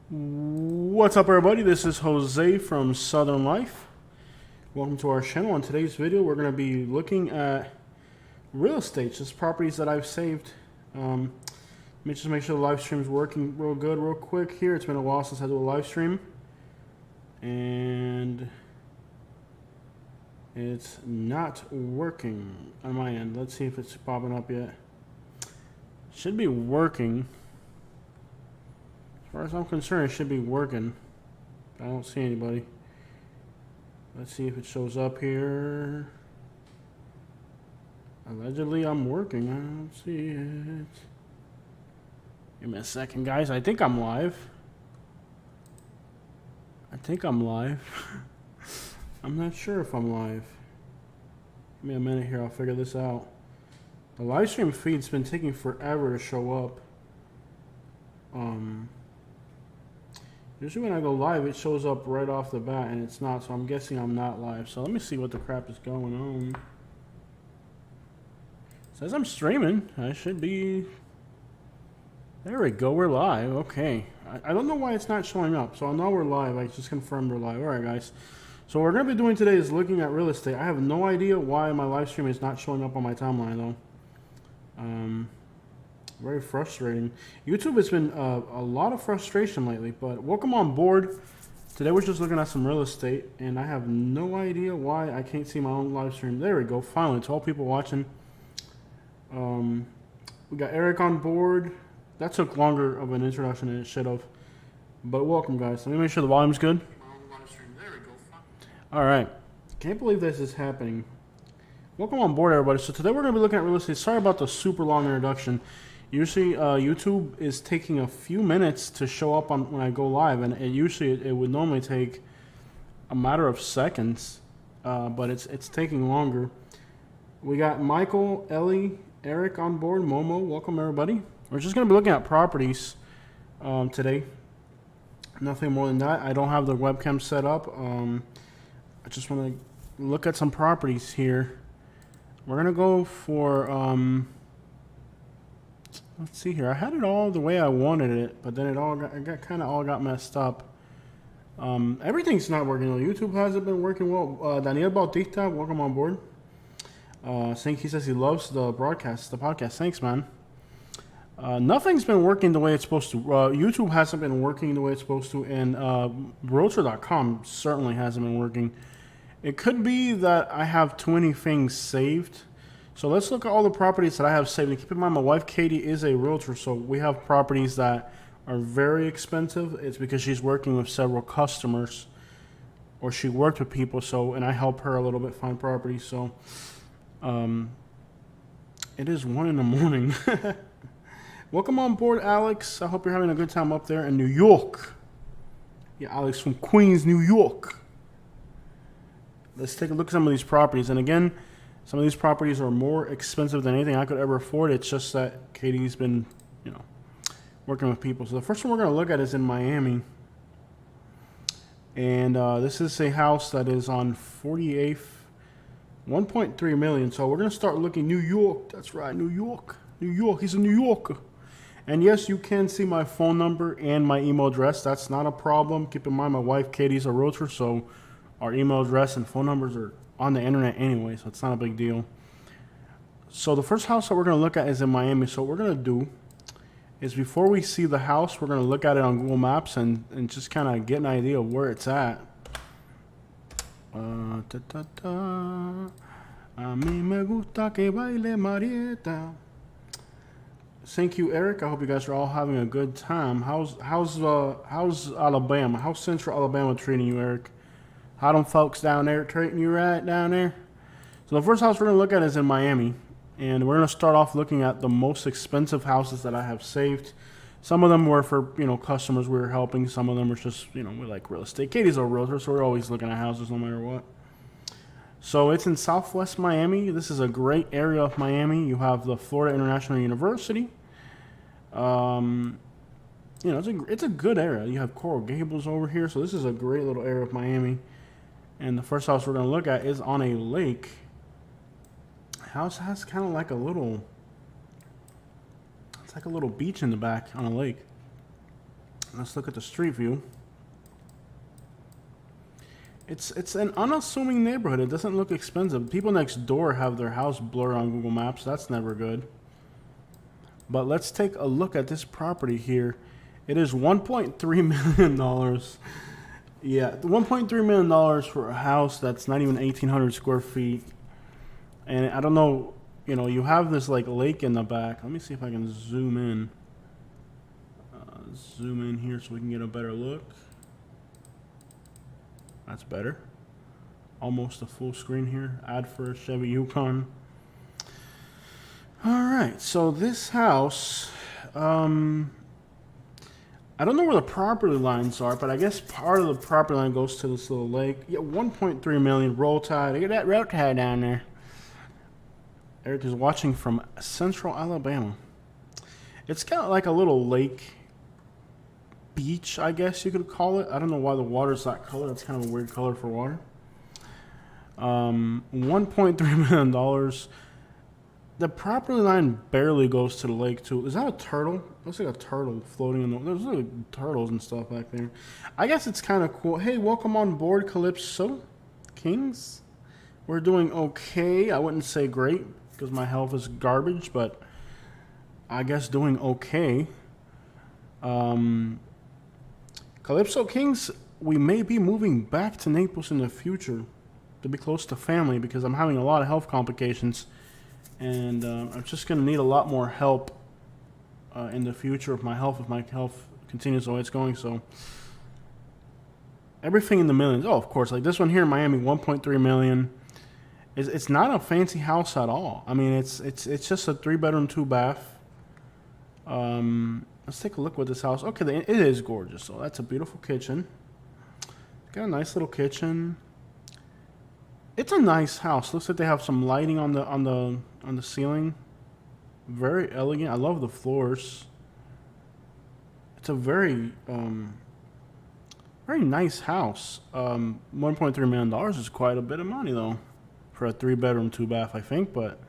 What's up, everybody? This is Jose from Southern Life. Welcome to our channel. In today's video, we're going to be looking at real estate, just properties that I've saved. Let me just make sure the live stream's working real good, real quick here. It's been a while since I do a live stream, and it's not working on my end. Let's see if it's popping up yet. Should be working. As far as I'm concerned, it should be working. I don't see anybody. Let's see if it shows up here. Allegedly, I'm working. I don't see it. Give me a second, guys. I think I'm live. I'm not sure if I'm live. Give me a minute here. I'll figure this out. The live stream feed's been taking forever to show up. Usually when I go live, it shows up right off the bat, and it's not, so I'm guessing I'm not live. So let me see what the crap is going on. It says I'm streaming. I should be... There we go, we're live. Okay. I don't know why it's not showing up, so I know we're live. I just confirmed we're live. Alright, guys. So what we're going to be doing today is looking at real estate. I have no idea why my live stream is not showing up on my timeline, though. Very frustrating. YouTube has been a lot of frustration lately, but welcome on board. Today we're just looking at some real estate, and I have no idea why I can't see my own live stream. There we go. Finally, 12 people watching. We got Eric on board. That took longer of an introduction than it should have, but welcome, guys. Let me make sure the volume's good. All right. Can't believe this is happening. Welcome on board, everybody. So today we're going to be looking at real estate. Sorry about the super long introduction. Usually YouTube is taking a few minutes to show up on when I go live, and it would normally take a matter of seconds, but it's taking longer. We got Michael, Ellie, Eric on board, Momo. Welcome, everybody. We're just going to be looking at properties today. Nothing more than that. I don't have the webcam set up. I just want to look at some properties here. We're going to go for... let's see here. I had it all the way I wanted it, but then it kind of all got messed up. Everything's not working though. YouTube hasn't been working well. Daniel Bautista, welcome on board. He says he loves the broadcast, the podcast. Thanks, man. Nothing's been working the way it's supposed to. YouTube hasn't been working the way it's supposed to, and Realtor.com certainly hasn't been working. It could be that I have too many things saved. So let's look at all the properties that I have saved. And keep in mind, my wife Katie is a realtor, so we have properties that are very expensive. It's because she's working with several customers, or she worked with people. So, and I help her a little bit find properties. So, it is 1 in the morning. Welcome on board, Alex. I hope you're having a good time up there in New York. Yeah, Alex from Queens, New York. Let's take a look at some of these properties. And again, some of these properties are more expensive than anything I could ever afford. It's just that Katie's been, working with people. So the first one we're going to look at is in Miami. And this is a house that is on 48th, 1.3 million. So we're going to start looking New York. That's right, New York. New York. He's a New Yorker. And yes, you can see my phone number and my email address. That's not a problem. Keep in mind, my wife Katie's a realtor, so our email address and phone numbers are on the internet anyway, so it's not a big deal. So the first house that we're going to look at is in Miami. So what we're going to do is, before we see the house, we're going to look at it on Google Maps and just kind of get an idea of where it's at. A mí me gusta que baile Marieta. Thank you, Eric. I hope you guys are all having a good time. How's Alabama? How's Central Alabama treating you, Eric? How them folks down there treating you right down there? So the first house we're going to look at is in Miami. And we're going to start off looking at the most expensive houses that I have saved. Some of them were for, customers we were helping. Some of them were just, we like real estate. Katie's a realtor, so we're always looking at houses no matter what. So it's in Southwest Miami. This is a great area of Miami. You have the Florida International University. It's a good area. You have Coral Gables over here. So this is a great little area of Miami. And the first house we're going to look at is on a lake. House has kind of like a little, it's like a little beach in the back on a lake. Let's look at the street view. It's an unassuming neighborhood. It doesn't look expensive. People next door have their house blurred on Google Maps. That's never good. But let's take a look at this property here. It is $1.3 million. Yeah, $1.3 million for a house that's not even 1,800 square feet. And I don't know, you know, you have this like lake in the back. Let me see if I can zoom in. Zoom in here so we can get a better look. That's better. Almost a full screen here. Ad for a Chevy Yukon. All right, so this house, I don't know where the property lines are, but I guess part of the property line goes to this little lake. Yeah, 1.3 million roll tide. Look at that roll tide down there. Eric is watching from Central Alabama. It's kind of like a little lake beach, I guess you could call it. I don't know why the water's that color. It's kind of a weird color for water. $1.3 million. The property line barely goes to the lake too. Is that a turtle? Looks like a turtle floating in the. There's like turtles and stuff back there. I guess it's kind of cool. Hey, welcome on board, Calypso Kings. We're doing okay. I wouldn't say great because my health is garbage, but I guess doing okay. Calypso Kings, we may be moving back to Naples in the future to be close to family because I'm having a lot of health complications, and I'm just going to need a lot more help in the future if my health continues the way it's going. So everything in the millions. Oh, of course, like this one here in Miami, 1.3 million. It's not a fancy house at all. I mean, it's just a 3-bedroom, 2-bath. Let's take a look at this house. Okay, it is gorgeous. So that's a beautiful kitchen. Got a nice little kitchen. It's a nice house. Looks like they have some lighting on the ceiling. Very elegant. I love the floors. It's a very nice house. $1.3 million is quite a bit of money though for a 3-bedroom, 2-bath, I think. But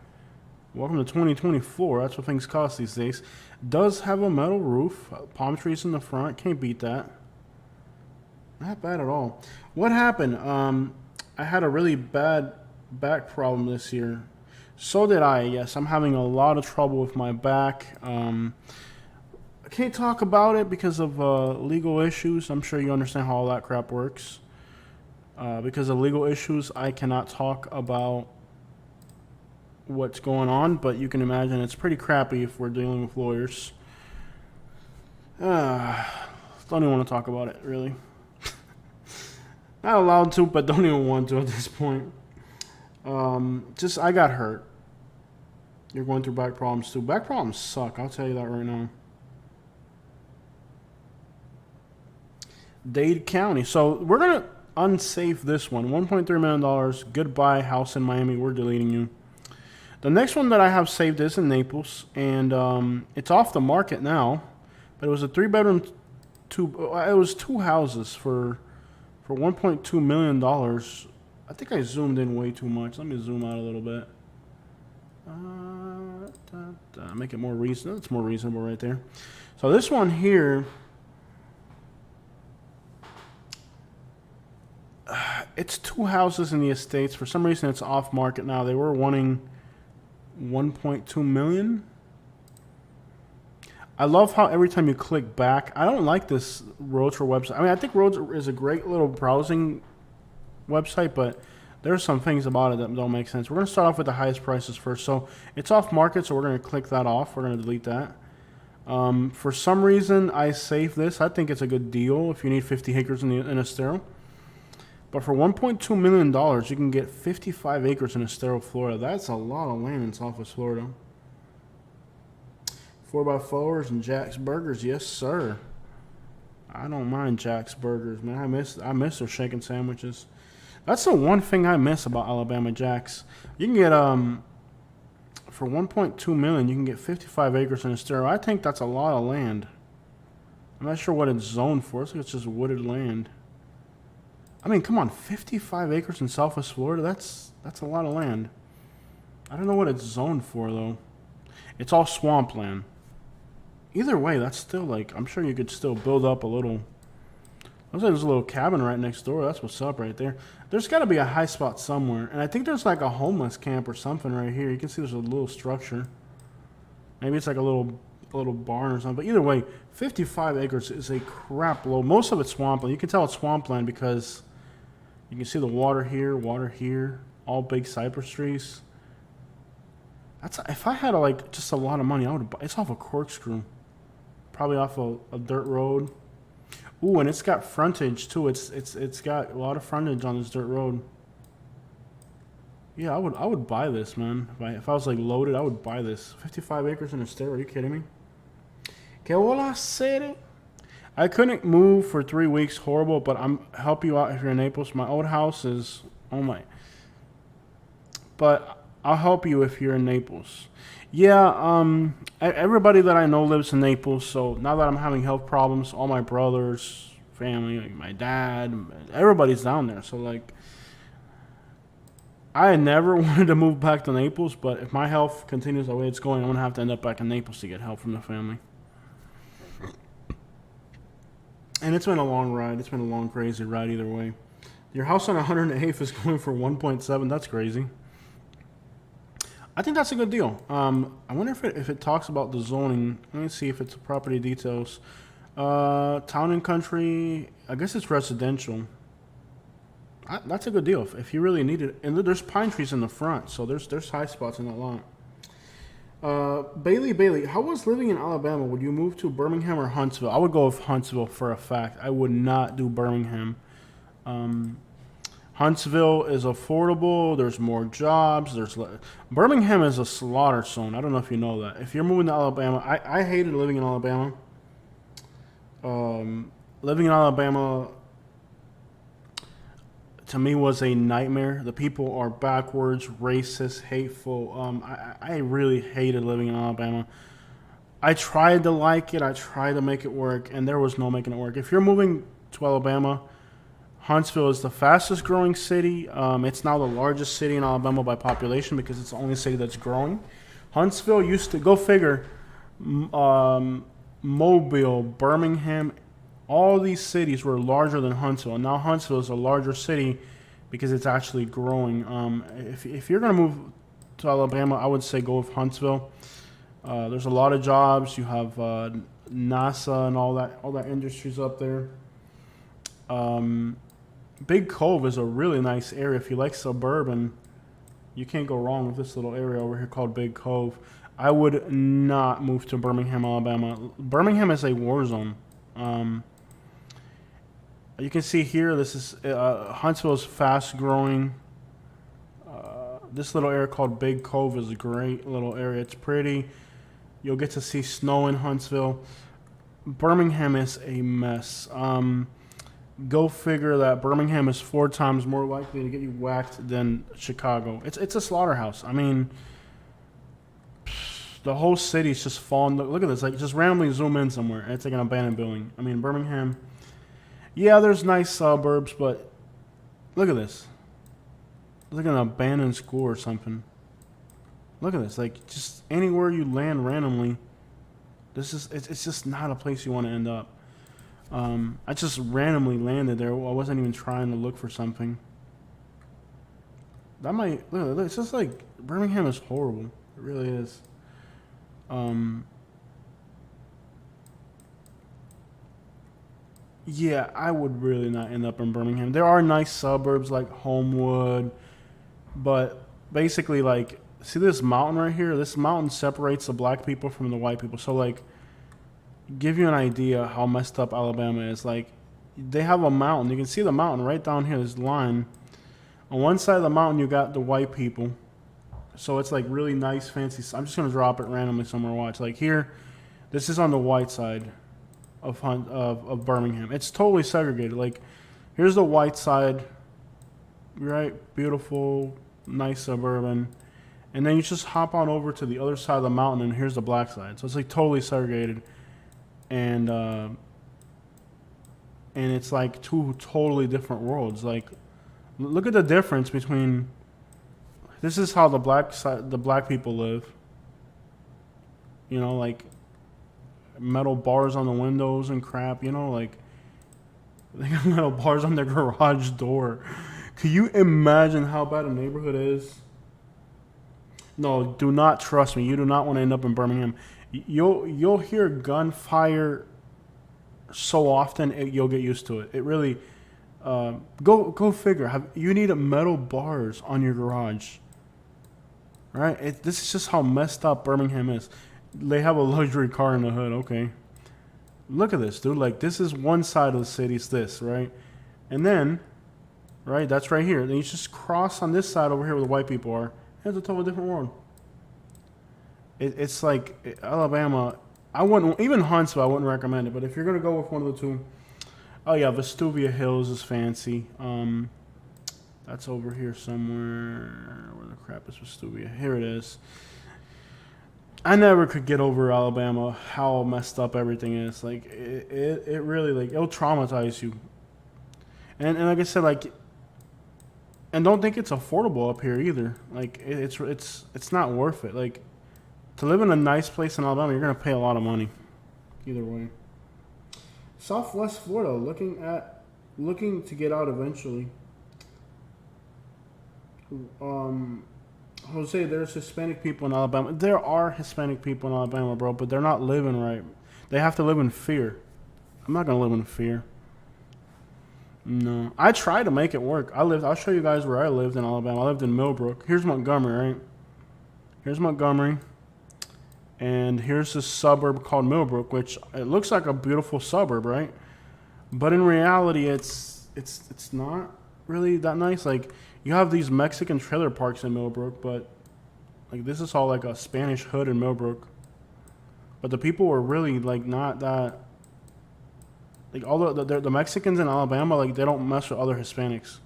welcome to 2024. That's what things cost these days. Does have a metal roof, palm trees in the front. Can't beat that. Not bad at all. What happened? I had a really bad back problem this year. So did I. Yes, I'm having a lot of trouble with my back. I can't talk about it because of legal issues. I'm sure you understand how all that crap works. Because of legal issues, I cannot talk about what's going on, but you can imagine it's pretty crappy if we're dealing with lawyers. Don't even want to talk about it, really. Not allowed to, but don't even want to at this point. I got hurt. You're going through back problems too. Back problems suck, I'll tell you that right now. Dade County. So we're going to unsave this one. $1.3 million. Goodbye, house in Miami. We're deleting you. The next one that I have saved is in Naples, and it's off the market now. But it was a 3-bedroom, it was 2 houses for $1.2 million. I think I zoomed in way too much. Let me zoom out a little bit. Make it more reasonable. It's more reasonable right there. So this one here, it's 2 houses in the estates. For some reason, it's off market now. They were wanting 1.2 million. I love how every time you click back, I don't like this Realtor website. I mean, I think Realtor is a great little browsing website, but there's some things about it that don't make sense. We're going to start off with the highest prices first. So it's off market, so we're going to click that off. We're going to delete that. For some reason, I saved this. I think it's a good deal if you need 50 acres in Estero. But for $1.2 million, you can get 55 acres in Estero, Florida. That's a lot of land in Southwest Florida. 4x4s and Jack's Burgers, yes sir. I don't mind Jack's Burgers, man. I miss their chicken sandwiches. That's the one thing I miss about Alabama Jack's. You can get for $1.2 million, you can get 55 acres in Estero. I think that's a lot of land. I'm not sure what it's zoned for. It's just wooded land. I mean, come on, 55 acres in Southwest Florida. That's a lot of land. I don't know what it's zoned for though. It's all swampland. either way, that's still like, I'm sure you could still build up a little. Looks like there's a little cabin right next door. That's what's up right there. There's got to be a high spot somewhere. And I think there's like a homeless camp or something right here. You can see there's a little structure. Maybe it's like a little barn or something. But either way, 55 acres is a crap load. Most of it's swampland. You can tell it's swampland because you can see the water here, all big cypress trees. That's, if I had like just a lot of money, I would buy. It's off a corkscrew, probably off a dirt road. Ooh, and it's got frontage too. It's got a lot of frontage on this dirt road. Yeah, I would buy this, man. If I was like loaded, I would buy this. 55 acres in a state. Are you kidding me? Que hola, city. I couldn't move for 3 weeks. Horrible, but I'm help you out if you're in Naples. My old house is but I'll help you if you're in Naples. Yeah, everybody that I know lives in Naples, so now that I'm having health problems, all my brothers, family, like my dad, everybody's down there. So, like, I never wanted to move back to Naples, but if my health continues the way it's going, I'm going to have to end up back in Naples to get help from the family. And it's been a long ride. It's been a long, crazy ride either way. Your house on 108th is going for 1.7. That's crazy. I think that's a good deal. I wonder if it talks about the zoning. Let me see if it's property details. Town and country. I guess it's residential. That's a good deal if you really need it. And there's pine trees in the front, so there's high spots in that lot. Bailey, how was living in Alabama? Would you move to Birmingham or Huntsville? I would go with Huntsville for a fact. I would not do Birmingham. Huntsville is affordable. There's more jobs. Birmingham is a slaughter zone. I don't know if you know that. If you're moving to Alabama, I hated living in Alabama. Living in Alabama to me was a nightmare. The people are backwards, racist, hateful. I really hated living in Alabama. I tried to like it. I tried to make it work, and there was no making it work. If you're moving to Alabama, Huntsville is the fastest growing city. It's now the largest city in Alabama by population because it's the only city that's growing. Huntsville used to, go figure, Mobile, Birmingham, all these cities were larger than Huntsville. And now Huntsville is a larger city because it's actually growing. If you're going to move to Alabama, I would say go with Huntsville. There's a lot of jobs. You have NASA and all that industries up there. Big Cove is a really nice area. If you like suburban, you can't go wrong with this little area over here called Big Cove. I would not move to Birmingham, Alabama. Birmingham is a war zone. You can see here, this is Huntsville is fast growing. This little area called Big Cove is a great little area. It's pretty. You'll get to see snow in Huntsville. Birmingham is a mess. Go figure that Birmingham is 4 times more likely to get you whacked than Chicago. It's a slaughterhouse. I mean, the whole city's just falling. Look at this. Like, just randomly zoom in somewhere, and it's like an abandoned building. I mean, Birmingham. Yeah, there's nice suburbs, but look at this. It's like an abandoned school or something. Look at this. Like, just anywhere you land randomly, it's just not a place you want to end up. I just randomly landed there. I wasn't even trying to look for something. That might look. It's just like Birmingham is horrible. It really is. Yeah, I would really not end up in Birmingham. There are nice suburbs like Homewood, but basically, like, see this mountain right here? This mountain separates the black people from the white people. So, like, give you an idea how messed up Alabama is. Like, they have a mountain. You can see the mountain right down here. This line. On one side of the mountain, you got the white people. So it's like really nice, fancy. I'm just gonna drop it randomly somewhere. Watch. Like here, this is on the white side of Birmingham. It's totally segregated. Like, here's the white side. Right, beautiful, nice suburban. And then you just hop on over to the other side of the mountain, and here's the black side. So it's like totally segregated. And it's like 2 totally different worlds. Like, look at the difference between. This is how the black people live. You know, like, metal bars on the windows and crap. You know, like they got metal bars on their garage door. Can you imagine how bad a neighborhood is? No, do not trust me. You do not want to end up in Birmingham. You'll hear gunfire so often you'll get used to it. It really go figure. You need metal bars on your garage, right? This is just how messed up Birmingham is. They have a luxury car in the hood. Okay, look at this, dude. Like this is one side of the city. It's this, right? And then, right, that's right here. Then you just cross on this side over here where the white people are. It's a totally different world. It's like Alabama. I wouldn't, even Huntsville, I wouldn't recommend it. But if you're going to go with one of the two, oh yeah, Vestavia Hills is fancy. That's over here somewhere. Where the crap is Vestavia? Here it is. I never could get over Alabama, how messed up everything is. Like, it really, like, it'll traumatize you. And like I said, like, and don't think it's affordable up here either. Like it's not worth it. Like to live in a nice place in Alabama, you're gonna pay a lot of money. Either way. Southwest Florida, looking to get out eventually. Jose, there's Hispanic people in Alabama. There are Hispanic people in Alabama, bro, but they're not living right. They have to live in fear. I'm not gonna live in fear. No, I tried to make it work. I'll show you guys where I lived in Alabama. I lived in Millbrook. Here's Montgomery, right? Here's Montgomery. And here's this suburb called Millbrook, which it looks like a beautiful suburb, right? But in reality, it's not really that nice. Like, you have these Mexican trailer parks in Millbrook, but like this is all like a Spanish hood in Millbrook. But the people were really like not that. Like all the Mexicans in Alabama, like they don't mess with other Hispanics,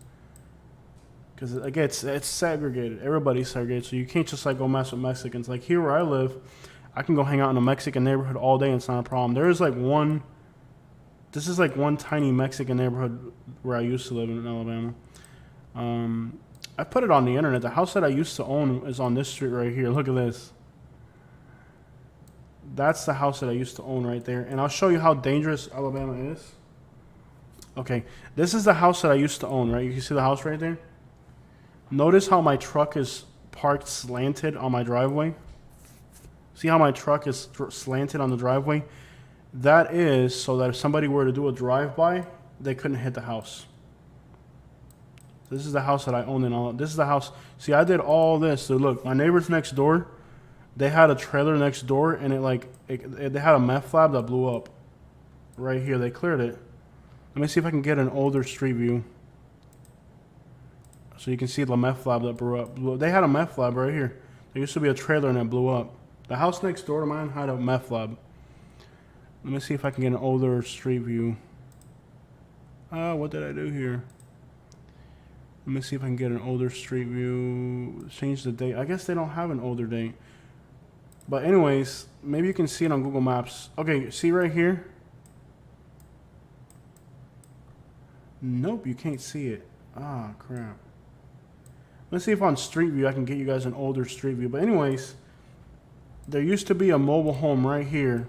because again, it's segregated. Everybody's segregated, so you can't just like go mess with Mexicans. Like here where I live, I can go hang out in a Mexican neighborhood all day and it's not a problem. There is like one. This is like one tiny Mexican neighborhood where I used to live in Alabama. I put it on the internet. The house that I used to own is on this street right here. Look at this. That's the house that I used to own right there. And I'll show you how dangerous Alabama is. Okay, this is the house that I used to own, right? You can see the house right there. Notice how my truck is parked slanted on my driveway. See how my truck is slanted on the driveway? That is so that if somebody were to do a drive-by, they couldn't hit the house. This is the house that I owned in all. This is the house. See, I did all this. So look, my neighbors next door, they had a trailer next door, and they had a meth lab that blew up. Right here, they cleared it. Let me see if I can get an older street view, so you can see the meth lab that blew up. They had a meth lab right here. There used to be a trailer and it blew up. The house next door to mine had a meth lab. Let me see if I can get an older street view. What did I do here? Let me see if I can get an older street view. Change the date. I guess they don't have an older date. But anyways, maybe you can see it on Google Maps. Okay, see right here? Nope, you can't see it. Ah, crap. Let's see if on Street View I can get you guys an older Street View. But anyways, there used to be a mobile home right here.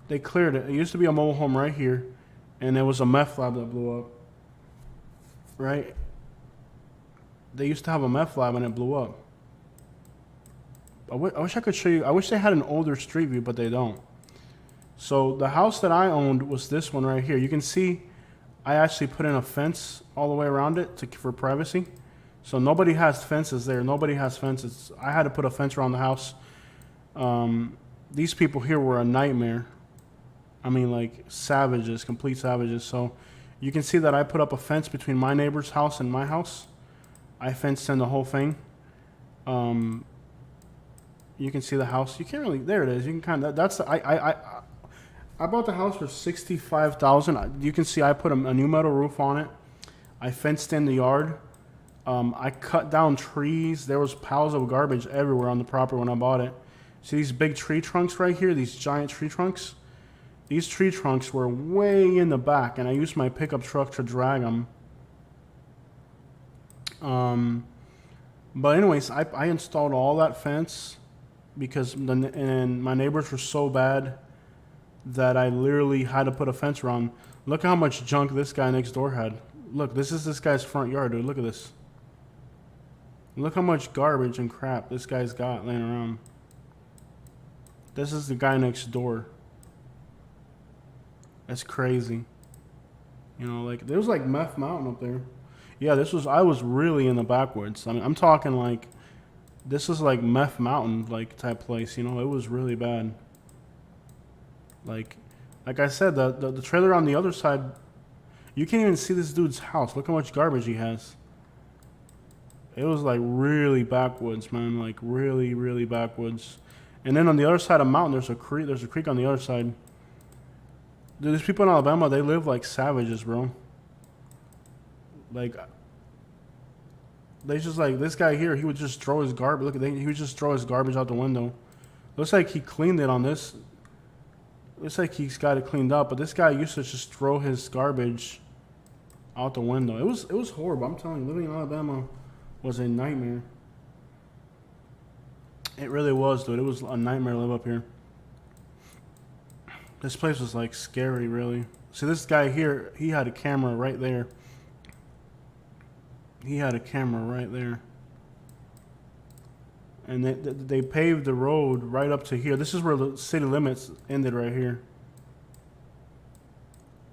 They cleared it. It used to be a mobile home right here. And there was a meth lab that blew up. Right? They used to have a meth lab and it blew up. I wish I could show you. I wish they had an older Street View, but they don't. So the house that I owned was this one right here. You can see I actually put in a fence all the way around it for privacy. So nobody has fences there. Nobody has fences. I had to put a fence around the house. These people here were a nightmare. I mean, like savages, complete savages. So you can see that I put up a fence between my neighbor's house and my house. I fenced in the whole thing. You can see the house. You can't really. There it is. You can kind of. That's. I bought the house for $65,000. You can see I put a new metal roof on it. I fenced in the yard. I cut down trees. There was piles of garbage everywhere on the property when I bought it. See these big tree trunks right here? These giant tree trunks? These tree trunks were way in the back, and I used my pickup truck to drag them. But anyways, I installed all that fence. because and my neighbors were so bad that I literally had to put a fence around. Look how much junk this guy next door had. Look, this is this guy's front yard, dude. Look at this. Look how much garbage and crap this guy's got laying around. This is the guy next door. That's crazy. You know, like, there was like Meth Mountain up there. Yeah, I was really in the backwoods. I mean, I'm talking like, this is like Meth Mountain, like, type place, you know? It was really bad. Like I said, the trailer on the other side, you can't even see this dude's house. Look how much garbage he has. It was like really backwoods, man. Like really, really backwoods. And then on the other side of the mountain, there's a creek. There's a creek on the other side. Dude, these people in Alabama, they live like savages, bro. Like, they just like, this guy here, he would just throw his garbage. Look, he would just throw his garbage out the window. Looks like he cleaned it on this. Looks like he's got it cleaned up, but this guy used to just throw his garbage out the window. It was horrible. I'm telling you, living in Alabama was a nightmare. It really was, dude. It was a nightmare to live up here. This place was like scary, really. See, this guy here, he had a camera right there. He had a camera right there. And they paved the road right up to here. This is where the city limits ended, right here.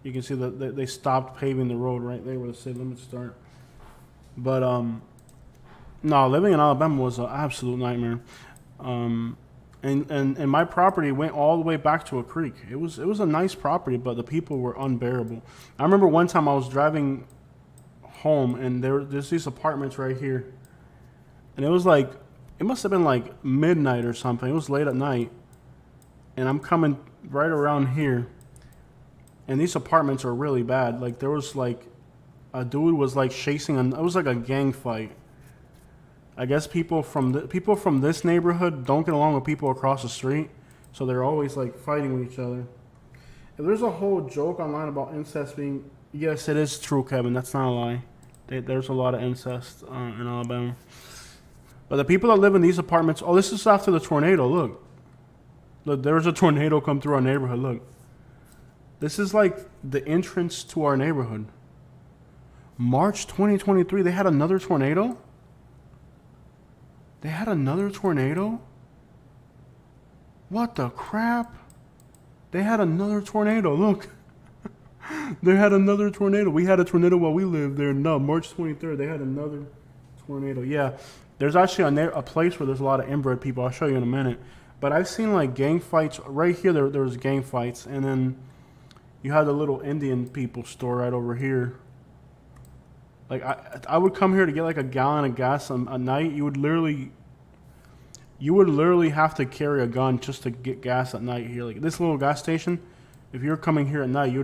You can see that they stopped paving the road right there where the city limits start. But no, living in Alabama was an absolute nightmare. And my property went all the way back to a creek. It was a nice property, but the people were unbearable. I remember one time I was driving home, and there's these apartments right here, and it was like, it must have been like midnight or something. It was late at night, and I'm coming right around here, and these apartments are really bad. Like, there was like a dude was like chasing, it was like a gang fight. I guess people from this neighborhood don't get along with people across the street, so they're always like fighting with each other. If there's a whole joke online about incest being, yes, it is true, Kevin. That's not a lie. There's a lot of incest in Alabama. But the people that live in these apartments, oh, this is after the tornado. Look, there was a tornado come through our neighborhood. Look, this is like the entrance to our neighborhood. March 2023, they had another tornado. They had another tornado? What the crap? They had another tornado. Look. They had another tornado. We had a tornado while we lived there. No, March 23rd, they had another tornado. Yeah, there's actually a place where there's a lot of inbred people. I'll show you in a minute. But I've seen like gang fights. Right here, there was gang fights. And then you had the little Indian people store right over here. Like, I would come here to get like a gallon of gas a night. You would literally have to carry a gun just to get gas at night here. Like, this little gas station, if you're coming here at night, you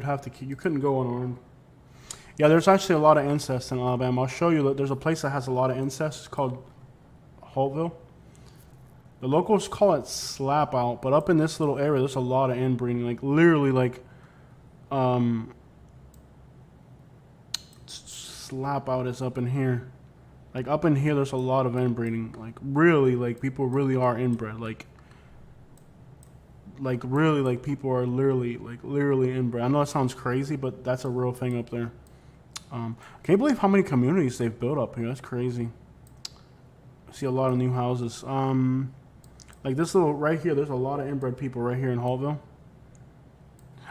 couldn't go unarmed. Yeah, there's actually a lot of incest in Alabama. I'll show you that there's a place that has a lot of incest. It's called Holtville. The locals call it slap out, but up in this little area, there's a lot of inbreeding. Like, literally, like, slap out is up in here. Like, up in here, there's a lot of inbreeding. Like, really, like, people really are inbred. Like really, like, people are literally inbred. I know that sounds crazy, but that's a real thing up there. Can you believe how many communities they've built up here? That's crazy. I see a lot of new houses. Like this little right here, there's a lot of inbred people right here in Holtville.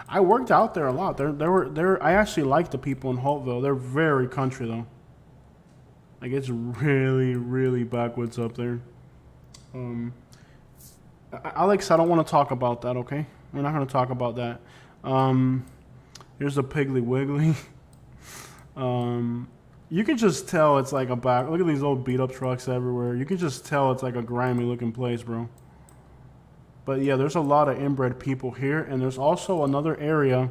I worked out there a lot. I actually like the people in Holtville. They're very country though. Like, it's really, really backwoods up there. Alex, I don't want to talk about that, okay? We're not going to talk about that. Here's a Piggly Wiggly. You can just tell it's like a back. Look at these old beat-up trucks everywhere. You can just tell it's like a grimy-looking place, bro. But, yeah, there's a lot of inbred people here. And there's also another area.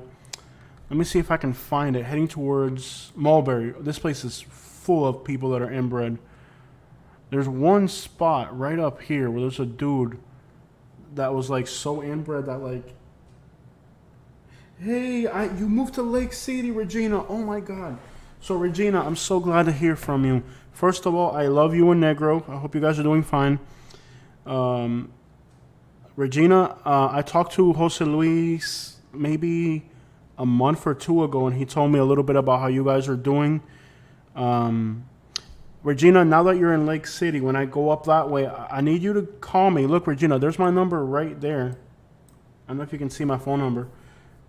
Let me see if I can find it. Heading towards Mulberry. This place is full of people that are inbred. There's one spot right up here where there's a dude that was like so inbred that like, hey, you moved to Lake City, Regina. Oh my God. So Regina, I'm so glad to hear from you. First of all, I love you and Negro. I hope you guys are doing fine. Regina, I talked to Jose Luis maybe a month or two ago, and he told me a little bit about how you guys are doing. Um, Regina, now that you're in Lake City, when I go up that way, I need you to call me. Look, Regina, there's my number right there. I don't know if you can see my phone number.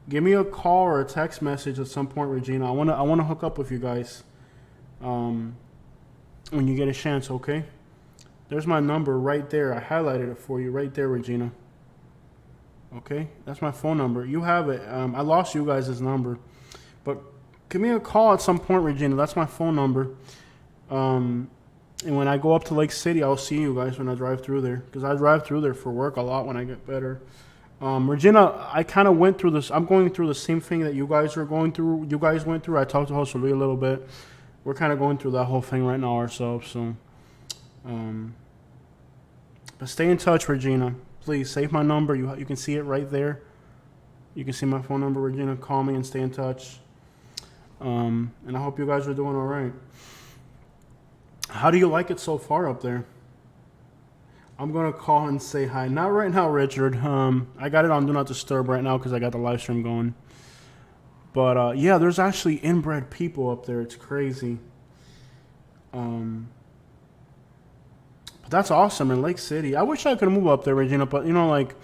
Give me a call or a text message at some point, Regina. I wanna hook up with you guys. Um, when you get a chance, okay? There's my number right there. I highlighted it for you right there, Regina. Okay, that's my phone number. You have it. I lost you guys' number, but give me a call at some point, Regina. That's my phone number. And when I go up to Lake City, I'll see you guys when I drive through there, because I drive through there for work a lot when I get better. Regina, I kind of went through this. I'm going through the same thing that you guys are going through. You guys went through. I talked to Jose Luis a little bit. We're kind of going through that whole thing right now ourselves. So, but stay in touch, Regina. Please save my number. You can see it right there. You can see my phone number, Regina. Call me and stay in touch. And I hope you guys are doing all right. How do you like it so far up there? I'm gonna call and say hi. Not right now, Richard. I got it on Do Not Disturb right now because I got the live stream going. But yeah, there's actually inbred people up there. It's crazy. But that's awesome in Lake City. I wish I could move up there, Regina. But you know, like,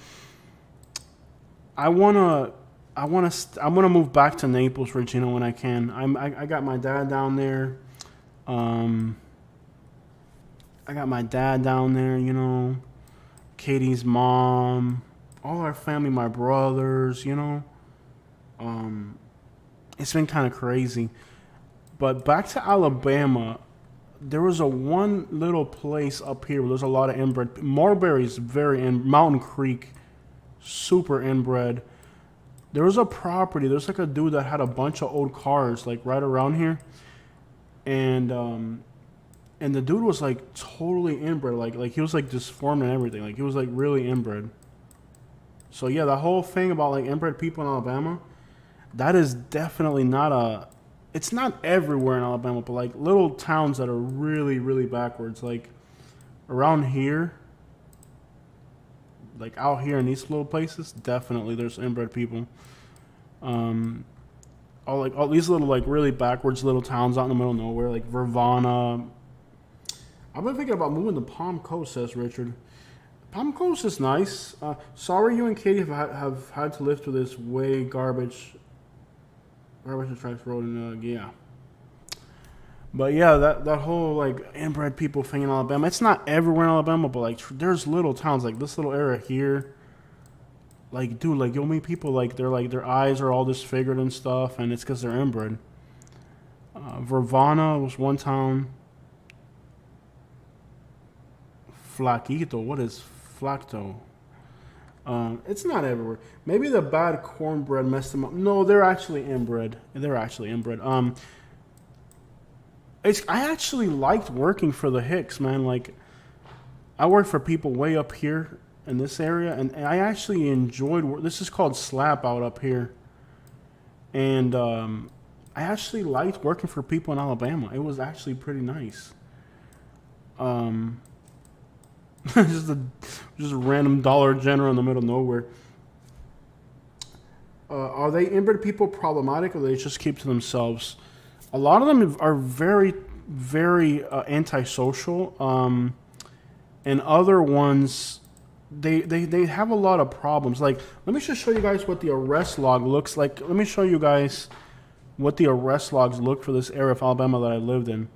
I'm gonna move back to Naples, Regina, when I can. I got my dad down there. I got my dad down there, you know, Katie's mom, all our family, my brothers, you know. It's been kind of crazy. But back to Alabama, there was one little place up here where there's a lot of inbred. Marbury's Mountain Creek, super inbred. There was a property, there's like a dude that had a bunch of old cars like right around here. And the dude was like totally inbred, like he was like disformed and everything. Like he was like really inbred. So yeah, the whole thing about like inbred people in Alabama, that is definitely it's not everywhere in Alabama, but like little towns that are really, really backwards. Like around here, like out here in these little places, definitely there's inbred people. All these little like really backwards little towns out in the middle of nowhere, like Vervana. I've been thinking about moving to Palm Coast, says Richard. Palm Coast is nice. Sorry you and Katie have had to live through this way garbage and tracks road, and yeah. But yeah, that whole like inbred people thing in Alabama, it's not everywhere in Alabama, but like there's little towns like this little area here. Like, dude, like you'll meet people like their eyes are all disfigured and stuff, and it's because they're inbred. Vervana was one town. Flaquito, what is flacto? It's not everywhere. Maybe the bad cornbread messed them up. No, they're actually inbred. I actually liked working for the Hicks, man. Like, I worked for people way up here in this area, and I actually enjoyed this is called Slap Out up here. And I actually liked working for people in Alabama. It was actually pretty nice. just a random Dollar General in the middle of nowhere. Are they inbred people problematic, or they just keep to themselves? A lot of them are very, very antisocial, and other ones they have a lot of problems. Like, let me just show you guys what the arrest log looks like. Let me show you guys what the arrest logs look for this area of Alabama that I lived in.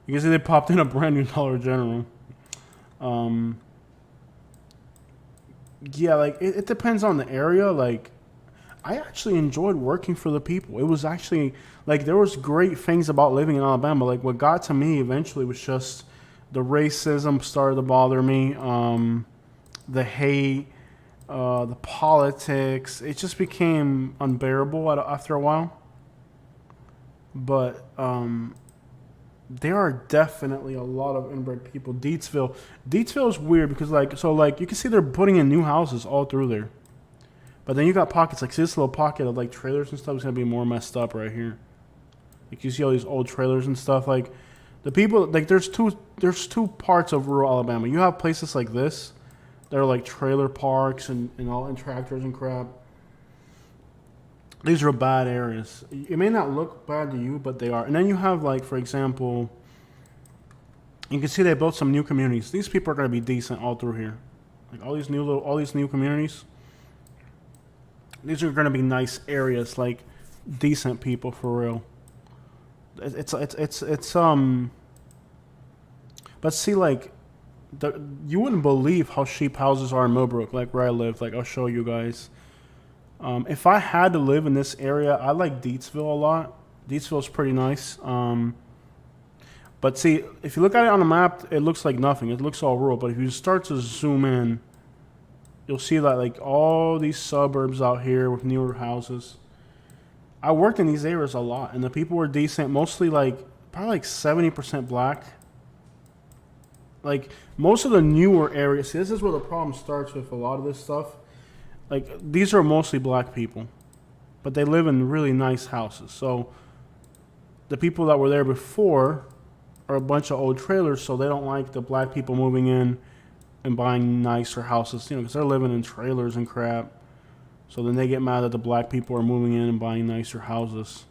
You can see they popped in a brand new Dollar General. Yeah, like it depends on the area. Like, I actually enjoyed working for the people. It was actually like there was great things about living in Alabama. Like, what got to me eventually was just the racism started to bother me. The hate, the politics. It just became unbearable after a while. But there are definitely a lot of inbred people. Deatsville is weird because you can see they're putting in new houses all through there. But then you got pockets like, see this little pocket of like trailers and stuff is gonna be more messed up right here. Like, you see all these old trailers and stuff. Like, the people, like, there's two parts of rural Alabama. You have places like this They're like trailer parks and all and tractors and crap. These are bad areas. It may not look bad to you, but they are. And then you have, like, for example, you can see they built some new communities. These people are going to be decent all through here. Like all these new communities. These are going to be nice areas, like decent people for real. It's but see, like, you wouldn't believe how cheap houses are in Millbrook, like where I live. Like, I'll show you guys. If I had to live in this area, I like Deatsville a lot. Deatsville's pretty nice. But see, if you look at it on the map, it looks like nothing. It looks all rural. But if you start to zoom in, you'll see that, like, all these suburbs out here with newer houses. I worked in these areas a lot, and the people were decent. Mostly, like, probably like 70% black. Like, most of the newer areas, see, this is where the problem starts with a lot of this stuff. Like, these are mostly black people, but they live in really nice houses. So the people that were there before are a bunch of old trailers, so they don't like the black people moving in and buying nicer houses, you know, because they're living in trailers and crap. So then they get mad that the black people are moving in and buying nicer houses.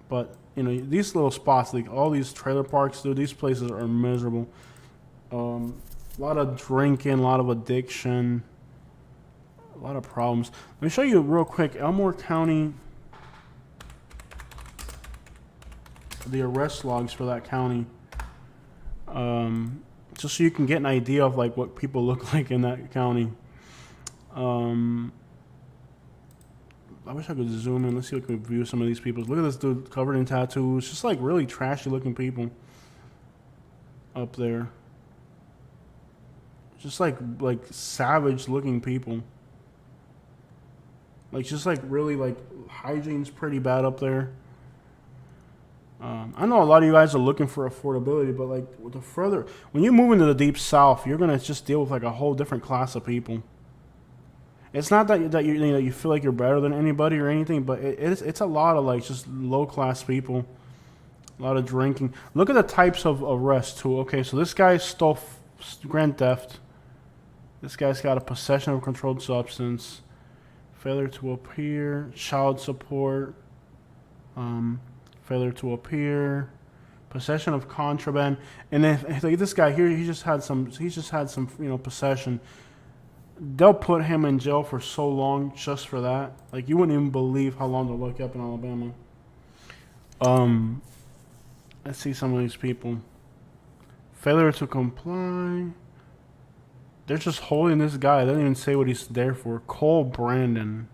But, you know, these little spots, like all these trailer parks, dude, these places are miserable. A lot of drinking, a lot of addiction, a lot of problems. Let me show you real quick. Elmore County, the arrest logs for that county. Just so you can get an idea of, like, what people look like in that county. I wish I could zoom in. Let's see if we can view some of these people. Look at this dude covered in tattoos. Just like really trashy looking people up there. Just like savage looking people. Like, just like really, like, hygiene's pretty bad up there. I know a lot of you guys are looking for affordability, but like with the further, when you move into the deep south, you're gonna just deal with like a whole different class of people. It's not that you feel like you're better than anybody or anything, but it's a lot of like just low class people, a lot of drinking. Look at the types of arrests too. Okay, so this guy stole grand theft. This guy's got a possession of a controlled substance, failure to appear, child support, failure to appear, possession of contraband, and then like this guy here, he just had some possession. They'll put him in jail for so long just for that. Like, you wouldn't even believe how long they'll look up in Alabama. Let's see some of these people. Failure to comply. They're just holding this guy. They don't even say what he's there for. Cole Brandon.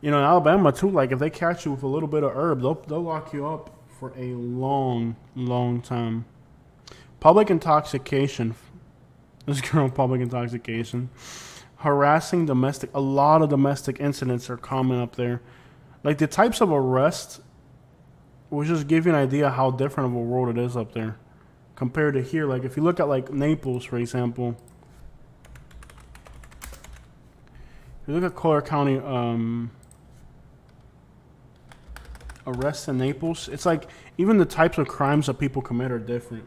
You know, in Alabama too, like if they catch you with a little bit of herb, they'll lock you up for a long, long time. Public intoxication. This girl, public intoxication. Harassing domestic. A lot of domestic incidents are common up there. Like the types of arrests will just give you an idea how different of a world it is up there compared to here. Like if you look at like Naples, for example. If you look at Collier County arrests in Naples, it's like even the types of crimes that people commit are different.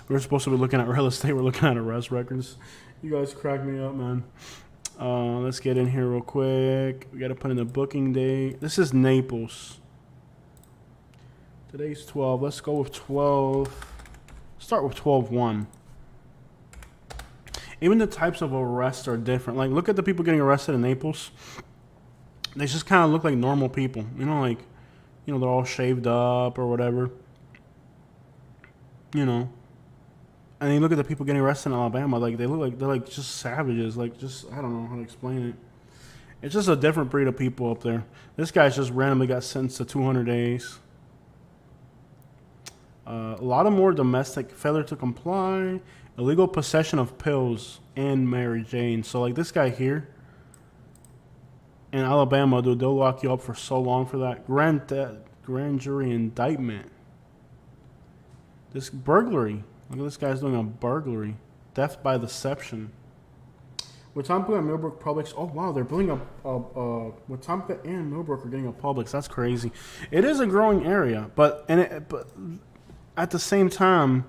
We're supposed to be looking at real estate. We're looking at arrest records. You guys crack me up, man. Let's get in here real quick. We got to put in the booking date. This is Naples. Today's 12. Let's go with 12. Start with 12-1. Even the types of arrests are different. Like, look at the people getting arrested in Naples. They just kind of look like normal people. You know, like, you know, they're all shaved up or whatever. You know. And you look at the people getting arrested in Alabama, like, they look like they're, like, just savages. Like, just, I don't know how to explain it. It's just a different breed of people up there. This guy's just randomly got sentenced to 200 days. A lot of more domestic, failure to comply, illegal possession of pills, and Mary Jane. So, like, this guy here in Alabama, dude, they'll lock you up for so long for that. Grand jury indictment. This burglary. Look at this guy's doing a burglary. Theft by deception. Wetumpka and Millbrook Publix. Oh, wow, they're building a Wetumpka and Millbrook are getting a Publix. That's crazy. It is a growing area, but at the same time,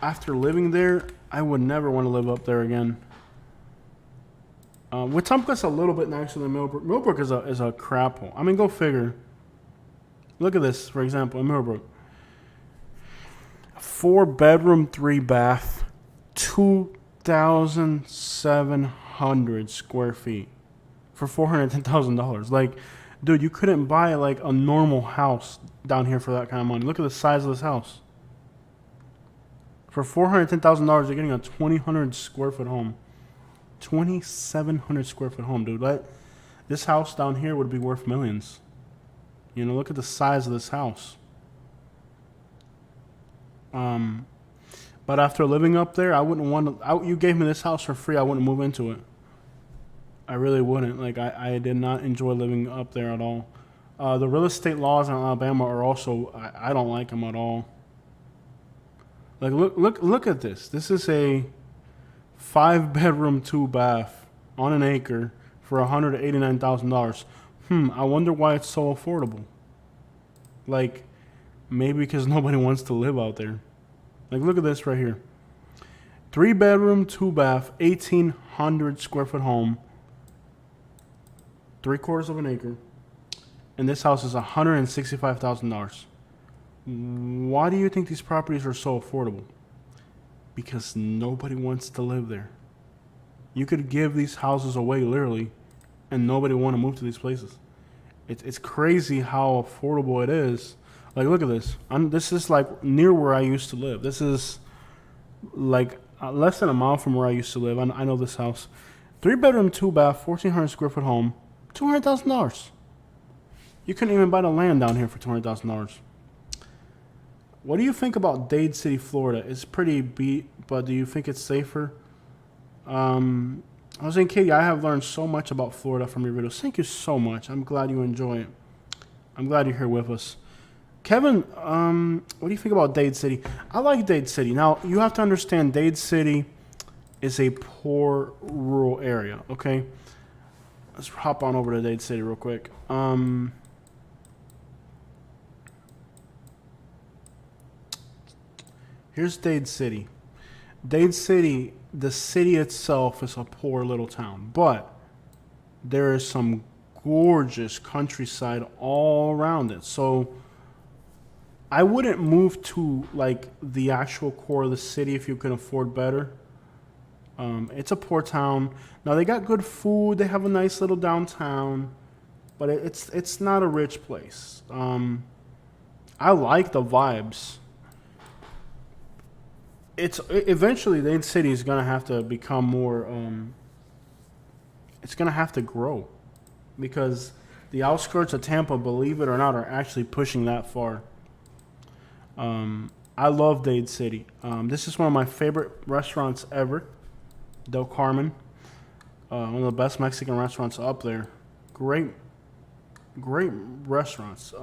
after living there, I would never want to live up there again. Wetumpka's a little bit nicer than Millbrook. Millbrook is a crap hole. I mean, go figure. Look at this, for example, in Millbrook. 4-bedroom, 3-bath, 2,700 square feet for $410,000. Like, dude, you couldn't buy like a normal house down here for that kind of money. Look at the size of this house. For $410,000, you're getting a 2,000 square foot home. 2,700 square foot home, dude. This house down here would be worth millions. You know, look at the size of this house. But after living up there, I wouldn't want to. You gave me this house for free. I wouldn't move into it. I really wouldn't. Like, I did not enjoy living up there at all. The real estate laws in Alabama are also. I don't like them at all. Like, look at this. This is a 5-bedroom, 2-bath on an acre for $189,000. I wonder why it's so affordable. Like, maybe because nobody wants to live out there. Like, look at this right here. 3-bedroom, 2-bath, 1,800 square foot home. 3/4 of an acre. And this house is $165,000. Why do you think these properties are so affordable? Because nobody wants to live there. You could give these houses away literally, and nobody want to move to these places. It's crazy how affordable it is. Like, look at this. This is like near where I used to live. This is like less than a mile from where I used to live. I know this house. 3-bedroom, 2-bath, 1,400 square foot home, $200,000. You couldn't even buy the land down here for $200,000. What do you think about Dade City, Florida? It's pretty beat, but do you think it's safer? I was saying, Katie, I have learned so much about Florida from your videos. Thank you so much. I'm glad you enjoy it. I'm glad you're here with us. Kevin, what do you think about Dade City? I like Dade City. Now, you have to understand Dade City is a poor rural area, okay? Let's hop on over to Dade City real quick. Here's Dade City. Dade City, the city itself is a poor little town, but there is some gorgeous countryside all around it. So I wouldn't move to like the actual core of the city if you can afford better. It's a poor town. Now they got good food. They have a nice little downtown, but it's not a rich place. I like the vibes. Eventually Dade City is gonna have to become more. It's gonna have to grow, because the outskirts of Tampa, believe it or not, are actually pushing that far. I love Dade City. This is one of my favorite restaurants ever, Del Carmen. One of the best Mexican restaurants up there. Great restaurants.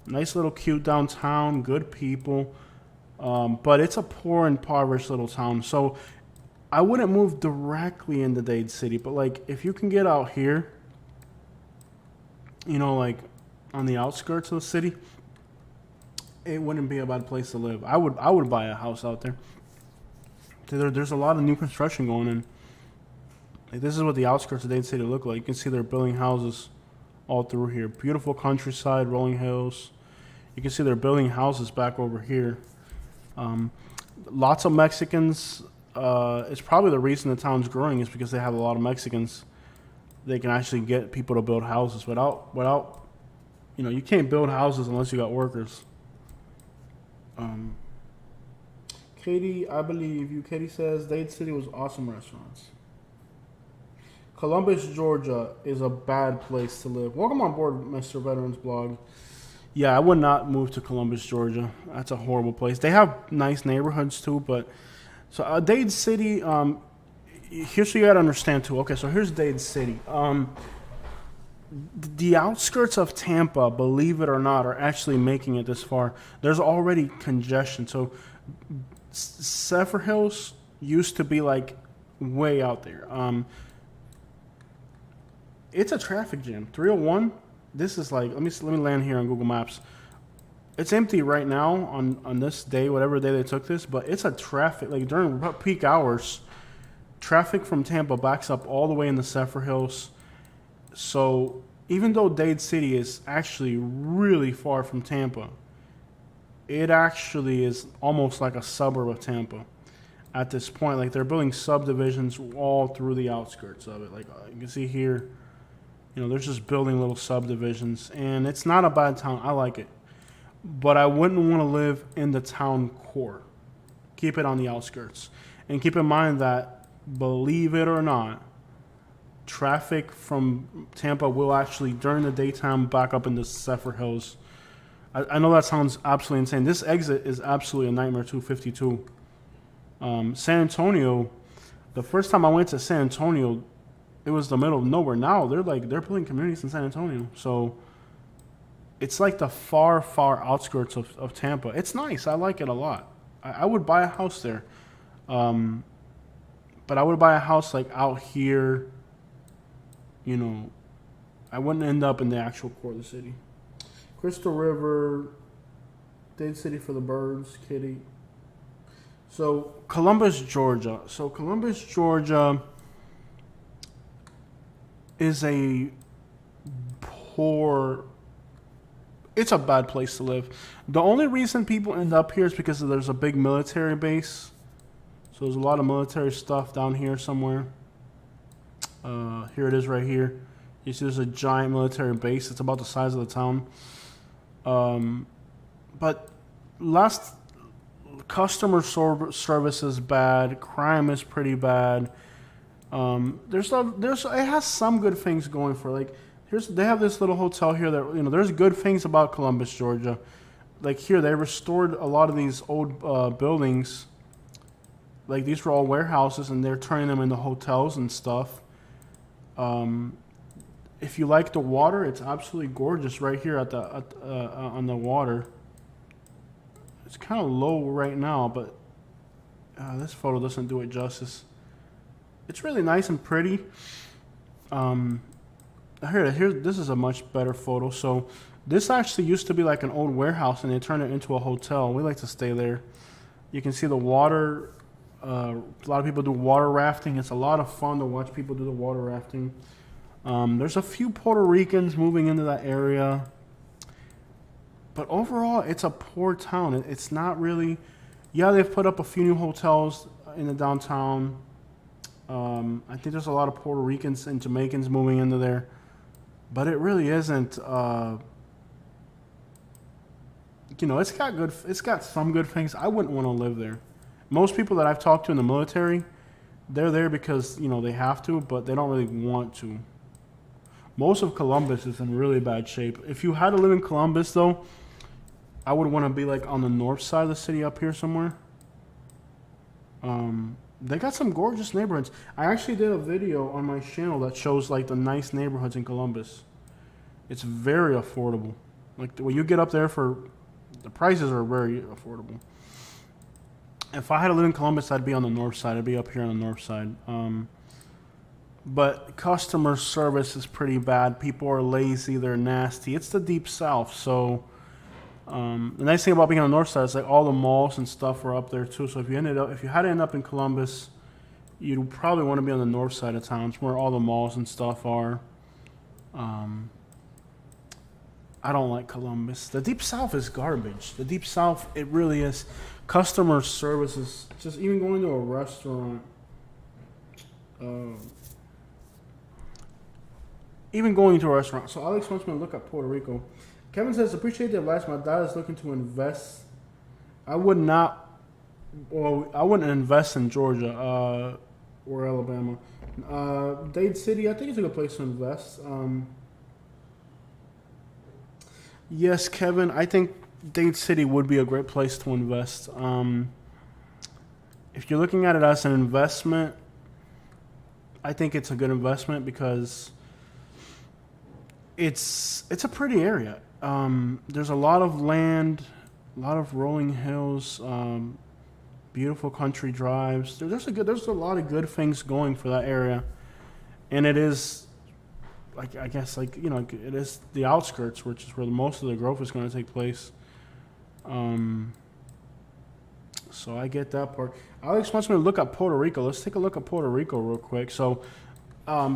Nice little cute downtown, good people. But it's a poor, impoverished little town. So I wouldn't move directly into Dade City, but like if you can get out here, you know, like on the outskirts of the city, it wouldn't be a bad place to live. I would buy a house out there. There's a lot of new construction going in. Like, this is what the outskirts of Dade City look like. You can see they're building houses all through here. Beautiful countryside, rolling hills. You can see they're building houses back over here. Lots of Mexicans. It's probably the reason the town's growing is because they have a lot of Mexicans. They can actually get people to build houses without, you know, you can't build houses unless you got workers. Katie, I believe you. Katie says Dade City was awesome restaurants. Columbus, Georgia is a bad place to live. Welcome on board, Mr. Veterans Blog. Yeah, I would not move to Columbus, Georgia. That's a horrible place. They have nice neighborhoods too, but so Dade City. Here's what you gotta understand too. Okay, so here's Dade City. The outskirts of Tampa, believe it or not, are actually making it this far. There's already congestion. So Zephyr Hills used to be like way out there. It's a traffic jam. 301. This is like let me land here on Google Maps. It's empty right now on this day, whatever day they took this, but it's a traffic, like during peak hours, traffic from Tampa backs up all the way in the Zephyr Hills. So even though Dade City is actually really far from Tampa, it actually is almost like a suburb of Tampa at this point. Like they're building subdivisions all through the outskirts of it. Like you can see here, they're just building little subdivisions, and it's not a bad town. I like it. But I wouldn't want to live in the town core. Keep it on the outskirts. And keep in mind that, believe it or not, traffic from Tampa will actually, during the daytime, back up into Zephyr Hills. I know that sounds absolutely insane. This exit is absolutely a nightmare, 252. San Antonio, the first time I went to San Antonio, it was the middle of nowhere. Now they're building communities in San Antonio. So it's like the far, far outskirts of Tampa. It's nice. I like it a lot. I would buy a house there. But I would buy a house like out here. I wouldn't end up in the actual core of the city. Crystal River, Dade City for the birds, Kitty. So Columbus, Georgia. Is a poor... It's a bad place to live. The only reason people end up here is because there's a big military base. So there's a lot of military stuff down here somewhere. Here it is right here. You see there's a giant military base. It's about the size of the town. But last customer service is bad. Crime is pretty bad. It has some good things going for it. Like they have this little hotel here that there's good things about Columbus, Georgia. Like here they restored a lot of these old buildings. Like these were all warehouses and they're turning them into hotels and stuff. If you like the water, it's absolutely gorgeous right here on the water. It's kind of low right now, but this photo doesn't do it justice. It's really nice and pretty. Here, this is a much better photo. So this actually used to be like an old warehouse, and they turned it into a hotel. We like to stay there. You can see the water. A lot of people do water rafting. It's a lot of fun to watch people do the water rafting. There's a few Puerto Ricans moving into that area. But overall, it's a poor town. It's not really... Yeah, they've put up a few new hotels in the downtown. I think there's a lot of Puerto Ricans and Jamaicans moving into there. But it really isn't... it's got some good things. I wouldn't want to live there. Most people that I've talked to in the military, they're there because, they have to, but they don't really want to. Most of Columbus is in really bad shape. If you had to live in Columbus, though, I would want to be like on the north side of the city up here somewhere. They got some gorgeous neighborhoods. I actually did a video on my channel that shows like the nice neighborhoods in Columbus. It's very affordable. Like when you get up there the prices are very affordable. If I had to live in Columbus, I'd be on the north side. I'd be up here on the north side. But customer service is pretty bad. People are lazy. They're nasty. It's the deep south. So the nice thing about being on the north side is like all the malls and stuff are up there too. So if you had to end up in Columbus, you'd probably want to be on the north side of town. It's where all the malls and stuff are. I don't like Columbus. The deep south is garbage. The deep south, it really is. Customer service is just even going to a restaurant. Even going to a restaurant. So Alex wants me to look at Puerto Rico. Kevin says, appreciate the advice. My dad is looking to invest. I wouldn't invest in Georgia or Alabama. Dade City, I think it's a good place to invest. Yes, Kevin, I think Dade City would be a great place to invest. If you're looking at it as an investment, I think it's a good investment because it's a pretty area. There's a lot of land, a lot of rolling hills, beautiful country drives. There's a lot of good things going for that area, and it is. It is the outskirts, which is where most of the growth is going to take place. So I get that part. Alex wants me to look at Puerto Rico. Let's take a look at Puerto Rico real quick. So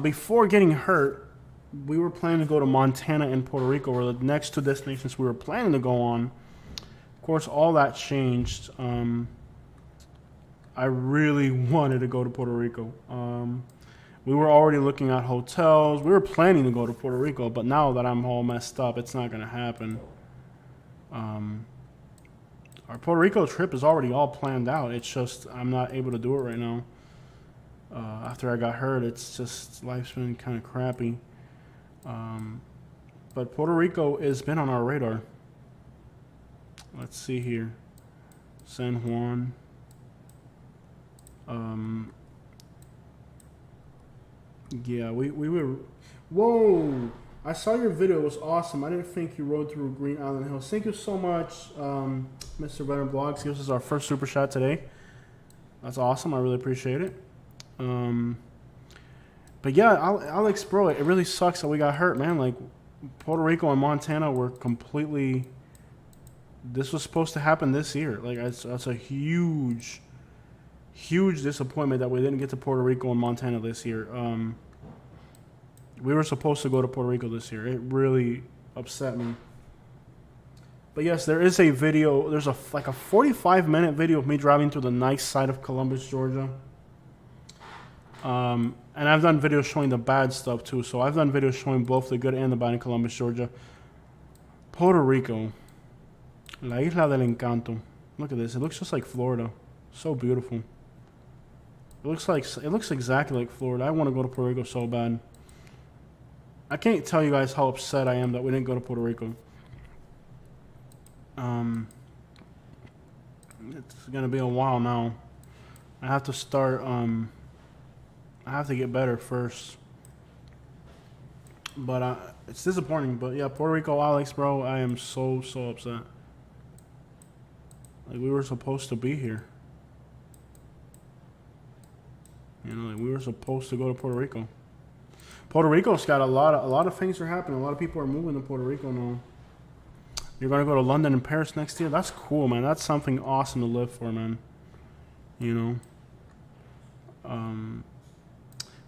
before getting hurt, we were planning to go to Montana and Puerto Rico were the next two destinations we were planning to go on. Of course, all that changed. I really wanted to go to Puerto Rico. We were already looking at hotels. We were planning to go to Puerto Rico, but now that I'm all messed up, it's not going to happen. Our Puerto Rico trip is already all planned out. It's just I'm not able to do it right now. After I got hurt, it's just life's been kind of crappy. But Puerto Rico has been on our radar. Let's see here. San Juan. Yeah, we were... Whoa! I saw your video. It was awesome. I didn't think you rode through Green Island Hills. Thank you so much, Mr. Veteran Vlogs. This is our first super chat today. That's awesome. I really appreciate it. But yeah, Alex, bro, it really sucks that we got hurt, man. Like, Puerto Rico and Montana were completely... This was supposed to happen this year. Like, that's a huge disappointment that we didn't get to Puerto Rico and Montana this year. We were supposed to go to Puerto Rico this year. It really upset me. But yes, there is a video. There's like a 45-minute video of me driving through the nice side of Columbus, Georgia. And I've done videos showing the bad stuff too. So I've done videos showing both the good and the bad in Columbus, Georgia. Puerto Rico. La Isla del Encanto. Look at this. It looks just like Florida. So beautiful. It looks exactly like Florida. I want to go to Puerto Rico so bad. I can't tell you guys how upset I am that we didn't go to Puerto Rico. It's gonna be a while now. I have to start. I have to get better first. But it's disappointing. But yeah, Puerto Rico, Alex, bro, I am so upset. Like, we were supposed to be here. You know, like, we were supposed to go to Puerto Rico. Puerto Rico's got a lot of things are happening. A lot of people are moving to Puerto Rico now. You're gonna go to London and Paris next year? That's cool, man. That's something awesome to live for, man. You know?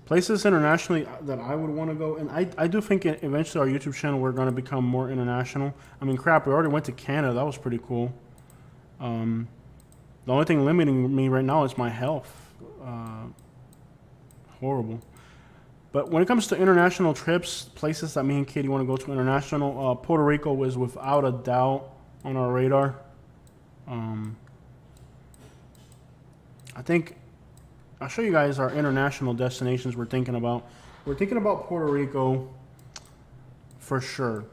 Places internationally that I would want to go, and I do think eventually our YouTube channel we're gonna become more international. I mean, crap, we already went to Canada. That was pretty cool. The only thing limiting me right now is my health. Horrible. But when it comes to international trips, places that me and Katie want to go to international, Puerto Rico is without a doubt on our radar. I think I'll show you guys our international destinations we're thinking about. We're thinking about Puerto Rico for sure.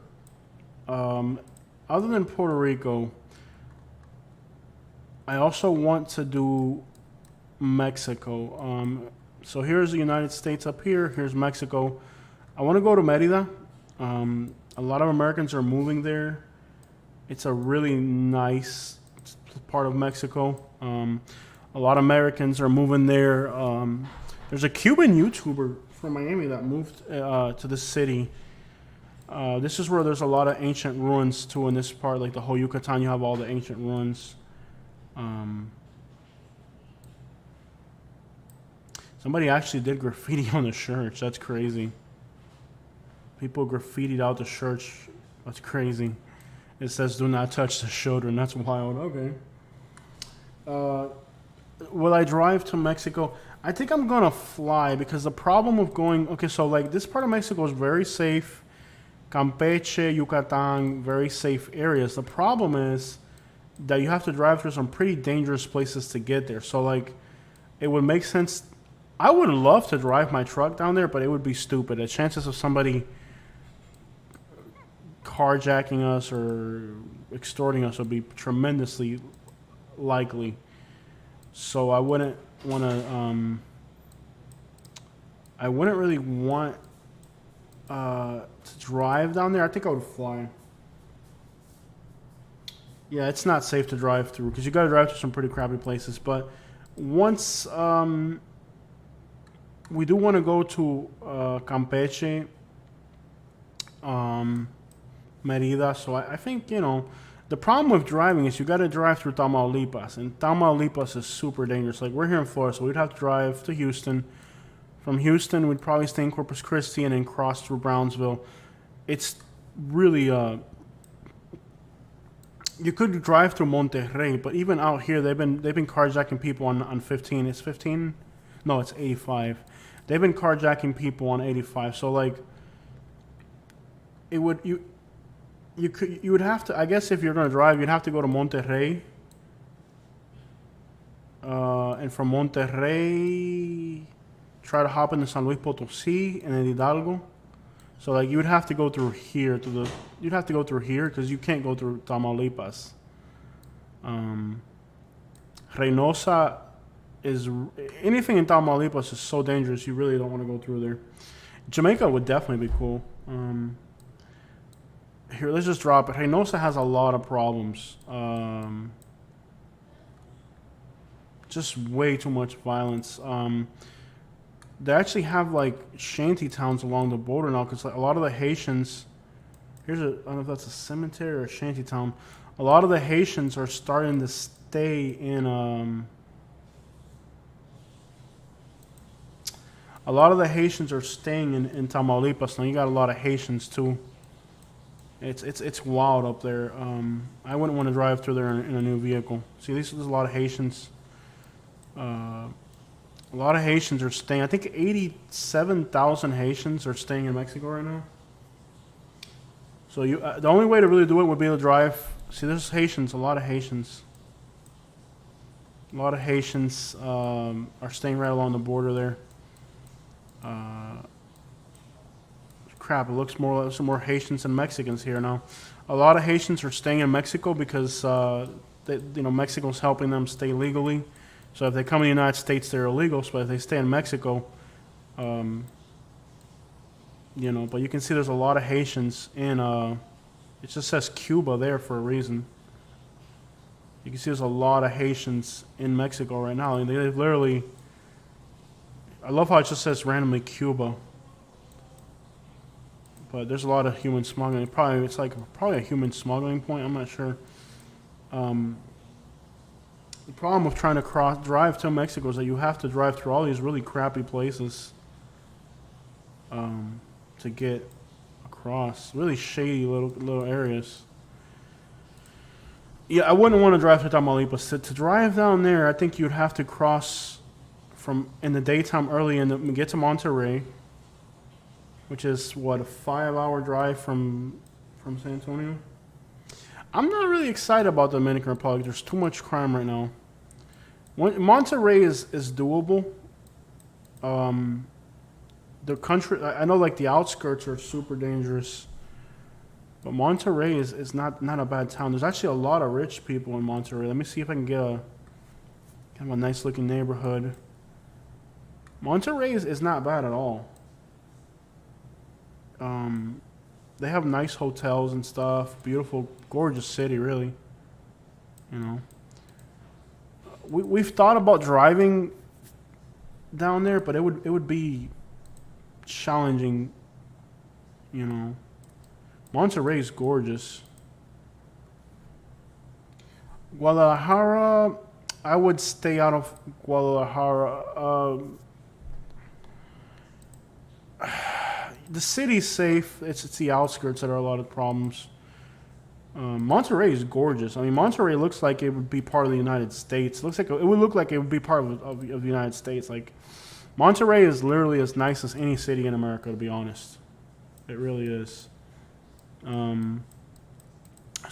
Other than Puerto Rico, I also want to do Mexico. So here's the United States up here. Here's Mexico. I want to go to Merida. A lot of Americans are moving there. It's a really nice part of Mexico. A lot of Americans are moving there. There's a Cuban YouTuber from Miami that moved to this city. This is where there's a lot of ancient ruins too in this part. Like the whole Yucatan, you have all the ancient ruins. Somebody actually did graffiti on the church. That's crazy. People graffitied out the church. That's crazy. It says, "Do not touch the children." That's wild. Okay. Will I drive to Mexico? I think I'm going to fly because the problem with going... Okay, so like this part of Mexico is very safe. Campeche, Yucatan, very safe areas. The problem is that you have to drive through some pretty dangerous places to get there. So like it would make sense... I would love to drive my truck down there, but it would be stupid. The chances of somebody carjacking us or extorting us would be tremendously likely. So I wouldn't want to. I wouldn't really want to drive down there. I think I would fly. Yeah, it's not safe to drive through because you got to drive through some pretty crappy places. But once we do want to go to Campeche, Merida. So I think, you know, The problem with driving is you got to drive through Tamaulipas, and Tamaulipas is super dangerous. Like, we're here in Florida, so we'd have to drive to Houston. From Houston, we'd probably stay in Corpus Christi and then cross through Brownsville. It's really you could drive through Monterrey, but even out here, they've been carjacking people on 15. It's 15? No, it's 85. They've been carjacking people on 85. So like, it would you would have to. I guess if you're gonna drive, you'd have to go to Monterrey, and from Monterrey, try to hop into San Luis Potosí and then Hidalgo. So like, you would have to go through here you'd have to go through here because you can't go through Tamaulipas. Reynosa is, anything in Tamaulipas is so dangerous, you really don't want to go through there. Jamaica would definitely be cool. Here, let's just drop it. Reynosa has a lot of problems. Just way too much violence. They actually have like shanty towns along the border now, because like, a lot of the Haitians, I don't know if that's a cemetery or a shanty town. A lot of the Haitians are starting to stay in a lot of the Haitians are staying in Tamaulipas now. You got a lot of Haitians too. It's wild up there. I wouldn't want to drive through there in a new vehicle. See, there's a lot of Haitians. A lot of Haitians are staying. I think 87,000 Haitians are staying in Mexico right now. So the only way to really do it would be to drive. See, there's Haitians. A lot of Haitians. A lot of Haitians are staying right along the border there. Crap! It looks more like some more Haitians than Mexicans here now. A lot of Haitians are staying in Mexico because Mexico's helping them stay legally. So if they come in the United States, they're illegal. But if they stay in Mexico, but you can see there's a lot of Haitians in, it just says Cuba there for a reason. You can see there's a lot of Haitians in Mexico right now. And they've literally, I love how it just says randomly Cuba. But there's a lot of human smuggling. It's probably a human smuggling point. I'm not sure. The problem with trying to drive to Mexico is that you have to drive through all these really crappy places to get across. Really shady little areas. Yeah, I wouldn't want to drive to Tamaulipas. To drive down there, I think you'd have to cross in the daytime early and get to Monterrey, which is what, a 5-hour drive from San Antonio. I'm not really excited about the Dominican Republic. There's too much crime right now. Monterrey is doable. The country, I know, like the outskirts are super dangerous, but Monterrey is not a bad town. There's actually a lot of rich people in Monterrey. Let me see if I can get kind of a nice looking neighborhood. Monterrey is not bad at all. They have nice hotels and stuff. Beautiful, gorgeous city, really. We've thought about driving down there, but it would be challenging. Monterrey is gorgeous. Guadalajara, I would stay out of Guadalajara. The city's safe. It's the outskirts that are a lot of problems. Monterrey is gorgeous. I mean, Monterrey looks like it would be part of the United States. It would look like it would be part of the United States. Like, Monterrey is literally as nice as any city in America, to be honest. It really is. So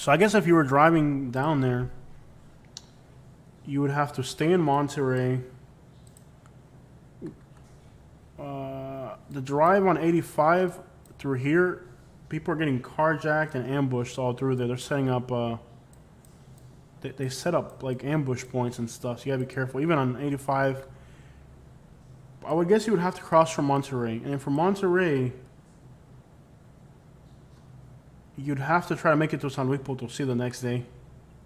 I guess if you were driving down there, you would have to stay in Monterrey. The drive on 85 through here, people are getting carjacked and ambushed all through there. They're setting up, they set up like ambush points and stuff, so you gotta be careful. Even on 85, I would guess you would have to cross from Monterrey. And then from Monterrey, you'd have to try to make it to San Luis Potosí the next day,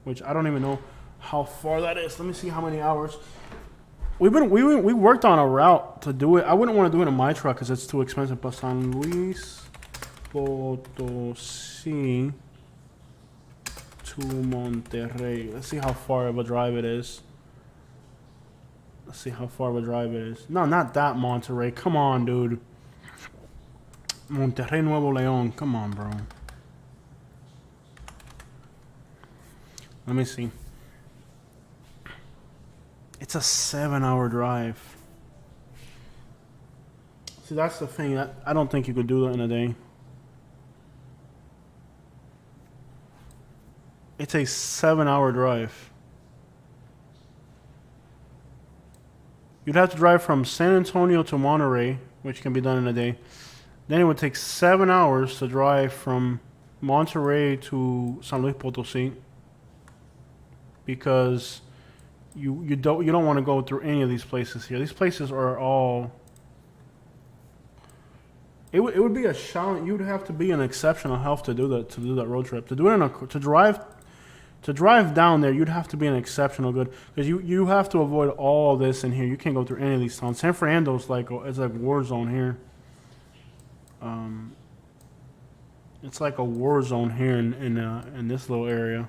which I don't even know how far that is. Let me see how many hours. We worked on a route to do it. I wouldn't want to do it in my truck because it's too expensive. But San Luis Potosí to Monterrey. Let's see how far of a drive it is. Let's see how far of a drive it is. No, not that Monterrey. Come on, dude. Monterrey, Nuevo León. Come on, bro. Let me see. It's a 7-hour drive. See, that's the thing. I don't think you could do that in a day. It's a 7-hour drive. You'd have to drive from San Antonio to Monterrey, which can be done in a day. Then it would take 7 hours to drive from Monterrey to San Luis Potosí, because you don't want to go through any of these places here. These places are all. It would be a challenge. You'd have to be in exceptional health to do that road trip. To do it to drive down there, you'd have to be in exceptional good, because you have to avoid all this in here. You can't go through any of these towns. San Fernando's it's like war zone here. It's like a war zone here in this little area.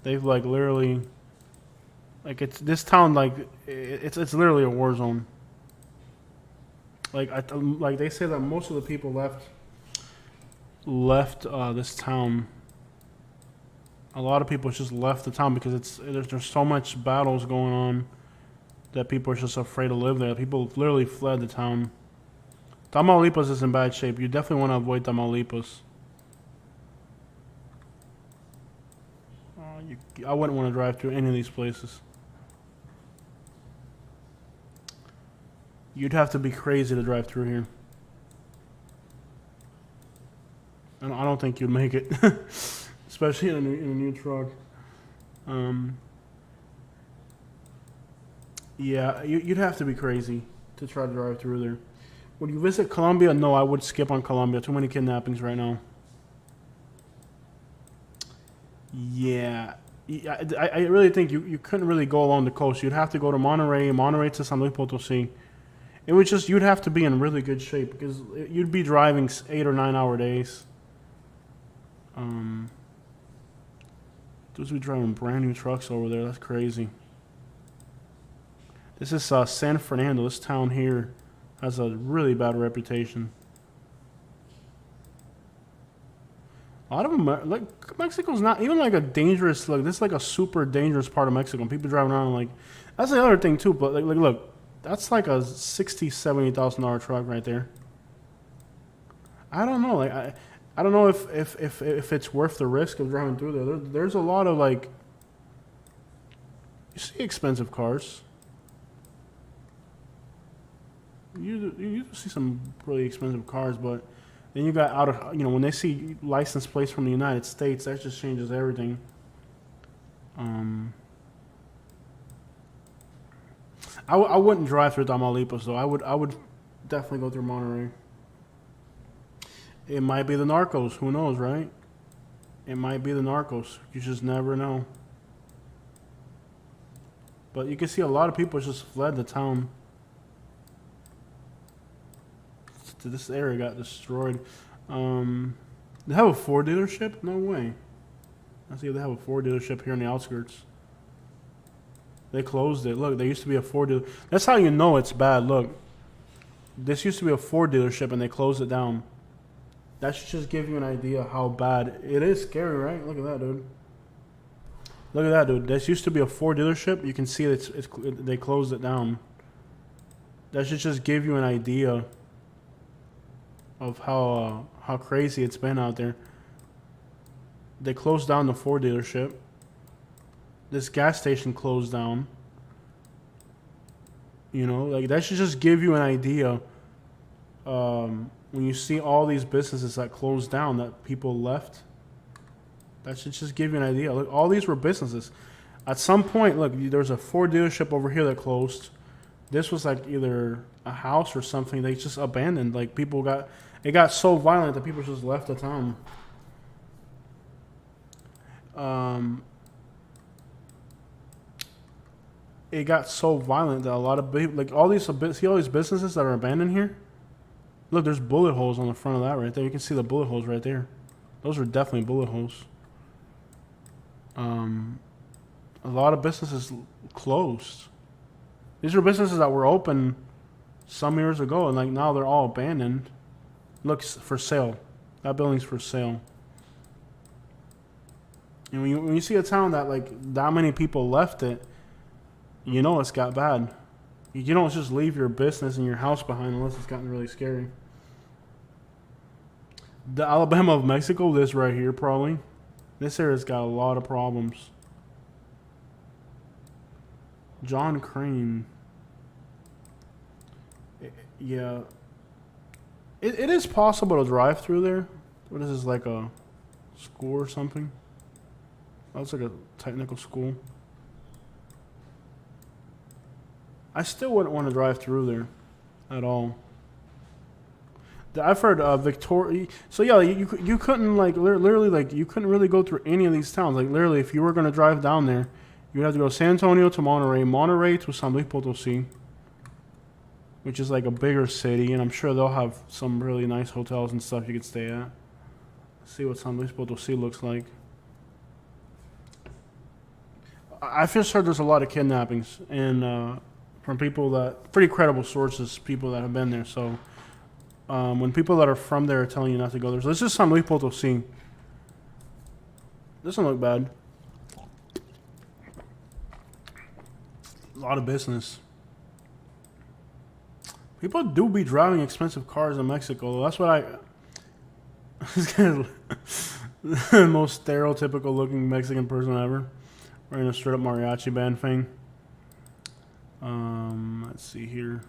They've like literally, like it's this town, like it's literally a war zone. Like they say that most of the people left this town. A lot of people just left the town because there's so much battles going on that people are just afraid to live there. People literally fled the town. Tamaulipas is in bad shape. You definitely want to avoid Tamaulipas. I wouldn't want to drive through any of these places. You'd have to be crazy to drive through here. And I don't think you'd make it, especially in a new truck. Yeah, you'd have to be crazy to try to drive through there. Would you visit Colombia? No, I would skip on Colombia. Too many kidnappings right now. Yeah. I really think you couldn't really go along the coast. You'd have to go to Monterrey to San Luis Potosí. It was just, you'd have to be in really good shape, because you'd be driving 8 or 9 hour days. Dudes be driving brand new trucks over there. That's crazy. This is San Fernando. This town here has a really bad reputation. A lot of them, like, Mexico's not even like a dangerous, like, this is like a super dangerous part of Mexico. People driving around like, that's the other thing too, but like look, that's like a $60,000-$70,000 truck right there. I don't know, like, I don't know if it's worth the risk of driving through there. There's a lot of, like, you see expensive cars. You see some really expensive cars, but then you got when they see license plates from the United States, that just changes everything. I wouldn't drive through Tamaulipas though. I would definitely go through Monterrey. It might be the narcos. Who knows, right? It might be the narcos. You just never know. But you can see a lot of people just fled the town. This area got destroyed. They have a Ford dealership? No way. I see they have a Ford dealership here on the outskirts. They closed it. Look, there used to be a Ford dealership. That's how you know it's bad. Look, this used to be a Ford dealership and they closed it down. That should just give you an idea how bad it is. Scary, right? Look at that, dude. Look at that, dude. This used to be a Ford dealership. You can see they closed it down. That should just give you an idea of how crazy it's been out there. They closed down the Ford dealership. This gas station closed down. You know, like, that should just give you an idea. When you see all these businesses that closed down, that people left, that should just give you an idea. Look, all these were businesses. At some point, look, there's a Ford dealership over here that closed. This was like either a house or something. They just abandoned. Like, it got so violent that people just left the town. It got so violent that a lot of people, like, see all these businesses that are abandoned here? Look, there's bullet holes on the front of that right there. You can see the bullet holes right there. Those are definitely bullet holes. Um, a lot of businesses closed. These are businesses that were open some years ago, and like now they're all abandoned. Looks for sale. That building's for sale. And when you see a town that like that many people left it, you know it's got bad. You don't just leave your business and your house behind unless it's gotten really scary. The Alabama of Mexico, this right here probably. This area's got a lot of problems. John Crane. Yeah. It is possible to drive through there. What is this, like a school or something? That's like a technical school. I still wouldn't want to drive through there at all. I've heard Victoria. So yeah, you couldn't like literally like you couldn't really go through any of these towns. Like literally, if you were gonna drive down there, you would have to go San Antonio to Monterrey, Monterrey to San Luis Potosí, which is like a bigger city, and I'm sure they'll have some really nice hotels and stuff you could stay at. Let's see what San Luis Potosí looks like. I've just heard there's a lot of kidnappings, and from people that pretty credible sources, people that have been there. So when people that are from there are telling you not to go there, so this is San Luis Potosí. Doesn't look bad. A lot of business. People do be driving expensive cars in Mexico. That's what I. This guy's the most stereotypical looking Mexican person ever. Wearing a straight up mariachi band thing. Let's see here.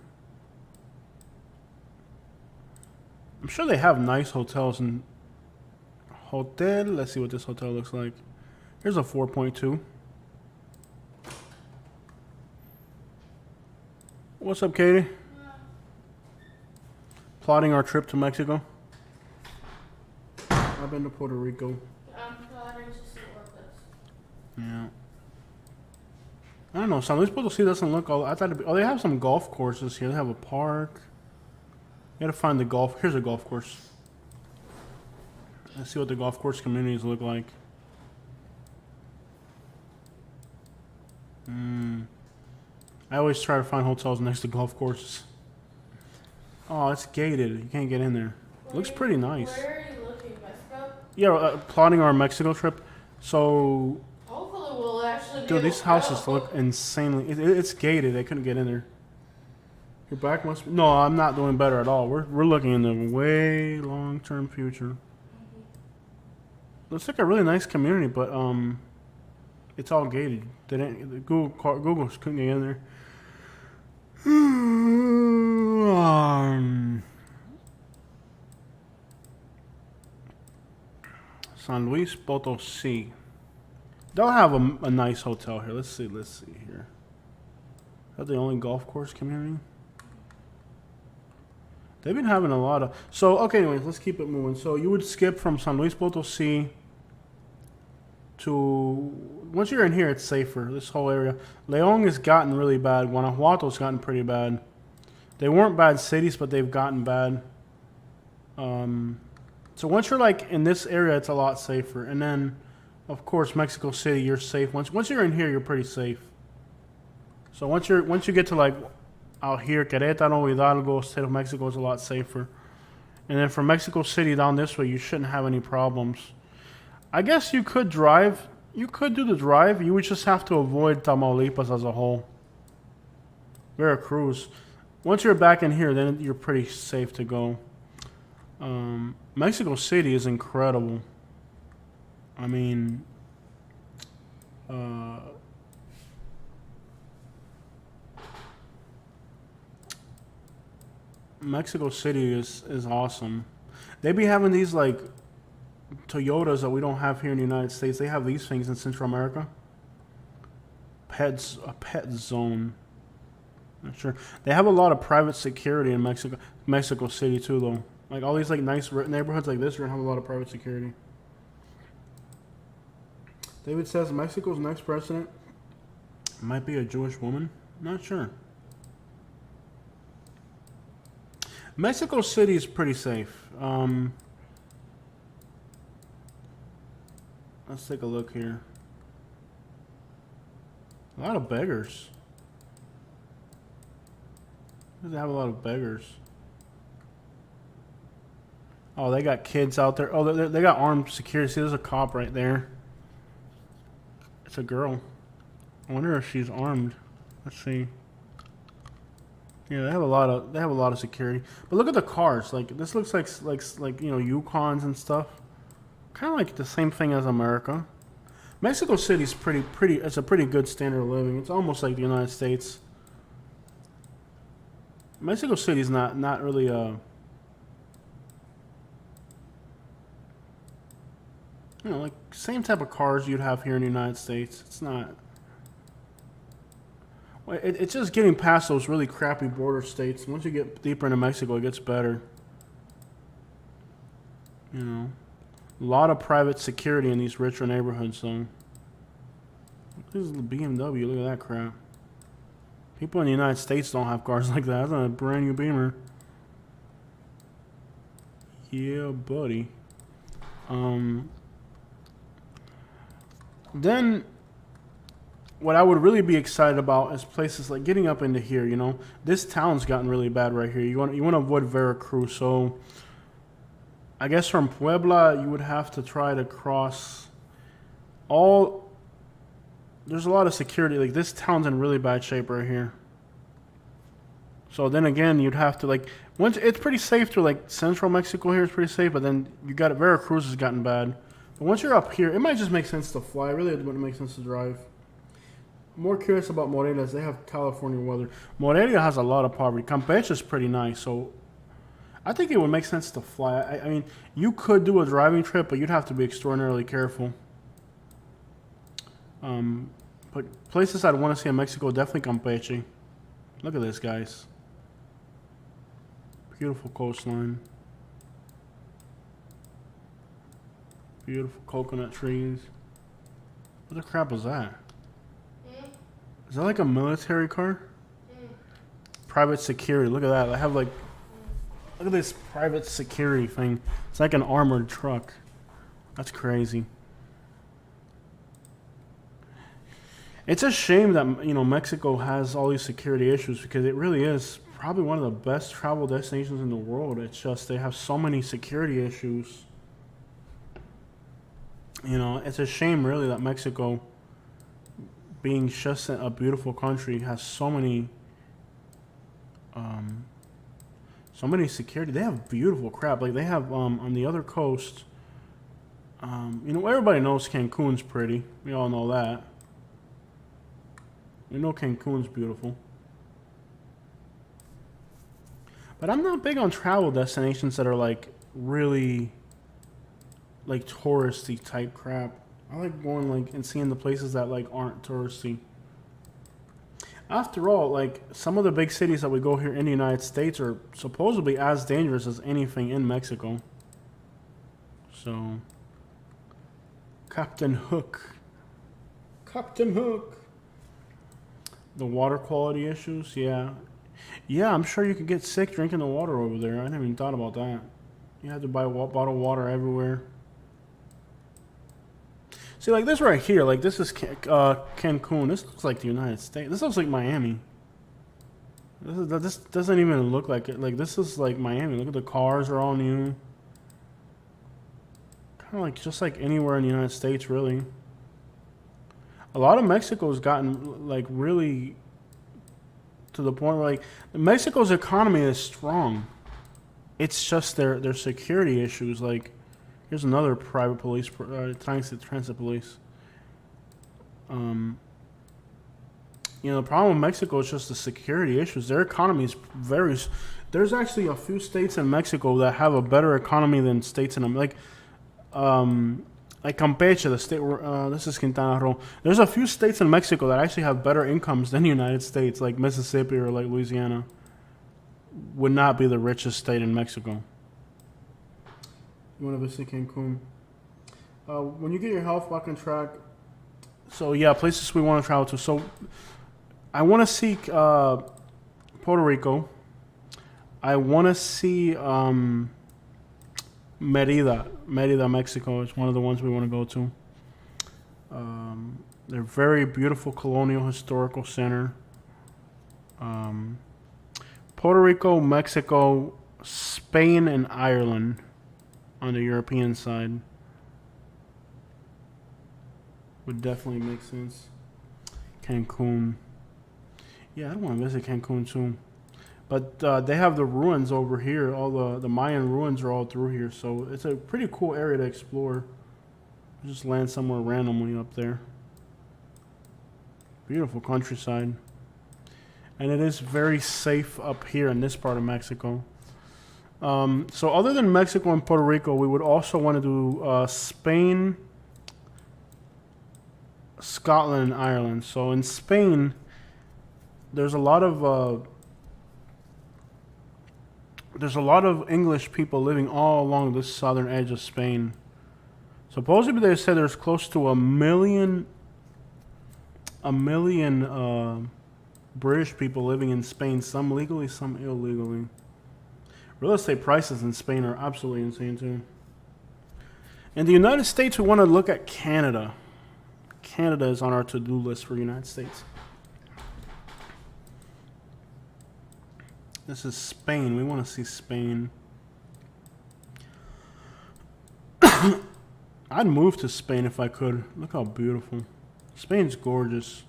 I'm sure they have nice hotels and hotel. Let's see what this hotel looks like. Here's a 4.2. What's up, Katie? Plotting our trip to Mexico. I've been to Puerto Rico. I'm plotting to see what this. Yeah. I don't know. San Luis Potosí doesn't look all. I thought it'd be. Oh, they have some golf courses here. They have a park. You gotta find the golf. Here's a golf course. Let's see what the golf course communities look like. I always try to find hotels next to golf courses. Oh, it's gated. You can't get in there. It looks pretty nice. Where are you looking, Mexico? Yeah, plotting our Mexico trip. So, Hopefully we'll actually. dude, these houses look insanely. It's gated. They couldn't get in there. Your back must be. No, I'm not doing better at all. We're looking in the way long-term future. Looks like a really nice community, but it's all gated. They didn't. Google couldn't get in there. San Luis Potosí. They'll have a nice hotel here. Let's see here. Is that the only golf course community? They've been having a lot of. So, okay, anyways, let's keep it moving. So, you would skip from San Luis Potosí to. Once you're in here, it's safer. This whole area. León has gotten really bad. Guanajuato's gotten pretty bad. They weren't bad cities, but they've gotten bad. So, once you're like in this area, it's a lot safer. And then, of course, Mexico City, you're safe. Once you're in here, you're pretty safe. So, once you get to like. Out here, Querétaro, Hidalgo, state of Mexico is a lot safer. And then from Mexico City down this way, you shouldn't have any problems. I guess you could drive. You could do the drive. You would just have to avoid Tamaulipas as a whole. Veracruz. Once you're back in here, then you're pretty safe to go. Mexico City is incredible. I mean... Mexico City is awesome. They be having these like Toyotas that we don't have here in the United States. They have these things in Central America. A pet zone. Not sure. They have a lot of private security in Mexico City too, though. Like all these like nice neighborhoods like this are gonna have a lot of private security. David says Mexico's next president might be a Jewish woman. Not sure. Mexico City is pretty safe. Let's take a look here. A lot of beggars. They have a lot of beggars. Oh, they got kids out there. Oh, they got armed security. See, there's a cop right there. It's a girl. I wonder if she's armed. Let's see. Yeah, they have a lot of security. But look at the cars. Like this looks like Yukons and stuff. Kind of like the same thing as America. Mexico City's pretty. It's a pretty good standard of living. It's almost like the United States. Mexico City's not really like same type of cars you'd have here in the United States. It's not. It's just getting past those really crappy border states. Once you get deeper into Mexico, it gets better. You know, a lot of private security in these richer neighborhoods, though. This is the BMW. Look at that crap. People in the United States don't have cars like that. That's not a brand new Beamer. Yeah, buddy. Then what I would really be excited about is places like getting up into here. You know, this town's gotten really bad right here. You want to avoid Veracruz. So I guess from Puebla you would have to try to cross all. There's a lot of security. Like this town's in really bad shape right here. So then again, you'd have to once it's pretty safe to central Mexico here is pretty safe, but then you got Veracruz has gotten bad. But once you're up here, it might just make sense to fly. Really, it wouldn't make sense to drive. I'm more curious about Morelia. They have California weather. Morelia has a lot of poverty. Campeche is pretty nice, so I think it would make sense to fly. I mean, you could do a driving trip, but you'd have to be extraordinarily careful. But places I'd want to see in Mexico, definitely Campeche. Look at this, guys. Beautiful coastline. Beautiful coconut trees. What the crap is that? Is that like a military car? Private security. Look at that. I have look at this private security thing. It's like an armored truck. That's crazy. It's a shame that Mexico has all these security issues because it really is probably one of the best travel destinations in the world. It's just they have so many security issues. It's a shame really that Mexico, being just a beautiful country, has so many security. They have beautiful crap. Like they have on the other coast. Everybody knows Cancun's pretty. We all know that. We know Cancun's beautiful. But I'm not big on travel destinations that are really touristy type crap. I like going and seeing the places that aren't touristy. After all, some of the big cities that we go here in the United States are supposedly as dangerous as anything in Mexico. So, Captain Hook. The water quality issues, yeah. Yeah, I'm sure you could get sick drinking the water over there. I never even thought about that. You have to buy bottled water everywhere. See, this right here, this is Cancun. This looks like the United States. This looks like Miami. This doesn't even look like it. This is like Miami. Look at the cars are all new. Kind of just like anywhere in the United States, really. A lot of Mexico's gotten really to the point where Mexico's economy is strong. It's just their security issues. Here's another private police, transit police. The problem with Mexico is just the security issues. Their economy is there's actually a few states in Mexico that have a better economy than states in them. Like Campeche, the state where this is Quintana Roo. There's a few states in Mexico that actually have better incomes than the United States, like Mississippi or Louisiana. Would not be the richest state in Mexico. You want to visit Cancun? When you get your health back on track. So yeah, places we want to travel to. So I want to see Puerto Rico. I want to see Merida, Mexico is one of the ones we want to go to. They're very beautiful colonial historical center. Um, Puerto Rico, Mexico, Spain, and Ireland on the European side would definitely make sense. Cancun. Yeah, I don't want to visit Cancun soon. But they have the ruins over here. All the Mayan ruins are all through here. So it's a pretty cool area to explore. Just land somewhere randomly up there. Beautiful countryside. And it is very safe up here in this part of Mexico. So other than Mexico and Puerto Rico, we would also want to do Spain, Scotland, and Ireland. So in Spain, there's a lot of English people living all along this southern edge of Spain. Supposedly, they said there's close to a million British people living in Spain, some legally, some illegally. Real estate prices in Spain are absolutely insane too. In the United States, we want to look at Canada. Canada is on our to-do list for the United States. This is Spain. We want to see Spain. I'd move to Spain if I could. Look how beautiful. Spain's gorgeous.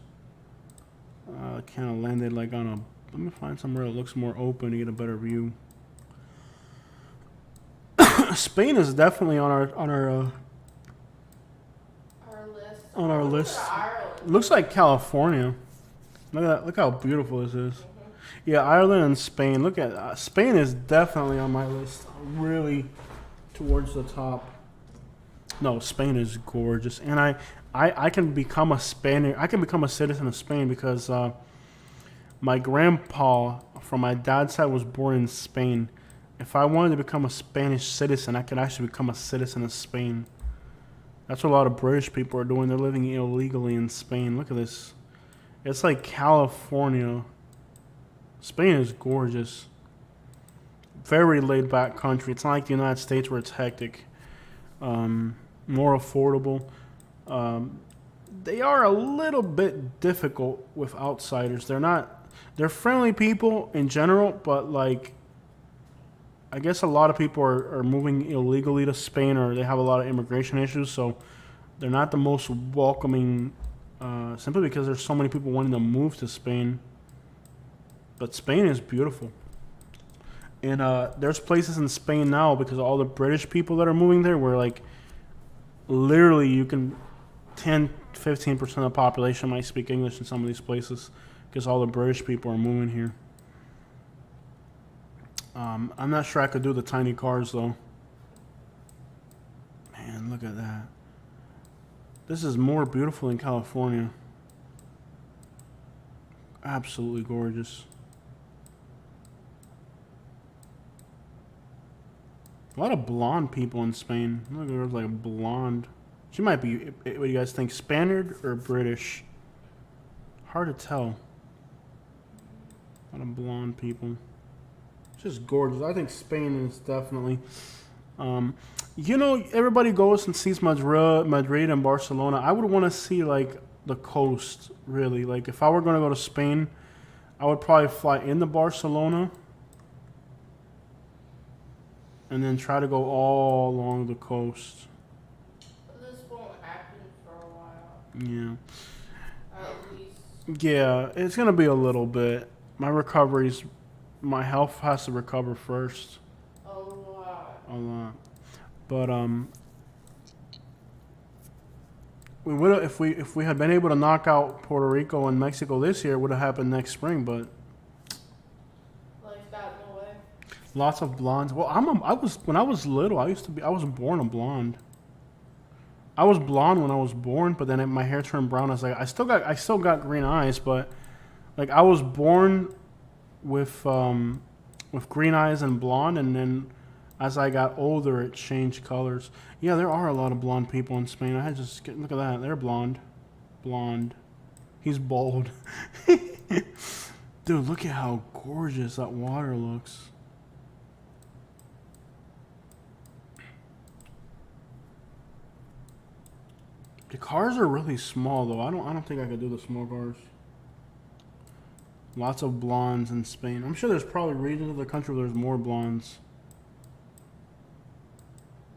Kind of landed like on a... Let me find somewhere that looks more open to get a better view. Spain is definitely on our list. on our list. Ireland. Looks like California. Look at that. Look how beautiful this is. Yeah, Ireland and Spain. Look at Spain is definitely on my list. Really towards the top. No, Spain is gorgeous, and I can become a Spaniard. I can become a citizen of Spain because my grandpa from my dad's side was born in Spain. If I wanted to become a Spanish citizen, I could actually become a citizen of Spain. That's what a lot of British people are doing. They're living illegally in Spain. Look at this. It's like California. Spain is gorgeous. Very laid back country. It's not like the United States where it's hectic. More affordable. They are a little bit difficult with outsiders. They're friendly people in general, but like, I guess a lot of people are moving illegally to Spain, or they have a lot of immigration issues, so they're not the most welcoming, simply because there's so many people wanting to move to Spain. But Spain is beautiful. And there's places in Spain now, because of all the British people that are moving there, where like literally you can 10-15% of the population might speak English in some of these places, because all the British people are moving here. I'm not sure I could do the tiny cars though. Man, look at that. This is more beautiful than California. Absolutely gorgeous. A lot of blonde people in Spain. Look, there's like a blonde. She might be, what do you guys think, Spaniard or British? Hard to tell. A lot of blonde people. Just gorgeous. I think Spain is definitely. Everybody goes and sees Madrid and Barcelona. I would want to see like the coast, really. Like if I were going to go to Spain, I would probably fly into Barcelona and then try to go all along the coast. This won't happen for a while. Yeah. At least. Yeah, it's going to be a little bit. My health has to recover first. A lot. A lot. But we would have, if we had been able to knock out Puerto Rico and Mexico this year, it would have happened next spring. But Life got in the way. lots of blondes. Well, when I was little, I was born a blonde. I was blonde when I was born, but then my hair turned brown. I was like, I still got green eyes, but like I was born with green eyes and blonde, and then as I got older, it changed colors. Yeah, there are a lot of blonde people in Spain. Look at that. They're blonde. He's bald. Dude, look at how gorgeous that water looks. The cars are really small though. I don't think I could do the small cars. Lots of blondes in Spain. I'm sure there's probably regions of the country where there's more blondes.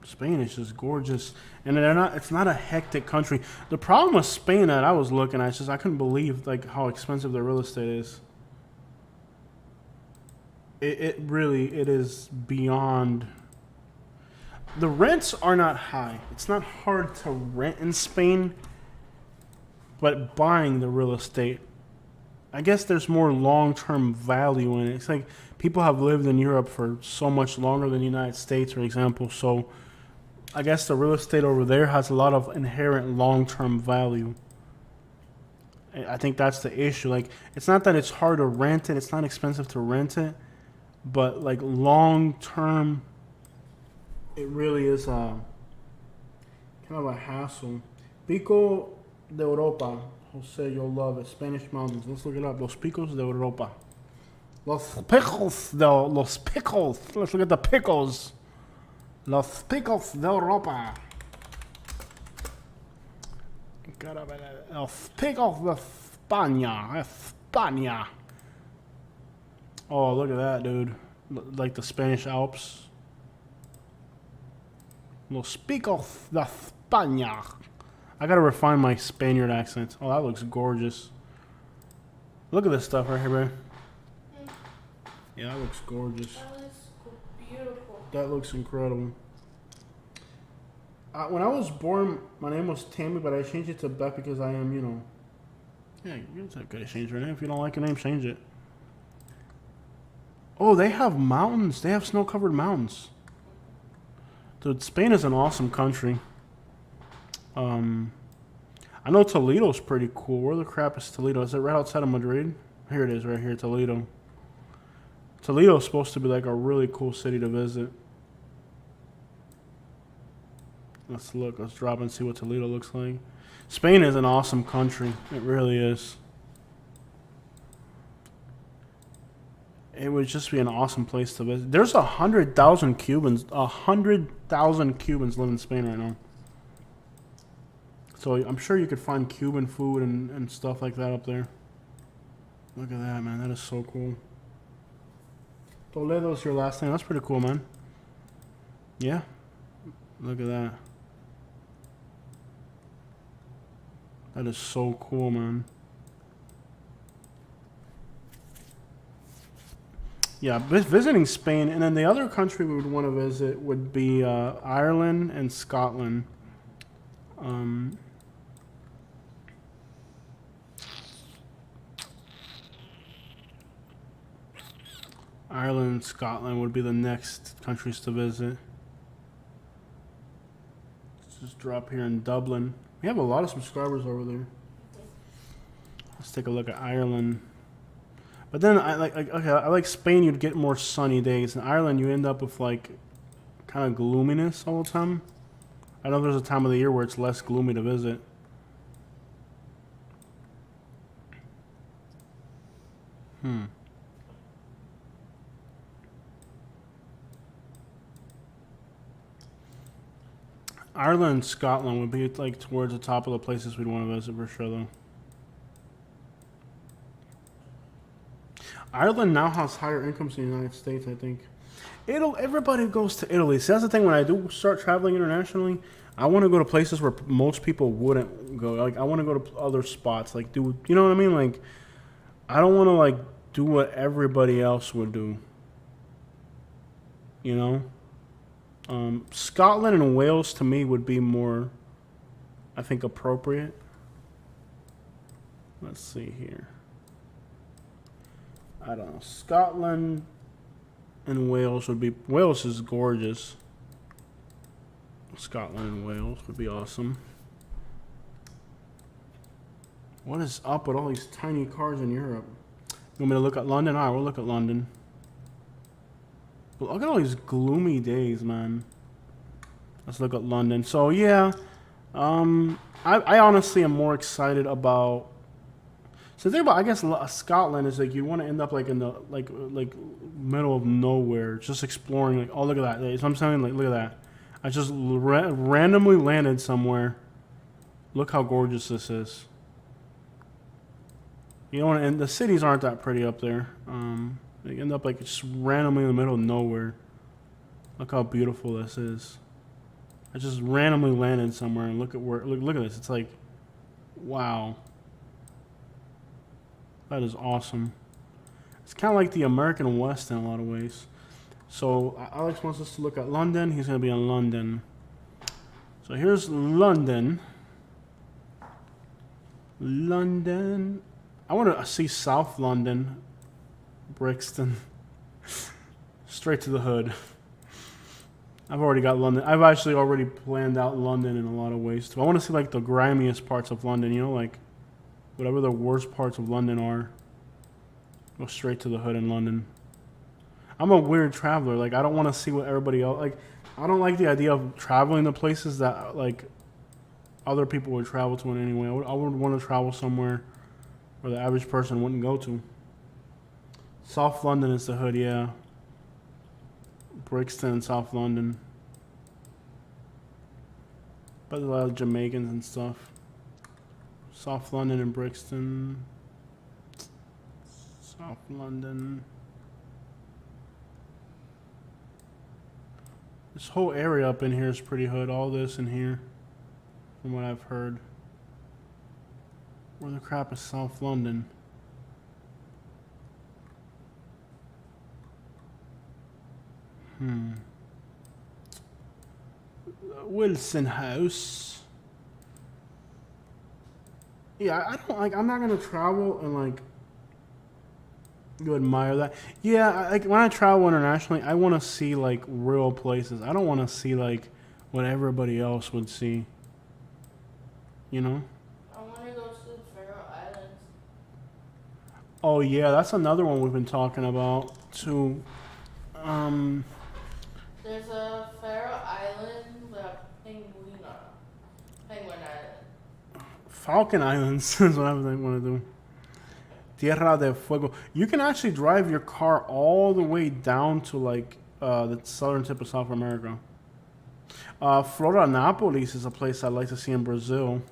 Spain is just gorgeous, and it's not a hectic country. The problem with Spain that I was looking at is just I couldn't believe like how expensive their real estate is. It really is beyond. The rents are not high. It's not hard to rent in Spain, but buying the real estate, I guess there's more long-term value in it. It's like people have lived in Europe for so much longer than the United States, for example, so I guess the real estate over there has a lot of inherent long-term value. I think that's the issue. Like, it's not that it's hard to rent it. It's not expensive to rent it. But, like, long-term, it really is kind of a hassle. Pico de Europa. Jose, you'll love it. Spanish mountains. Let's look it up. Los Picos de Europa. Los Picos. Let's look at the Picos. Los Picos de Europa. Los Picos de España. Oh, look at that, dude. Like the Spanish Alps. Los Picos de España. I gotta refine my Spaniard accent. Oh, that looks gorgeous. Look at this stuff right here, bro. Yeah, that looks gorgeous. That looks beautiful. That looks incredible. When I was born, my name was Tammy, but I changed it to Beth because I am, you know. Yeah, it's okay to change your name. If you don't like your name, change it. Oh, they have mountains. They have snow-covered mountains. Dude, Spain is an awesome country. I know Toledo's pretty cool. Where the crap is Toledo? Is it right outside of Madrid? Here it is, right here, Toledo. Toledo's supposed to be like a really cool city to visit. Let's look. Let's drop and see what Toledo looks like. Spain is an awesome country. It really is. It would just be an awesome place to visit. There's 100,000 Cubans. 100,000 Cubans live in Spain right now. So I'm sure you could find Cuban food and stuff like that up there. Look at that, man. That is so cool. Toledo's your last name. That's pretty cool, man. Yeah. Look at that. That is so cool, man. Yeah, visiting Spain, and then the other country we would want to visit would be Ireland and Scotland. Ireland and Scotland would be the next countries to visit. Let's just drop here in Dublin. We have a lot of subscribers over there. Let's take a look at Ireland. But then I like Spain. You'd get more sunny days. In Ireland, you end up with like kind of gloominess all the time. I know there's a time of the year where it's less gloomy to visit. Ireland and Scotland would be like towards the top of the places we'd want to visit for sure, though. Ireland now has higher incomes than the United States, I think. Everybody goes to Italy. See, that's the thing. When I do start traveling internationally, I want to go to places where most people wouldn't go. Like, I want to go to other spots. Like, you know what I mean? Like, I don't want to, like, do what everybody else would do. You know? Scotland and Wales, to me, would be more, I think, appropriate. Let's see here. I don't know. Scotland and Wales would be... Wales is gorgeous. Scotland and Wales would be awesome. What is up with all these tiny cars in Europe? You want me to look at London? All right, we'll look at London. But look at all these gloomy days, man. Let's look at London. So, yeah. I honestly am more excited about... So the thing about, I guess, Scotland is like you want to end up like in the like middle of nowhere, just exploring. Like, oh, look at that! So I'm saying, like, look at that. I just randomly landed somewhere. Look how gorgeous this is. You know, and the cities aren't that pretty up there. They end up like just randomly in the middle of nowhere. Look how beautiful this is. I just randomly landed somewhere and look at this. It's like, wow. That is awesome. It's kind of like the American West in a lot of ways. So Alex wants us to look at London. He's going to be in London. So here's London. London. I want to see South London. Brixton. Straight to the hood. I've already got London. I've actually already planned out London in a lot of ways too. I want to see like the grimiest parts of London, you know, like whatever the worst parts of London are. Go straight to the hood in London. I'm a weird traveler. Like I don't want to see what everybody else like. I don't like the idea of traveling to places that like other people would travel to in any way. I would want to travel somewhere where the average person wouldn't go to. South London is the hood, yeah. Brixton and South London. But there's a lot of Jamaicans and stuff. South London and Brixton. South London. This whole area up in here is pretty hood. All this in here, from what I've heard. Where the crap is South London? Wilson House. Yeah, I don't like. I'm not gonna travel and like go admire that. Yeah, like when I travel internationally, I want to see like real places. I don't want to see like what everybody else would see. You know. I want to go to the Faroe Islands. Oh yeah, that's another one we've been talking about too. There's a Faroe Island with a penguin Island. Falcon Islands is what I want to do. Tierra del Fuego. You can actually drive your car all the way down to like the southern tip of South America. Florianópolis is a place I'd like to see in Brazil.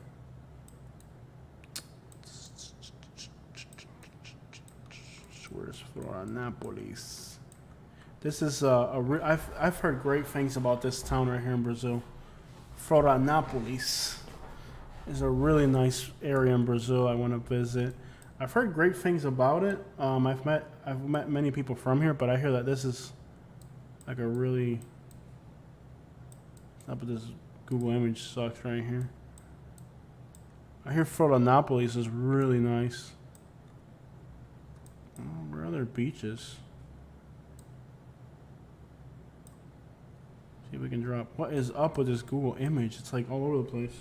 Where's Florianópolis? This is I've heard great things about this town right here in Brazil. Florianópolis is a really nice area in Brazil I want to visit. I've heard great things about it. I've met many people from here, but I hear that this is like a really. But this Google image sucks right here. I hear Florianópolis is really nice. Oh, where are there beaches? See if we can drop. What is up with this Google image? It's like all over the place.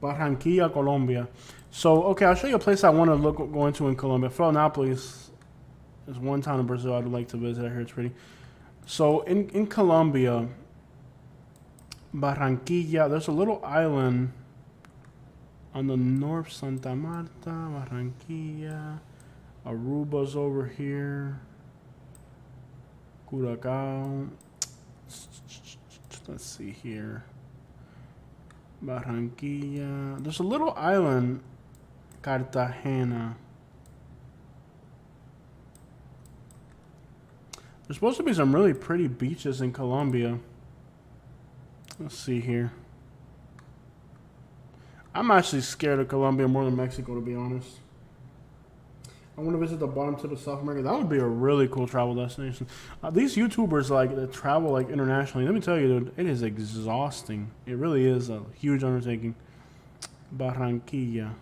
Barranquilla, Colombia. So, okay, I'll show you a place I want to go into in Colombia. Florianópolis is one town in Brazil I'd like to visit. I hear it's pretty. So, in Colombia, Barranquilla, there's a little island on the north, Santa Marta, Barranquilla, Aruba's over here, Curacao. Let's see here. Barranquilla. There's a little island, Cartagena. There's supposed to be some really pretty beaches in Colombia. Let's see here. I'm actually scared of Colombia more than Mexico, to be honest. I want to visit the bottom tip of South America. That would be a really cool travel destination. These YouTubers like that travel like internationally. Let me tell you, dude, it is exhausting. It really is a huge undertaking. Barranquilla.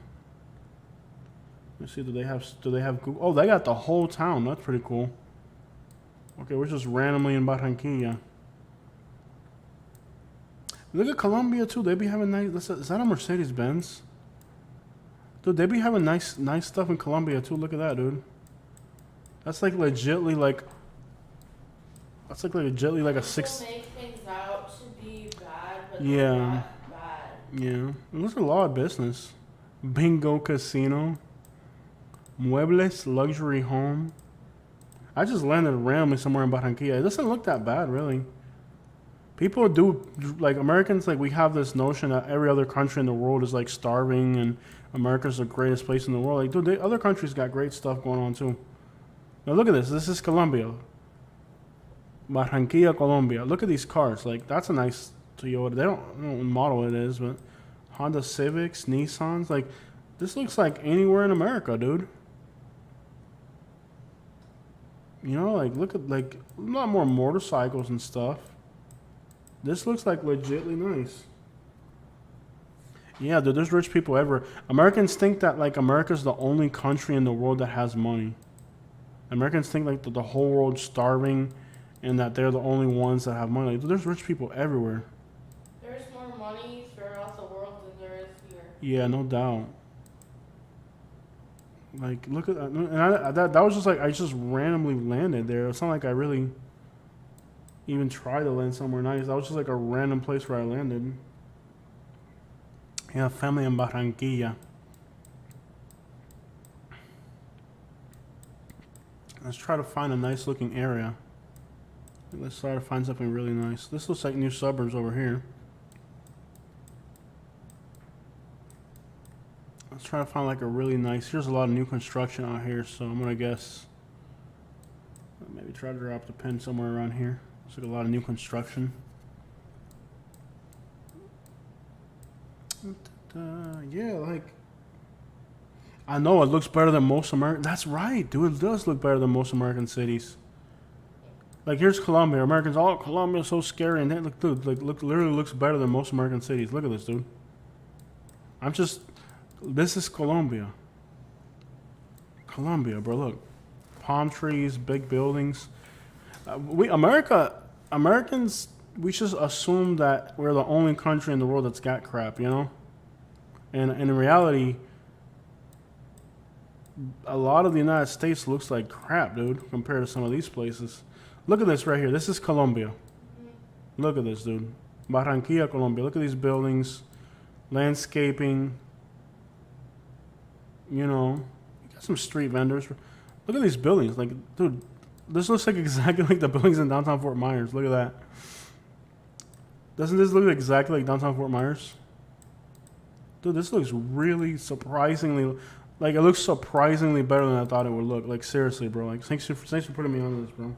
Let's see. Do they have Google? Oh, they got the whole town. That's pretty cool. Okay, we're just randomly in Barranquilla. Look at Colombia too. They be having nice. Is that a Mercedes Benz? Dude, they be having nice stuff in Colombia too. Look at that, dude. That's like legitly like. That's like legitly like a six. People make things out to be bad, but Yeah. they're not bad. Yeah, it looks like a lot of business. Bingo Casino. Muebles Luxury Home. I just landed randomly somewhere in Barranquilla. It doesn't look that bad, really. People do like Americans. Like we have this notion that every other country in the world is like starving, and America's the greatest place in the world. Like, dude, other countries got great stuff going on too. Now look at this. This is Colombia, Barranquilla, Colombia. Look at these cars. Like that's a nice Toyota. They don't know what model it is, but Honda Civics, Nissans. Like this looks like anywhere in America, dude. You know, like look at like a lot more motorcycles and stuff. This looks like legitly nice. Yeah, dude, there's rich people everywhere. Americans think that like America's the only country in the world that has money. Americans think like the whole world's starving, and that they're the only ones that have money. Like, dude, there's rich people everywhere. There's more money throughout the world than there is here. Yeah, no doubt. Like, look at that. And that was just like I just randomly landed there. It's not like I really even try to land somewhere nice. That was just like a random place where I landed. Yeah, family in Barranquilla. Let's try to find a nice looking area. Let's try to find something really nice. This looks like new suburbs over here. Let's try to find like a really nice. Here's a lot of new construction out here, so I'm gonna guess. Maybe try to drop the pin somewhere around here. Looks like a lot of new construction. Yeah, like I know it looks better than most American. That's right, dude. It does look better than most American cities. Like here's Colombia. Americans, oh, Colombia's so scary, and they look, dude, like literally looks better than most American cities. Look at this, dude. This is Colombia. Colombia, bro. Look, palm trees, big buildings. Americans, we just assume that we're the only country in the world that's got crap, you know? And in reality, a lot of the United States looks like crap, dude, compared to some of these places. Look at this right here. This is Colombia. Look at this, dude. Barranquilla, Colombia. Look at these buildings, landscaping. You know, you got some street vendors. Look at these buildings. Like, dude, this looks like exactly like the buildings in downtown Fort Myers. Look at that. Doesn't this look exactly like downtown Fort Myers? Dude, this looks really surprisingly, like it looks surprisingly better than I thought it would look. Like seriously, bro. Like thanks for putting me on this, bro.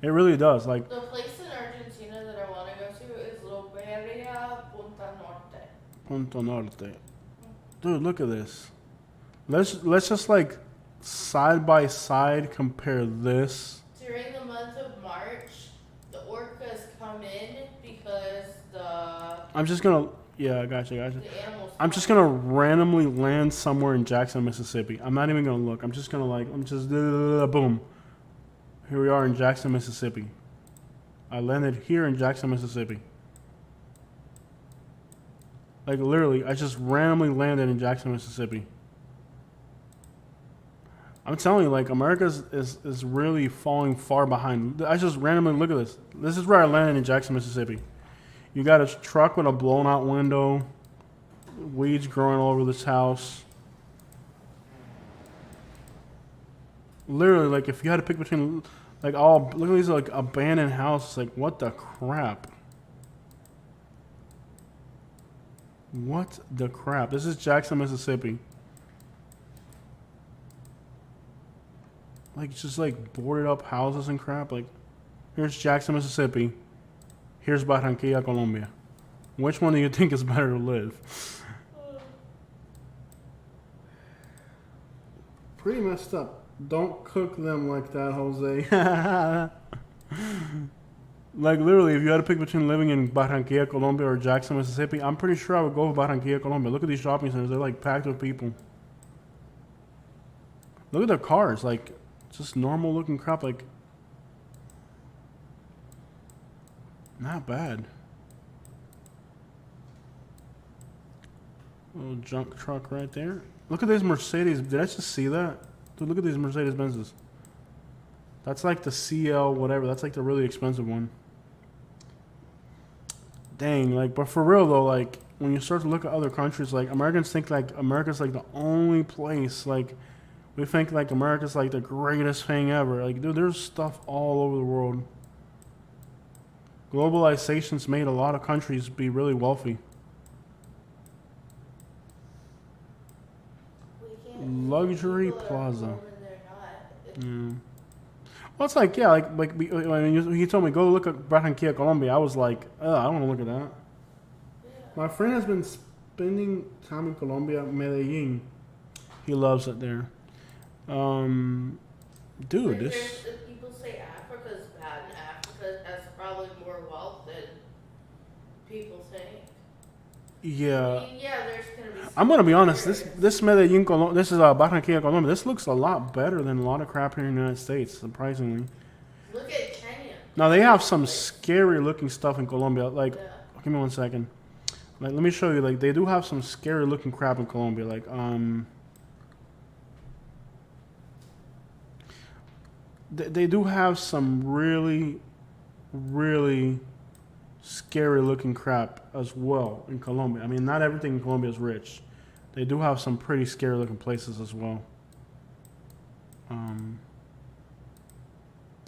It really does. Like the place in Argentina that I want to go to is Loberia Punta Norte. Punta Norte. Dude, look at this. Let's just like side by side compare this. During the month of March, the orcas come in because I'm just gonna. Yeah, I gotcha. the animals. I'm just gonna randomly land somewhere in Jackson, Mississippi. I'm not even gonna look. I'm just gonna like. I'm just boom. Here we are in Jackson, Mississippi. I landed here in Jackson, Mississippi. Like literally, I just randomly landed in Jackson, Mississippi. I'm telling you, like America is really falling far behind. I just randomly look at this. This is where I landed in Jackson, Mississippi. You got a truck with a blown out window, weeds growing all over this house. Literally, like if you had to pick between, like look at these like abandoned houses. Like what the crap? What the crap? This is Jackson, Mississippi. Like just like boarded up houses and crap. Like here's Jackson, Mississippi. Here's Barranquilla, Colombia. Which one do you think is better to live? Pretty messed up. Don't cook them like that, Jose. Like literally, if you had to pick between living in Barranquilla, Colombia or Jackson, Mississippi, I'm pretty sure I would go with Barranquilla, Colombia. Look at these shopping centers. They're like packed with people. Look at their cars. Like just normal looking crap. Like not bad. Little junk truck right there. Look at this Mercedes. Did I just see that? Dude, look at these Mercedes Benzes. That's like the CL whatever. That's like the really expensive one. Dang, like, but for real though, like when you start to look at other countries, like Americans think like America's like the only place. Like we think like America's like the greatest thing ever. Like, dude, there's stuff all over the world. Globalization's made a lot of countries be really wealthy. We can't Luxury people that are plaza. poor and they're not. Yeah. Well, it's like, yeah, when he told me go look at Barranquilla, Colombia, I was like, I don't want to look at that. Yeah. My friend has been spending time in Colombia, Medellin. He loves it there. Dude, Like, this. if people say Africa's bad, and Africa has probably more wealth than people think. Yeah. I mean, yeah, there's gonna be. I'm gonna be honest. areas. This Medellin, Colombia, this is Barranquilla, Colombia. This looks a lot better than a lot of crap here in the United States, surprisingly. Look at Kenya. Now they have some scary looking stuff in Colombia. Like, Yeah. give me 1 second. Like, let me show you. Like, they do have some scary looking crap in Colombia. Like, they do have some really, really scary looking crap as well in Colombia. I mean, not everything in Colombia is rich. They do have some pretty scary looking places as well.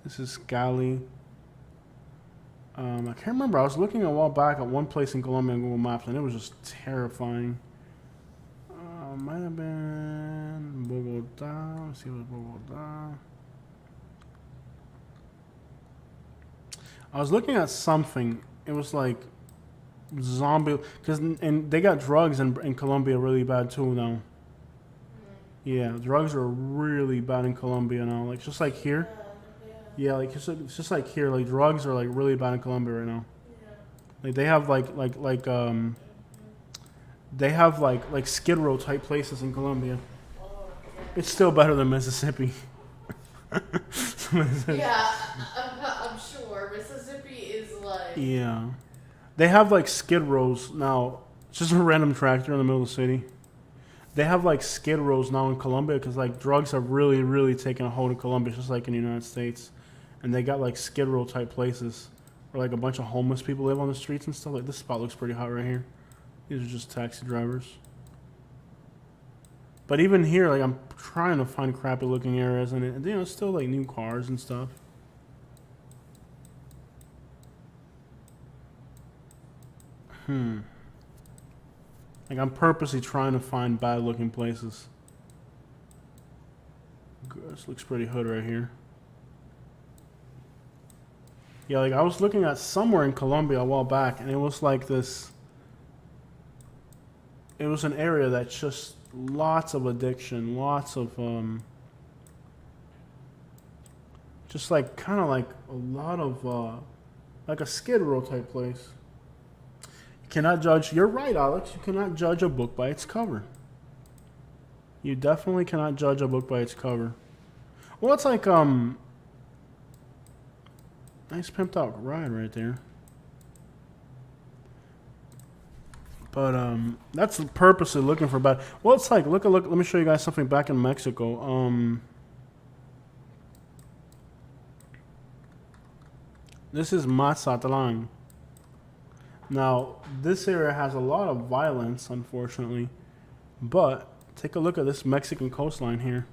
This is Cali. I can't remember. I was looking a while back at one place in Colombia on Google Maps, and it was just terrifying. Might have been Bogota. Let's see what Bogota. I was looking at something. It was like zombie, and they got drugs in Colombia really bad too now. Yeah, drugs are really bad in Colombia now. Like just like here. Yeah, like it's just like here. Like drugs are like really bad in Colombia right now. Like they have they have like Skid Row type places in Colombia. It's still better than Mississippi. Yeah, I'm sure Mississippi is like. Yeah. They have like Skid Rows now. It's just a random tractor in the middle of the city. They have like Skid Rows now in Colombia because like drugs have really, really taken a hold in Colombia, just like in the United States. And they got like Skid Row type places where like a bunch of homeless people live on the streets and stuff. Like this spot looks pretty hot right here. These are just taxi drivers. But even here, like I'm trying to find crappy looking areas, and it's still like new cars and stuff. Like I'm purposely trying to find bad looking places. This looks pretty hood right here. Yeah, like I was looking at somewhere in Colombia a while back, and it was like this. It was an area that's just lots of addiction, lots of just like kind of like a lot of like a Skid Row type place. You cannot judge. You're right, Alex. You cannot judge a book by its cover. You definitely cannot judge a book by its cover. Well, it's like nice pimped out ride right there. But that's purposely looking for bad. Well, it's like look. Let me show you guys something back in Mexico. This is Mazatlan. Now, this area has a lot of violence, unfortunately. But take a look at this Mexican coastline here.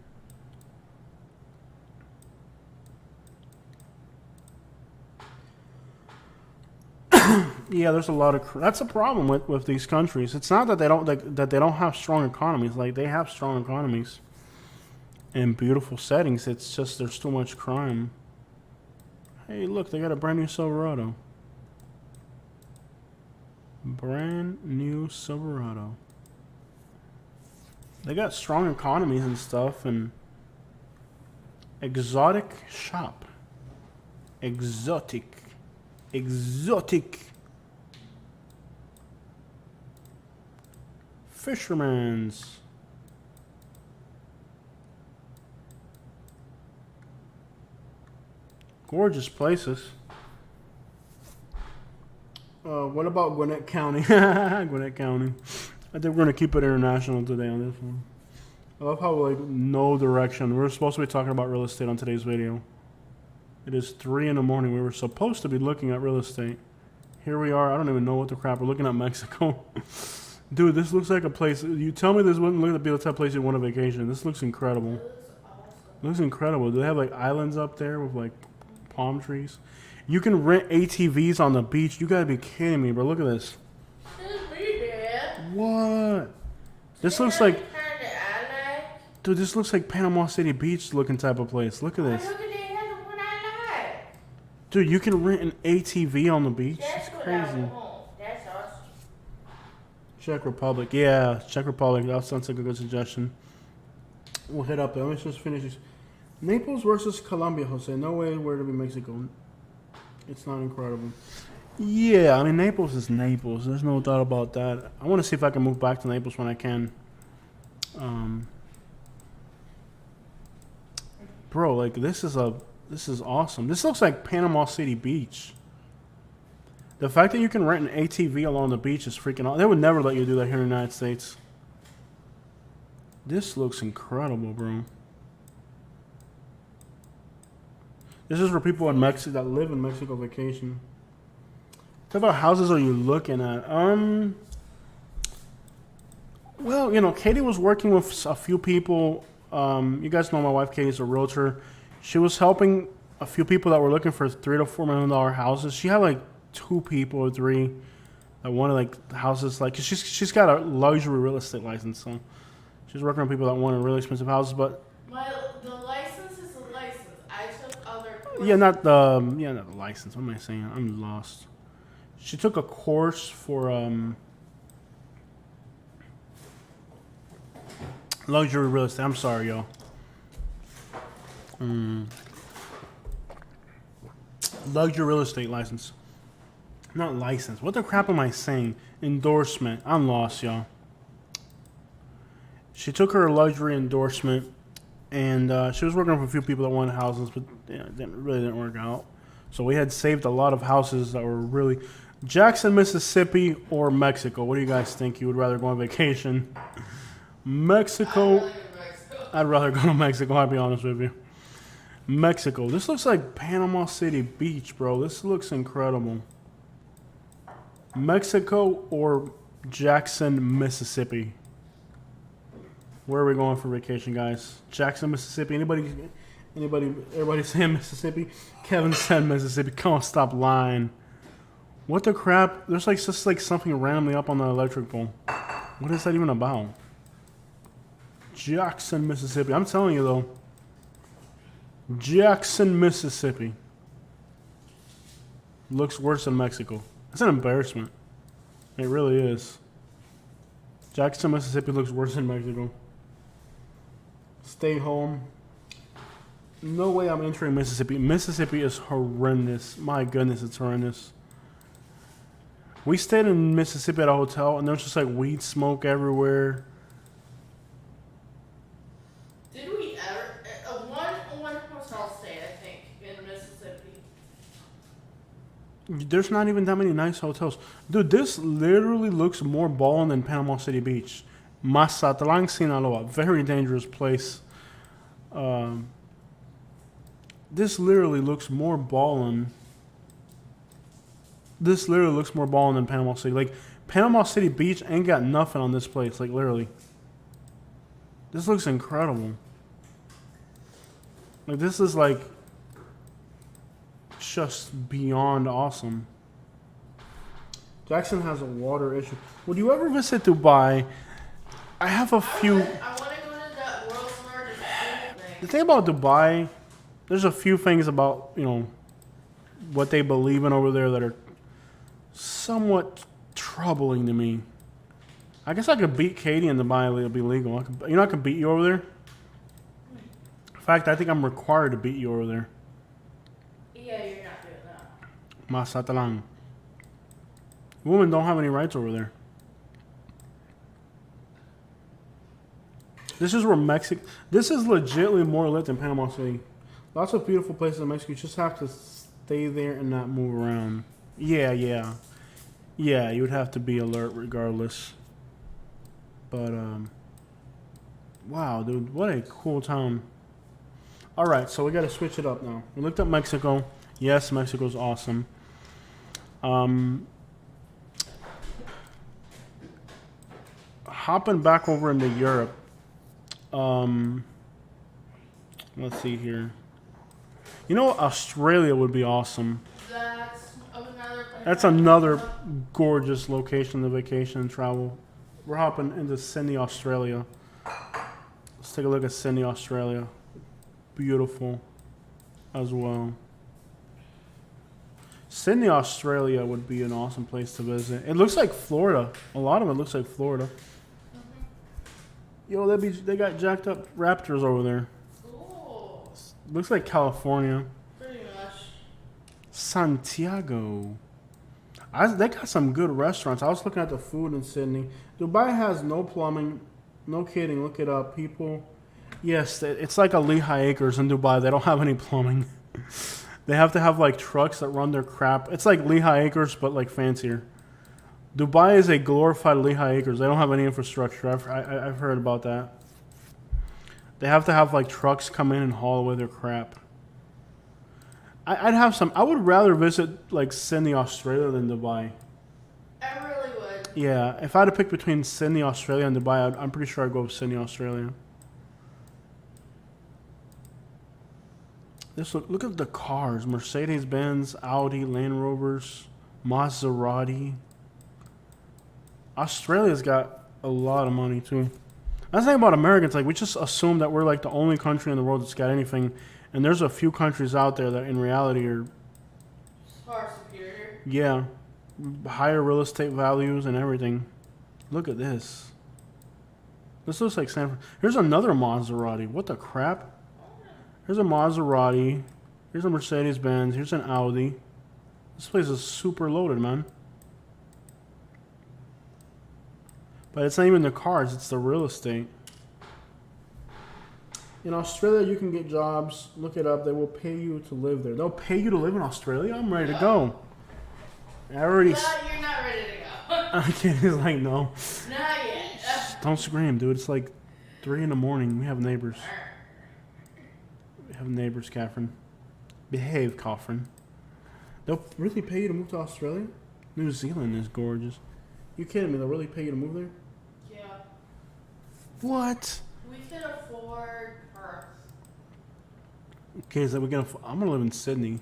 Yeah, there's a lot of. That's a problem with these countries. It's not that they don't have strong economies. Like they have strong economies and beautiful settings. It's just there's too much crime. Hey, look, they got a brand new Silverado. Brand new Silverado. They got strong economies and stuff, and exotic shop. Exotic. Fisherman's. Gorgeous places. What about Gwinnett County? Gwinnett County. I think we're going to keep it international today on this one. I love how, like, no direction. We're supposed to be talking about real estate on today's video. It is 3 in the morning. We were supposed to be looking at real estate. Here we are. I don't even know what the crap. We're looking at Mexico. Dude, this looks like a place. You tell me this wouldn't look be the type of place you want a vacation. This looks incredible. It was awesome. Looks incredible. Do they have, like, islands up there with, like, palm trees? You can rent ATVs on the beach. You gotta be kidding me, bro. Look at this. What? This looks like... Dude, this looks like Panama City Beach looking type of place. Look at this. Dude, you can rent an ATV on the beach? That's crazy. That's awesome. Czech Republic. Yeah, Czech Republic. That sounds like a good suggestion. We'll head up there. Let me just finish this. Naples versus Colombia, Jose. No way where to be Mexico. It's not incredible. Yeah, I mean, Naples is Naples. There's no doubt about that. I want to see if I can move back to Naples when I can. Bro, like, this is awesome. This looks like Panama City Beach. The fact that you can rent an ATV along the beach is freaking awesome. They would never let you do that here in the United States. This looks incredible, bro. This is for people in Mexico that live in Mexico vacation. What about houses are you looking at? Well, you know, Katie was working with a few people. You guys know my wife Katie's a realtor. She was helping a few people that were looking for $3 to $4 million houses. She had like 2 people or 3 that wanted like houses. Like, she's got a luxury real estate license, so she's working on people that wanted really expensive houses. But the license is a license. I took other courses. not the license. What am I saying? I'm lost. She took a course for luxury real estate. I'm sorry, y'all. Luxury real estate license. Not license. What the crap am I saying? Endorsement. I'm lost, y'all. She took her luxury endorsement, and she was working with a few people that wanted houses, but it really didn't work out. So we had saved a lot of houses that were really... Jackson, Mississippi, or Mexico? What do you guys think? You would rather go on vacation? Mexico. I'd rather go to Mexico, I'll be honest with you. Mexico. This looks like Panama City Beach, bro. This looks incredible. Mexico or Jackson, Mississippi? Where are we going for vacation, guys? Jackson, Mississippi. Anybody? Everybody saying Mississippi? Kevin said Mississippi. Come on, stop lying. What the crap? There's like just like something randomly up on the electric pole. What is that even about? Jackson, Mississippi. I'm telling you though. Jackson, Mississippi. Looks worse than Mexico. It's an embarrassment. It really is. Jackson, Mississippi looks worse than Mexico. Stay home. No way I'm entering Mississippi. Mississippi is horrendous. My goodness, it's horrendous. We stayed in Mississippi at a hotel, and there was just like weed smoke everywhere. Did we ever? One hotel stay, I think, in Mississippi. There's not even that many nice hotels. Dude, this literally looks more ballin' than Panama City Beach. Mazatlan, Sinaloa. Very dangerous place. This literally looks more ballin'. This literally looks more ballin' than Panama City. Like, Panama City Beach ain't got nothing on this place. Like, literally. This looks incredible. Like, this is, like, just beyond awesome. Jackson has a water issue. Would you ever visit Dubai? I have a few... I want to go to that world's largest food thing. The thing about Dubai, there's a few things about, you know, what they believe in over there that are somewhat troubling to me. I guess I could beat Katie in Dubai. It'll be legal. I could beat you over there. In fact, I think I'm required to beat you over there. Yeah, you're not doing that. Mazatlan. Women don't have any rights over there. This is where Mexico... This is legitimately more lit than Panama City. Lots of beautiful places in Mexico. You just have to stay there and not move around. Yeah. Yeah, you would have to be alert regardless. But, wow, dude, what a cool town. Alright, so we gotta switch it up now. We looked up Mexico. Yes, Mexico's awesome. Hopping back over into Europe. Let's see here. You know, Australia would be awesome. The That's another gorgeous location to vacation and travel. We're hopping into Sydney, Australia. Let's take a look at Sydney, Australia. Beautiful as well. Sydney, Australia would be an awesome place to visit. It looks like Florida. A lot of it looks like Florida. Yo, they got jacked up raptors over there. Cool. Looks like California. Pretty much. Santiago. They got some good restaurants. I was looking at the food in Sydney. Dubai has no plumbing. No kidding. Look it up, people. Yes, it's like a Lehigh Acres in Dubai. They don't have any plumbing. They have to have like trucks that run their crap. It's like Lehigh Acres, but like fancier. Dubai is a glorified Lehigh Acres. They don't have any infrastructure. I've heard about that. They have to have like trucks come in and haul away their crap. I'd have some. I would rather visit like Sydney, Australia than Dubai. I really would. Yeah, if I had to pick between Sydney, Australia, and Dubai, I'm pretty sure I'd go with Sydney, Australia. Look at the cars: Mercedes-Benz, Audi, Land Rovers, Maserati. Australia's got a lot of money too. That's the thing about Americans. Like we just assume that we're like the only country in the world that's got anything, and there's a few countries out there that in reality are far superior. Yeah, higher real estate values and everything. Look at this. This looks like San. Here's another Maserati. What the crap? Here's a Maserati. Here's a Mercedes-Benz. Here's an Audi. This place is super loaded, man. But it's not even the cars, it's the real estate. In Australia, you can get jobs. Look it up. They will pay you to live there. They'll pay you to live in Australia? I'm ready to go. I already... No, you're not ready to go. I can't. He's like, no. Not yet. Don't scream, dude. It's like 3 in the morning. We have neighbors. We have neighbors, Catherine. Behave, Catherine. They'll really pay you to move to Australia? New Zealand is gorgeous. You kidding me? They'll really pay you to move there? Yeah. What? We can afford Perth. Okay, so I'm gonna live in Sydney.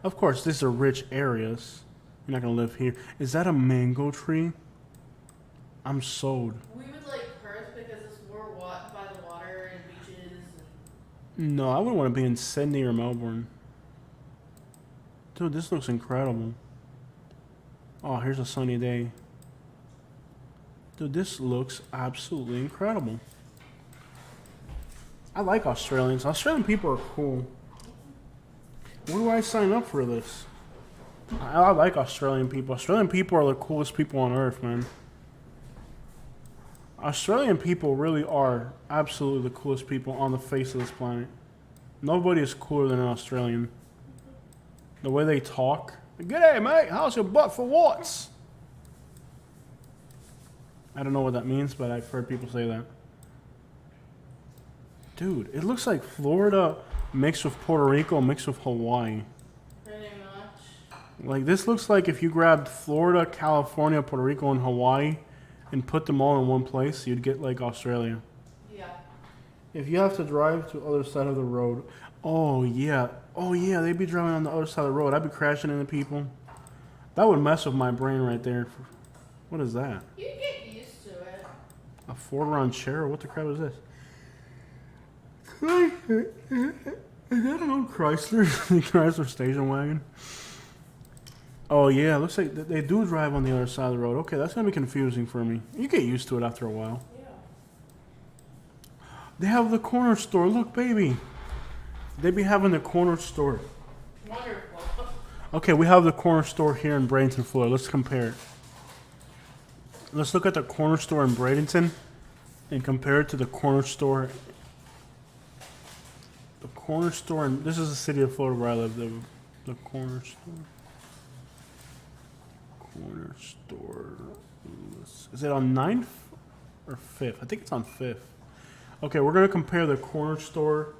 Of course, these are rich areas. You're not gonna live here. Is that a mango tree? I'm sold. We would like Perth because it's more by the water and beaches. No, I wouldn't want to be in Sydney or Melbourne. Dude, this looks incredible. Oh, here's a sunny day. Dude, this looks absolutely incredible. I like Australians. Australian people are cool. Where do I sign up for this? I like Australian people. Australian people are the coolest people on earth, man. Australian people really are absolutely the coolest people on the face of this planet. Nobody is cooler than an Australian. The way they talk. G'day, mate. How's your butt for what's? I don't know what that means, but I've heard people say that. Dude, it looks like Florida mixed with Puerto Rico mixed with Hawaii. Pretty much. Like, this looks like if you grabbed Florida, California, Puerto Rico, and Hawaii and put them all in one place, you'd get, like, Australia. Yeah. If you have to drive to the other side of the road... Oh, yeah. Oh, yeah, they'd be driving on the other side of the road. I'd be crashing into people. That would mess with my brain right there. What is that? You get used to it. A 4-round chair? What the crap is this? Is that an old Chrysler? Chrysler station wagon? Oh, yeah. Looks like they do drive on the other side of the road. Okay, that's going to be confusing for me. You get used to it after a while. Yeah. They have the corner store. Look, baby. They be having the corner store. Wonderful. Okay, we have the corner store here in Bradenton, Florida. Let's compare it. Let's look at the corner store in Bradenton and compare it to the corner store. The corner store, and this is the city of Florida where I live. The corner store. Corner store. Is it on 9th or 5th? I think it's on 5th. Okay, we're going to compare the corner store.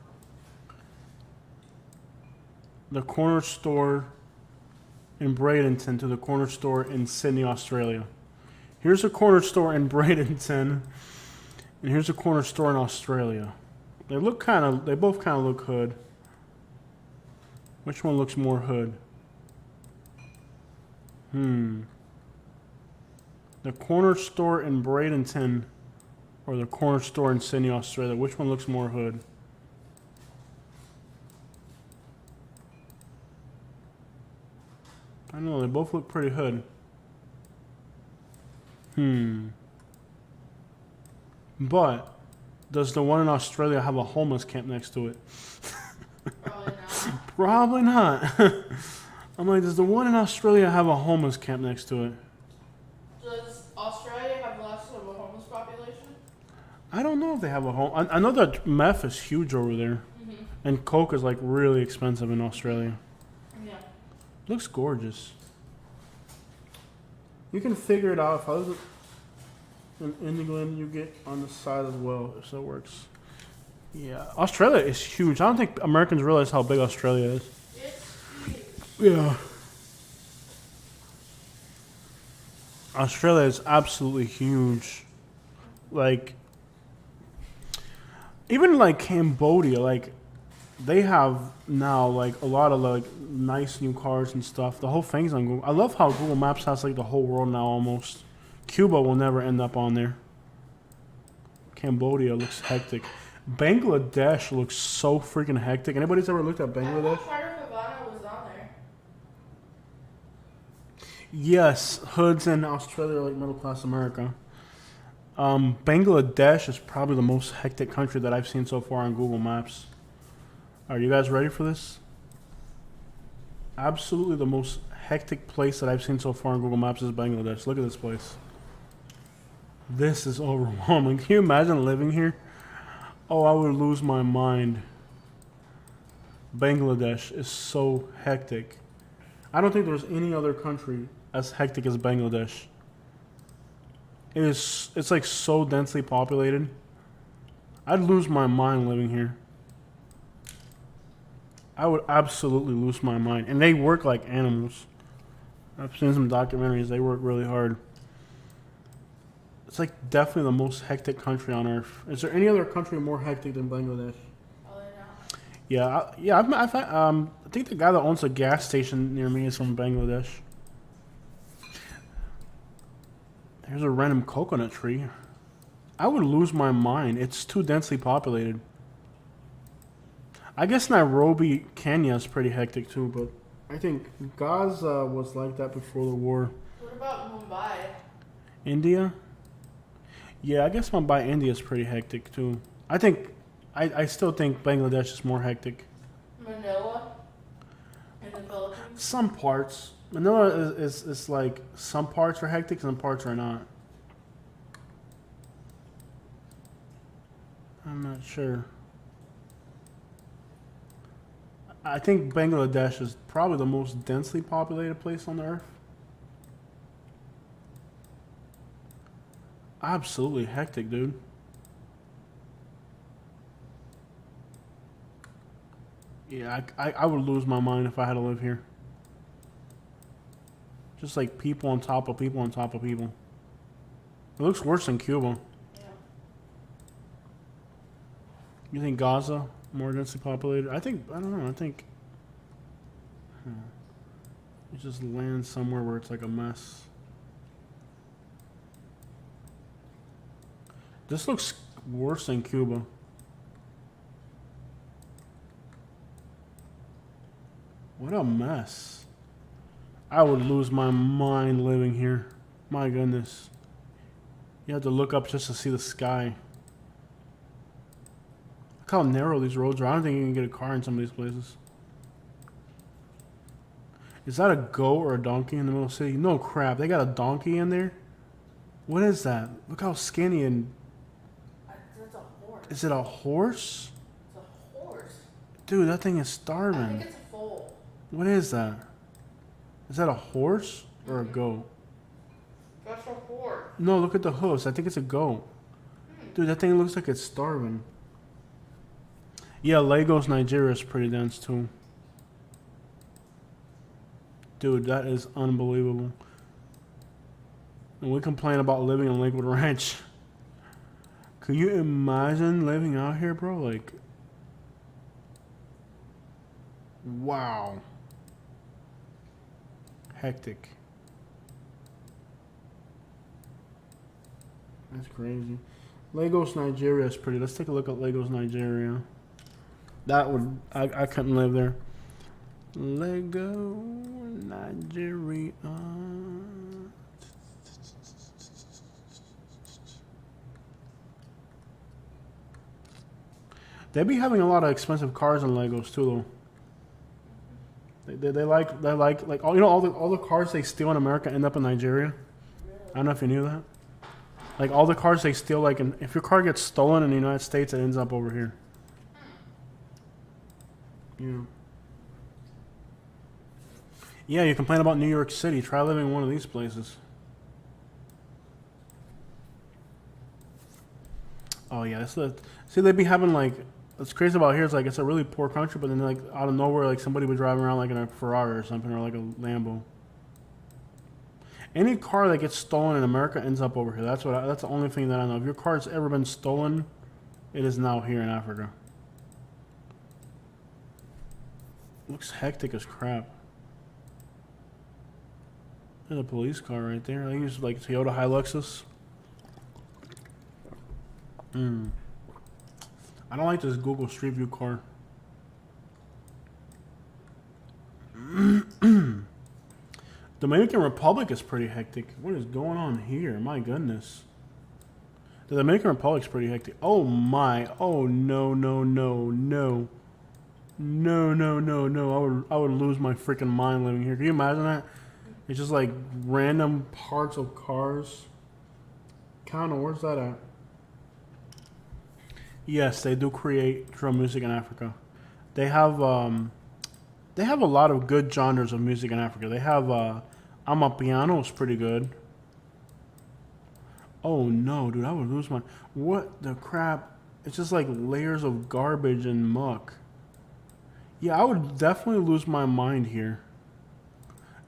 The corner store in Bradenton to the corner store in Sydney, Australia. Here's a corner store in Bradenton, and here's a corner store in Australia. They both kind of look hood. Which one looks more hood? The corner store in Bradenton or the corner store in Sydney, Australia. Which one looks more hood? I know, they both look pretty hood. But does the one in Australia have a homeless camp next to it? Probably not. Probably not. I'm like, does the one in Australia have a homeless camp next to it? Does Australia have less of a homeless population? I don't know if they have a home. I know that meth is huge over there. And coke is like really expensive in Australia. Yeah. Looks gorgeous. You can figure it out. If I was in England, you get on the side as well, if so it works. Yeah. Australia is huge. I don't think Americans realize how big Australia is. It's huge. Yeah. Australia is absolutely huge. Like, even like Cambodia, like, they have now like a lot of like nice new cars and stuff. The whole thing's on Google. I love how Google Maps has like the whole world now almost. Cuba will never end up on there. Cambodia looks hectic. Bangladesh looks so freaking hectic. Anybody's ever looked at Bangladesh? I thought part of Havana was on there. Yes, hoods in Australia are like middle class America. Bangladesh is probably the most hectic country that I've seen so far on Google Maps. Are you guys ready for this? Absolutely the most hectic place that I've seen so far on Google Maps is Bangladesh. Look at this place. This is overwhelming. Can you imagine living here? Oh, I would lose my mind. Bangladesh is so hectic. I don't think there's any other country as hectic as Bangladesh. It's like so densely populated. I'd lose my mind living here. I would absolutely lose my mind. And they work like animals. I've seen some documentaries. They work really hard. It's like definitely the most hectic country on earth. Is there any other country more hectic than Bangladesh? Probably not. Yeah, I think the guy that owns a gas station near me is from Bangladesh. There's a random coconut tree. I would lose my mind. It's too densely populated. I guess Nairobi, Kenya is pretty hectic too, but I think Gaza was like that before the war. What about Mumbai? India? Yeah, I guess Mumbai, India is pretty hectic too. I still think Bangladesh is more hectic. Manila? In the Philippines? Some parts. Manila is like, some parts are hectic, some parts are not. I'm not sure. I think Bangladesh is probably the most densely populated place on the earth. Absolutely hectic, dude. Yeah, I would lose my mind if I had to live here. Just like people on top of people on top of people. It looks worse than Cuba. Yeah. You think Gaza more densely populated? I don't know. You just land somewhere where it's like a mess. This looks worse than Cuba. What a mess. I would lose my mind living here. My goodness. You have to look up just to see the sky. Look how narrow these roads are. I don't think you can get a car in some of these places. Is that a goat or a donkey in the middle of the city? No crap. They got a donkey in there? What is that? Look how skinny and... That's a horse. Is it a horse? It's a horse. Dude, that thing is I starving. think it's a foal. What is that? Is that a horse or a goat? That's a horse. No, look at the hoofs. I think it's a goat. Dude, that thing looks like it's starving. Yeah, Lagos, Nigeria is pretty dense too. Dude, that is unbelievable. And we complain about living in Lakewood Ranch. Could you imagine living out here, bro? Like, wow. Hectic. That's crazy. Lagos, Nigeria is pretty. Let's take a look at Lagos, Nigeria. That would I couldn't live there. Lego, Nigeria. They be having a lot of expensive cars in Lagos too, though. They like all all the cars they steal in America end up in Nigeria. I don't know if you knew that. Like all the cars they steal, like if your car gets stolen in the United States, it ends up over here. Yeah. Yeah, you complain about New York City. Try living in one of these places. Oh yeah, see they be having like what's crazy about here is like it's a really poor country, but then like out of nowhere like somebody be driving around like in a Ferrari or something or like a Lambo. Any car that gets stolen in America ends up over here. That's the only thing that I know. If your car's ever been stolen, it is now here in Africa. Looks hectic as crap. There's a police car right there. They use like Toyota Hiluxes. I don't like this Google Street View car. Dominican Republic is pretty hectic. What is going on here? My goodness. The Dominican Republic's pretty hectic. Oh my. Oh no. No. I would lose my freaking mind living here. Can you imagine that? It's just like random parts of cars. Counter, where's that at? Yes, they do create drum music in Africa. They have a lot of good genres of music in Africa. They have Amapiano is pretty good. Oh no, dude, I would lose my. What the crap? It's just like layers of garbage and muck. Yeah, I would definitely lose my mind here.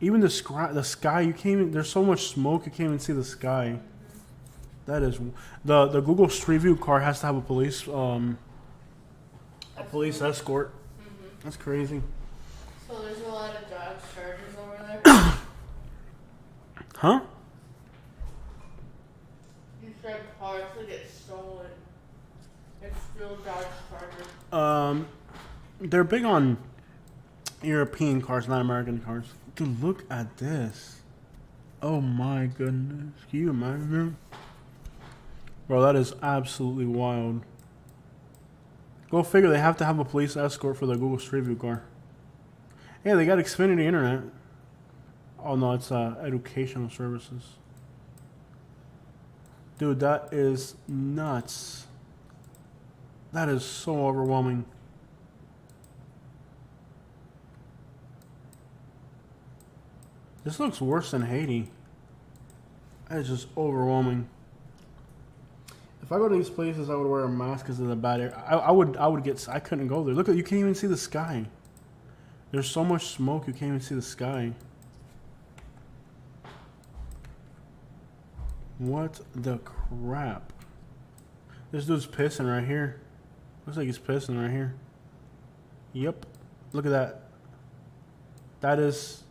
Even the sky, you can't even. There's so much smoke, you can't even see the sky. That is the Google Street View car has to have a police escort. That's crazy. So there's a lot of drugs charges over there. Huh? You said cars that get stolen. It's still drugs charges. They're big on European cars, not American cars. Dude, look at this. Oh my goodness. Can you imagine that? Bro, that is absolutely wild. Go figure, they have to have a police escort for the Google Street View car. Yeah, they got Xfinity Internet. Oh no, it's educational services. Dude, that is nuts. That is so overwhelming. This looks worse than Haiti. That is just overwhelming. If I go to these places, I would wear a mask because of the bad air. I couldn't go there. Look, you can't even see the sky. There's so much smoke, you can't even see the sky. What the crap? This dude's pissing right here. Looks like he's pissing right here. Yep. Look at that. That is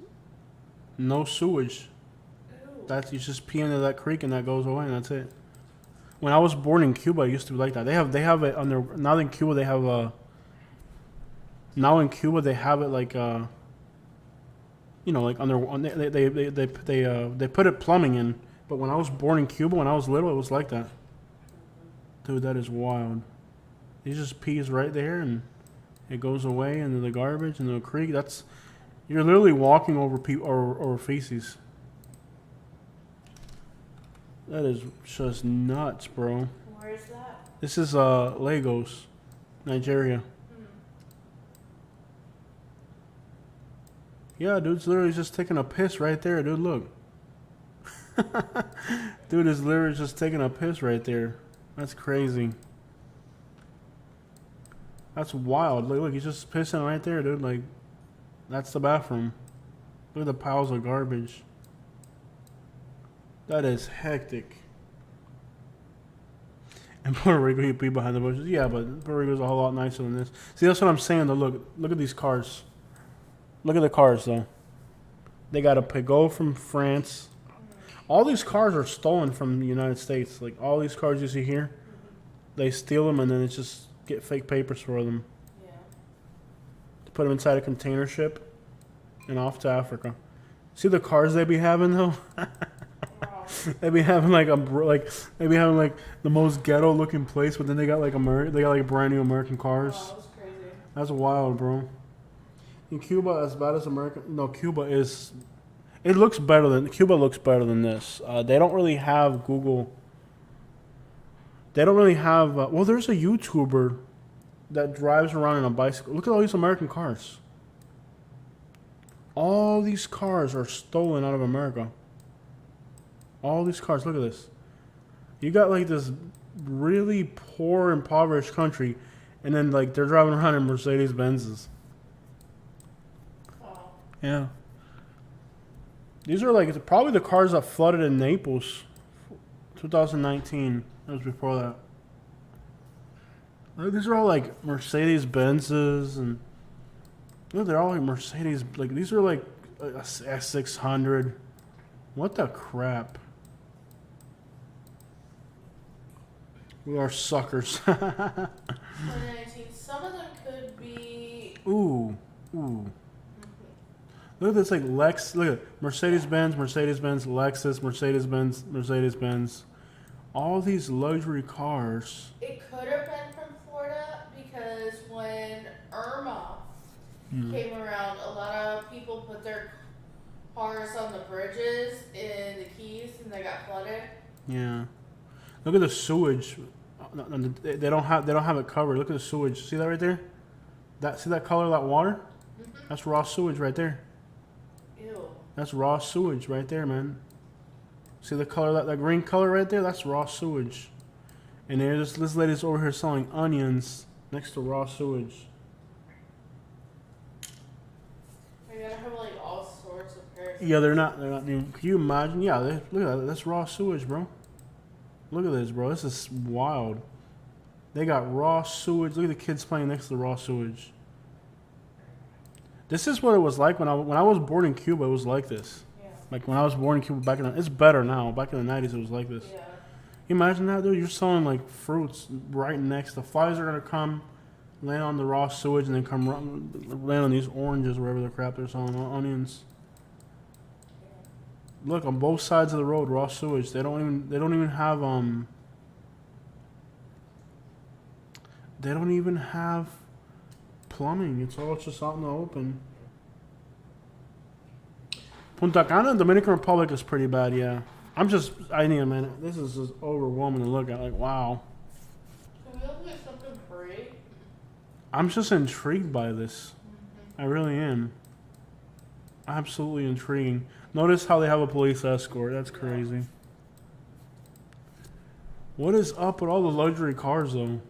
no sewage. That's you just pee into that creek and that goes away and that's it. When I was born in Cuba, it used to be like that. They have it on their now in Cuba they have now in Cuba they have it like like they put it plumbing in. But when I was born in Cuba, when I was little, it was like that. Dude, that is wild. He just pees right there and it goes away into the garbage and the creek. You're literally walking over over feces. That is just nuts, bro. Where is that? This is Lagos, Nigeria. Yeah, dude's literally just taking a piss right there, dude. Look. Dude is literally just taking a piss right there. That's crazy. That's wild. Look, he's just pissing right there, dude. Like, that's the bathroom. Look at the piles of garbage. That is hectic. And Puerto Rico, you pee behind the bushes. Yeah, but Puerto Rico's a whole lot nicer than this. See, that's what I'm saying, though. Look at these cars. Look at the cars, though. They got a Peugeot from France. All these cars are stolen from the United States. Like all these cars you see here, they steal them and then it's just get fake papers for them. Yeah. To put them inside a container ship and off to Africa. See the cars they be having though? Wow. They be having they be having like the most ghetto looking place, but then they got like brand new American cars. Wow, that's crazy. That's wild, bro. In Cuba, as bad as America, no, Cuba is. It looks better than Cuba looks better than this. They don't really have Google. They don't really have. Well, there's a YouTuber that drives around in a bicycle. Look at all these American cars. All these cars are stolen out of America. All these cars. Look at this. You got like this really poor, impoverished country, and then like they're driving around in Mercedes Benzes. Wow. Yeah. These are like probably the cars that flooded in Naples, 2019. That was before that. These are all like Mercedes Benzes and look, they're all like Mercedes. Like these are like a S600. What the crap? We are suckers. 2019. Some of them could be. Ooh. Look at this, like Lex. Look at Mercedes Benz, Lexus, Mercedes Benz. All these luxury cars. It could have been from Florida because when Irma came around, a lot of people put their cars on the bridges in the Keys and they got flooded. Yeah. Look at the sewage. They don't have it covered. Look at the sewage. See that right there? See that color of that water? Mm-hmm. That's raw sewage right there. Ew. That's raw sewage right there, man. See the color, that green color right there? That's raw sewage. And there's this lady's over here selling onions next to raw sewage. They gotta have like all sorts of parasites. Yeah, they're not new. Can you imagine? Yeah, look at that. That's raw sewage, bro. Look at this, bro. This is wild. They got raw sewage. Look at the kids playing next to the raw sewage. This is what it was like when I was born in Cuba. It was like this. Yeah. Like when I was born in Cuba back in it's better now. Back in the 90s, it was like this. Yeah. You imagine that, dude? You're selling like fruits right next. The flies are gonna come, land on the raw sewage, and then come land on these oranges, wherever the crap they're selling, onions. Look on both sides of the road, raw sewage. They don't even have They don't even have plumbing. It's all just out in the open. Punta Cana, Dominican Republic is pretty bad, yeah. I need a minute. This is just overwhelming to look at. Like, wow. Can we look at something free? I'm just intrigued by this. I really am. Absolutely intriguing. Notice how they have a police escort. That's crazy. What is up with all the luxury cars, though?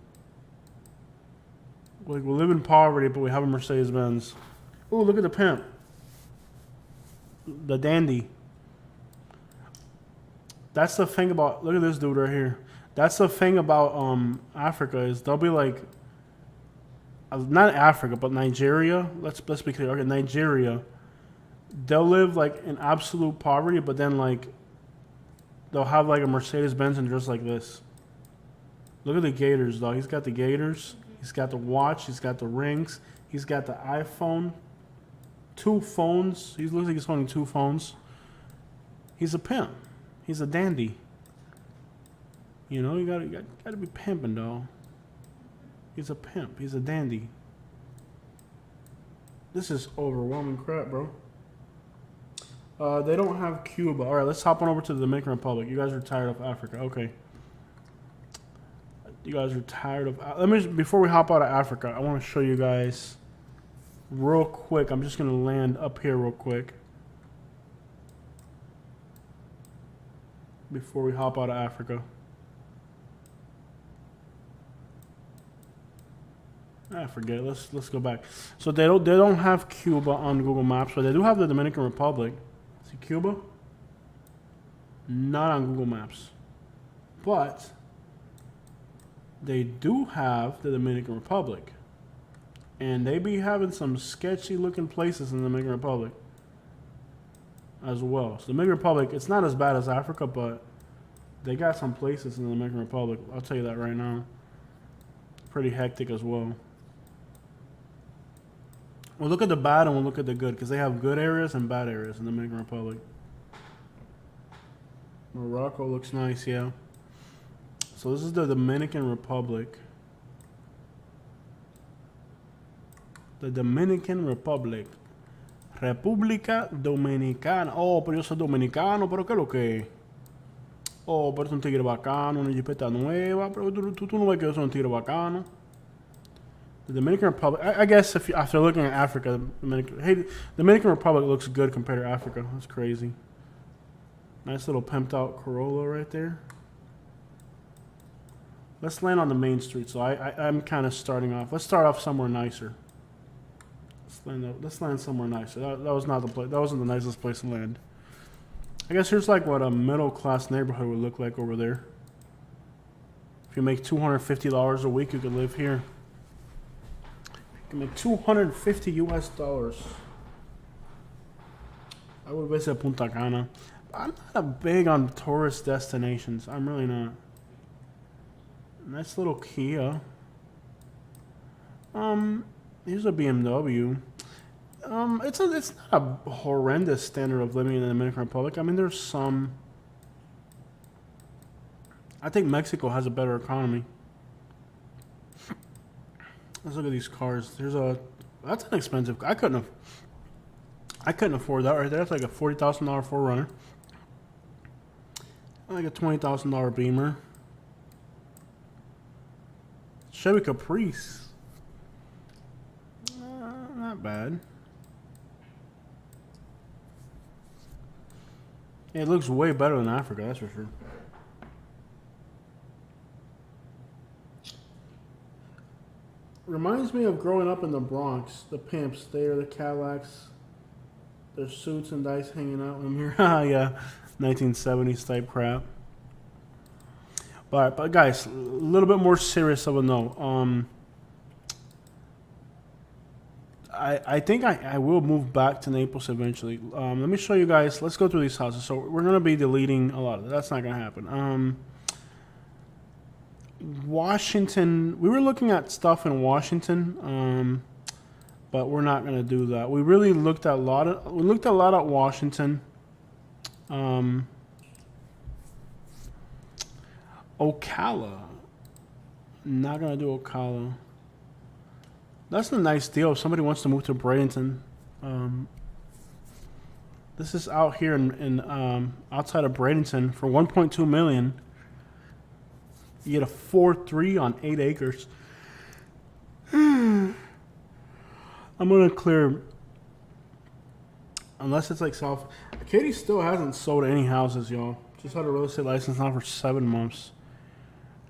Like, we live in poverty, but we have a Mercedes Benz. Ooh, look at the pimp. The dandy. That's the thing about, look at this dude right here. That's the thing about Africa is they'll be like, not Africa, but Nigeria. Let's be clear. Okay, Nigeria. They'll live like in absolute poverty, but then like they'll have like a Mercedes Benz and dress like this. Look at the Gators, dog. He's got the Gators. He's got the watch. He's got the rings. He's got the iPhone. 2 phones. He looks like he's holding 2 phones. He's a pimp. He's a dandy. You know, you gotta be pimping, dog. He's a pimp. He's a dandy. This is overwhelming crap, bro. They don't have Cuba. All right, let's hop on over to the Dominican Republic. You guys are tired of Africa. Okay. You guys are tired of... Before we hop out of Africa, I want to show you guys real quick. I'm just going to land up here real quick. Before we hop out of Africa. I forget. Let's go back. So they don't have Cuba on Google Maps, but they do have the Dominican Republic. See Cuba? Not on Google Maps. But they do have the Dominican Republic. And they be having some sketchy looking places in the Dominican Republic. as well. So the Dominican Republic, it's not as bad as Africa, but they got some places in the Dominican Republic. I'll tell you that right now. Pretty hectic as well. We'll look at the bad and we'll look at the good because they have good areas and bad areas in the Dominican Republic. Morocco looks nice, yeah. So this is the Dominican Republic. The Dominican Republic. República Dominicana. Oh, pero yo soy dominicano, pero ¿qué es lo que? Oh, pero es un tigre bacano, una jipeta nueva, pero tú no ves que yo soy un tigre bacano. The Dominican Republic, I guess if you, after looking at Africa, Dominican Republic looks good compared to Africa. That's crazy. Nice little pimped out Corolla right there. Let's land on the main street. So I'm kind of starting off. Let's start off somewhere nicer. Let's land somewhere nicer. That was not the place. That wasn't the nicest place to land. I guess here's like what a middle class neighborhood would look like over there. If you make $250 a week, you could live here. You can make 250 US dollars. I would visit Punta Cana. I'm not big on tourist destinations. I'm really not. Nice little Kia. Here's a BMW. It's not a horrendous standard of living in the Dominican Republic. I mean, there's some. I think Mexico has a better economy. Let's look at these cars. That's an expensive. I couldn't afford that right there. That's like a $40,000 4Runner. Like a $20,000 Beamer. Chevy Caprice. Not bad. It looks way better than Africa, that's for sure. Reminds me of growing up in the Bronx. The pimps, they are the Cadillacs. Their suits and dice hanging out in here. Yeah, 1970s type crap. But guys, a little bit more serious of a note. I think I will move back to Naples eventually. Let me show you guys. Let's go through these houses. So we're going to be deleting a lot of it. That's not going to happen. Washington. We were looking at stuff in Washington, but we're not going to do that. We really looked at a lot at Washington. Ocala. Not going to do Ocala. That's a nice deal if somebody wants to move to Bradenton. This is out here in outside of Bradenton for $1.2 million. You get a 4.3 on 8 acres. I'm gonna clear, unless it's like South. Katie still hasn't sold any houses, y'all. Just had a real estate license now for 7 months,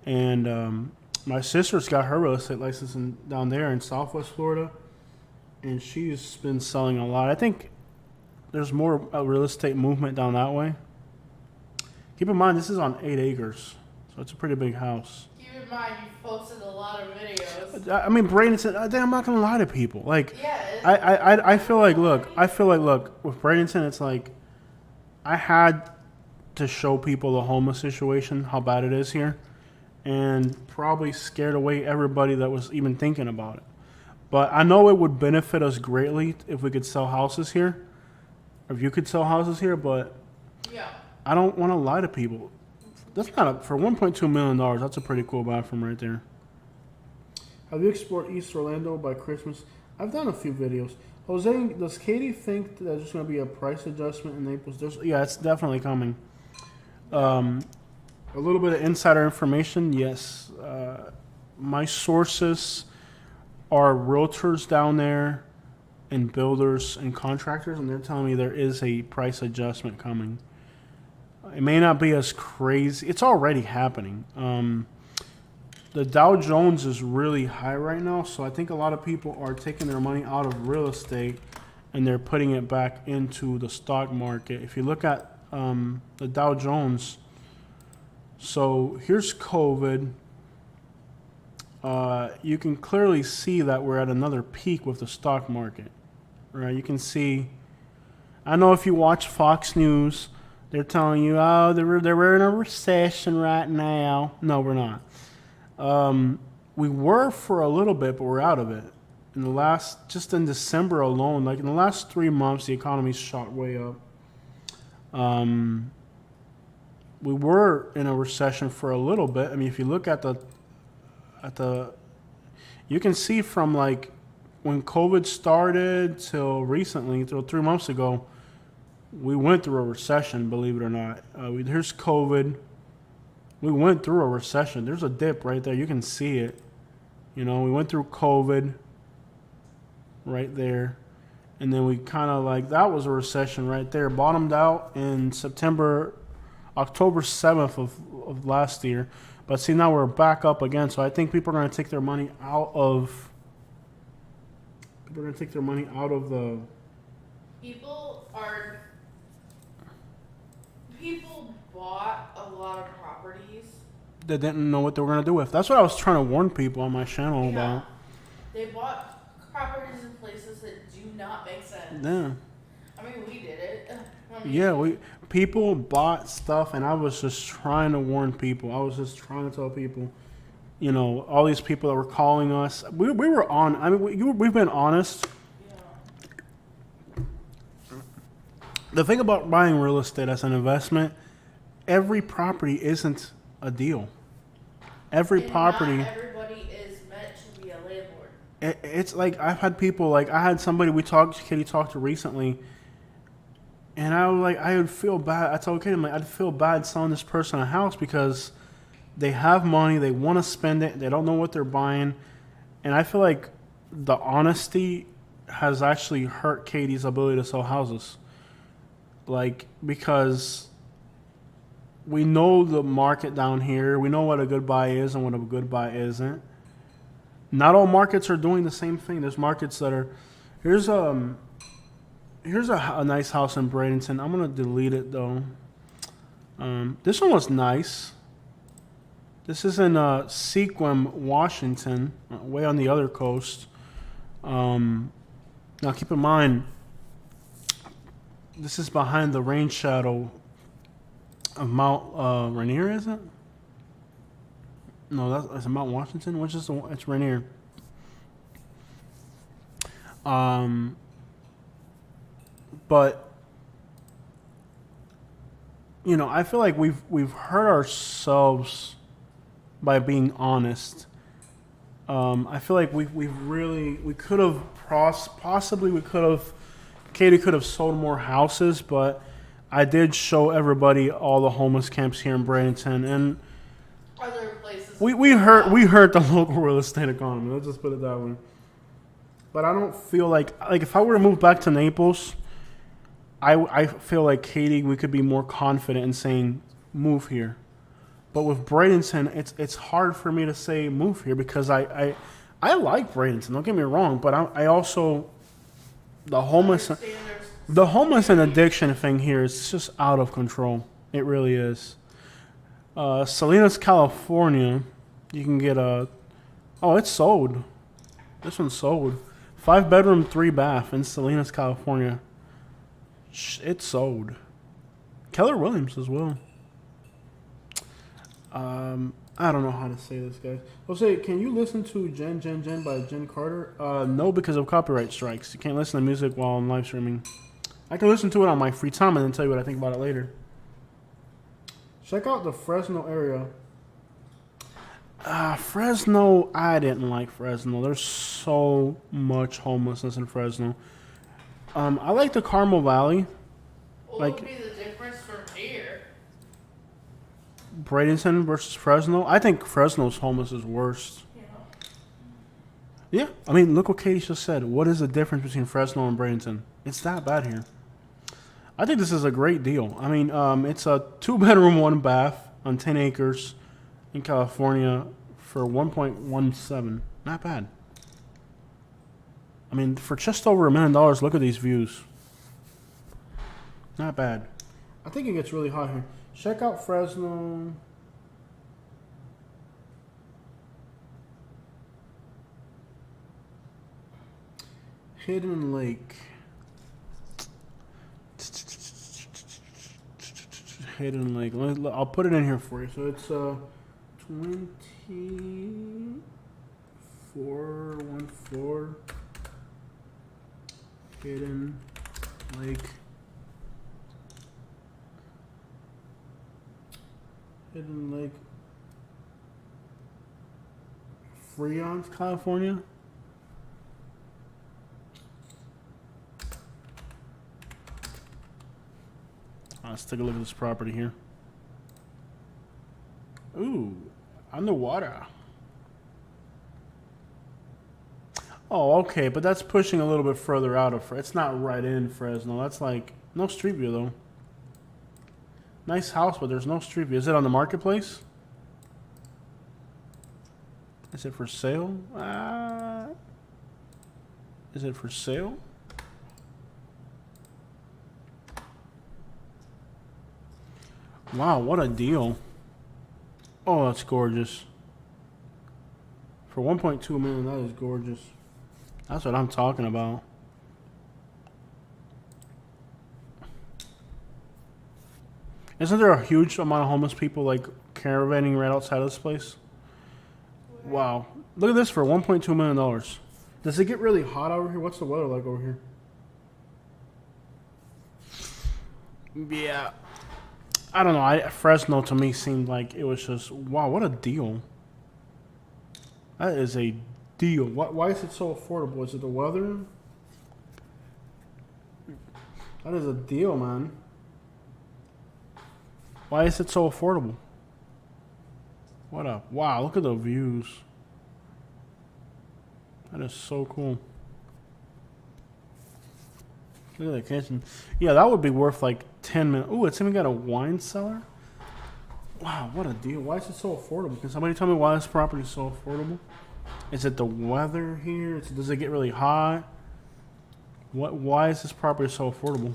and my sister's got her real estate license down there in Southwest Florida, and she's been selling a lot. I think there's more real estate movement down that way. Keep in mind, this is on 8 acres, so it's a pretty big house. Keep in mind, you've posted a lot of videos. I mean, Bradenton, I'm not going to lie to people. Like, Yeah. I feel like, look, with Bradenton, it's like, I had to show people the homeless situation, how bad it is here, and probably scared away everybody that was even thinking about it. But I know it would benefit us greatly if we could sell houses here, or if you could sell houses here, but Yeah. I don't want to lie to people. That's not for $1.2 million, that's a pretty cool bathroom right there. Have you explored East Orlando by Christmas? I've done a few videos. Jose, does Katie think that there's just going to be a price adjustment in Naples? Yeah, it's definitely coming. A little bit of insider information, yes. My sources are realtors down there and builders and contractors, and they're telling me there is a price adjustment coming. It may not be as crazy. It's already happening. The Dow Jones is really high right now, so I think a lot of people are taking their money out of real estate and they're putting it back into the stock market. If you look at the Dow Jones, so here's COVID. You can clearly see that we're at another peak with the stock market, right? You can see I know if you watch Fox News, they're telling you, oh, they're in a recession right now. No, we're not. We were for a little bit, but we're out of it. Just in December alone, like in the last 3 months, the economy's shot way up. We were in a recession for a little bit. I mean, if you look at you can see from like when COVID started till recently, till 3 months ago, we went through a recession, believe it or not. Here's COVID. We went through a recession. There's a dip right there. You can see it. We went through COVID right there. And then we kind of like, that was a recession right there. Bottomed out in October 7th of last year. But see, now we're back up again. So I think people are going to take their money out of the... People bought a lot of properties. They didn't know what they were going to do with. That's what I was trying to warn people on my channel about. They bought properties in places that do not make sense. Yeah. I mean, we did it. People bought stuff, and I was just trying to warn people. I was just trying to tell people, all these people that were calling us. We were on. I mean, we've been honest. The thing about buying real estate as an investment, every property isn't a deal. Every property. Not everybody is meant to be a landlord. It's like I've had people, like I had somebody Katie talked to recently, and I was like, I would feel bad. I told Katie, I'd feel bad selling this person a house because they have money, they want to spend it, they don't know what they're buying, and I feel like the honesty has actually hurt Katie's ability to sell houses. Like, because we know the market down here. We know what a good buy is and what a good buy isn't. Not all markets are doing the same thing. There's markets that are... Here's a nice house in Bradenton. I'm going to delete it, though. This one was nice. This is in Sequim, Washington, way on the other coast. Now, keep in mind... This is behind the rain shadow of Mount Rainier, is it? No, that's Mount Washington. Which is it's Rainier. But I feel like we've hurt ourselves by being honest. I feel like we could have possibly Katie could have sold more houses, but I did show everybody all the homeless camps here in Bradenton, and other places. We hurt the local real estate economy. Let's just put it that way. But I don't feel like if I were to move back to Naples, I feel like Katie, we could be more confident in saying move here. But with Bradenton, it's hard for me to say move here because I like Bradenton. Don't get me wrong, but I also. The homeless and addiction thing here is just out of control. It really is. Salinas, California, you can get it's sold. This one's sold. 5-bedroom, 3-bath in Salinas, California. It's sold. Keller Williams as well. I don't know how to say this, guys. Jose, can you listen to Jen by Jen Carter? No, because of copyright strikes. You can't listen to music while I'm live streaming. I can listen to it on my free time and then tell you what I think about it later. Check out the Fresno area. Fresno, I didn't like Fresno. There's so much homelessness in Fresno. I like the Carmel Valley. What would be the difference from here? Bradenton versus Fresno. I think Fresno's homeless is worse. Yeah. I mean, look what Katie just said. What is the difference between Fresno and Bradenton? It's that bad here. I think this is a great deal. I mean, it's a 2-bedroom, 1-bath on 10 acres in California for $1.17. Not bad. I mean, for just over $1 million, look at these views. Not bad. I think it gets really hot here. Check out Fresno. Hidden Lake. Hidden Lake. I'll put it in here for you. So it's 2414 Hidden Lake. Hidden Lake, Freon, California. Let's take a look at this property here. Ooh, underwater. Oh, okay, but that's pushing a little bit further out of. It's not right in Fresno. That's like no street view though. Nice house, but there's no street view. Is it on the marketplace? Is it for sale? Is it for sale? Wow, what a deal. Oh, that's gorgeous. For 1.2 million, that is gorgeous. That's what I'm talking about. Isn't there a huge amount of homeless people like caravanning right outside of this place? Wow. Look at this for $1.2 million. Does it get really hot over here? What's the weather like over here? Yeah. I don't know. Fresno to me seemed like it was just, wow, what a deal. That is a deal. Why is it so affordable? Is it the weather? That is a deal, man. Why is it so affordable? What a, wow, look at the views. That is so cool. Look at that kitchen. Yeah, that would be worth like 10 minutes. Ooh, it's even got a wine cellar. Wow, what a deal. Why is it so affordable? Can somebody tell me why this property is so affordable? Is it the weather here? Does it get really hot? Why is this property so affordable?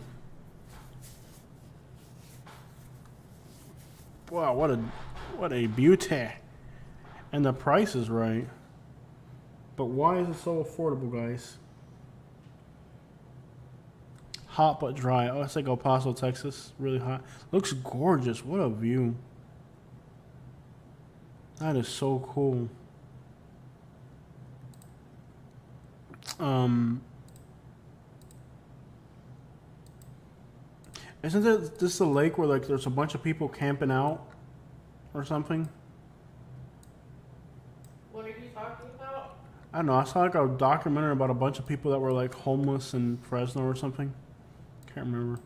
Wow, what a beauty. And the price is right. But why is it so affordable, guys? Hot but dry. Oh, it's like El Paso, Texas. Really hot. Looks gorgeous. What a view. That is so cool. Isn't this a lake where like there's a bunch of people camping out or something? What are you talking about? I don't know. I saw like a documentary about a bunch of people that were like homeless in Fresno or something. Can't remember.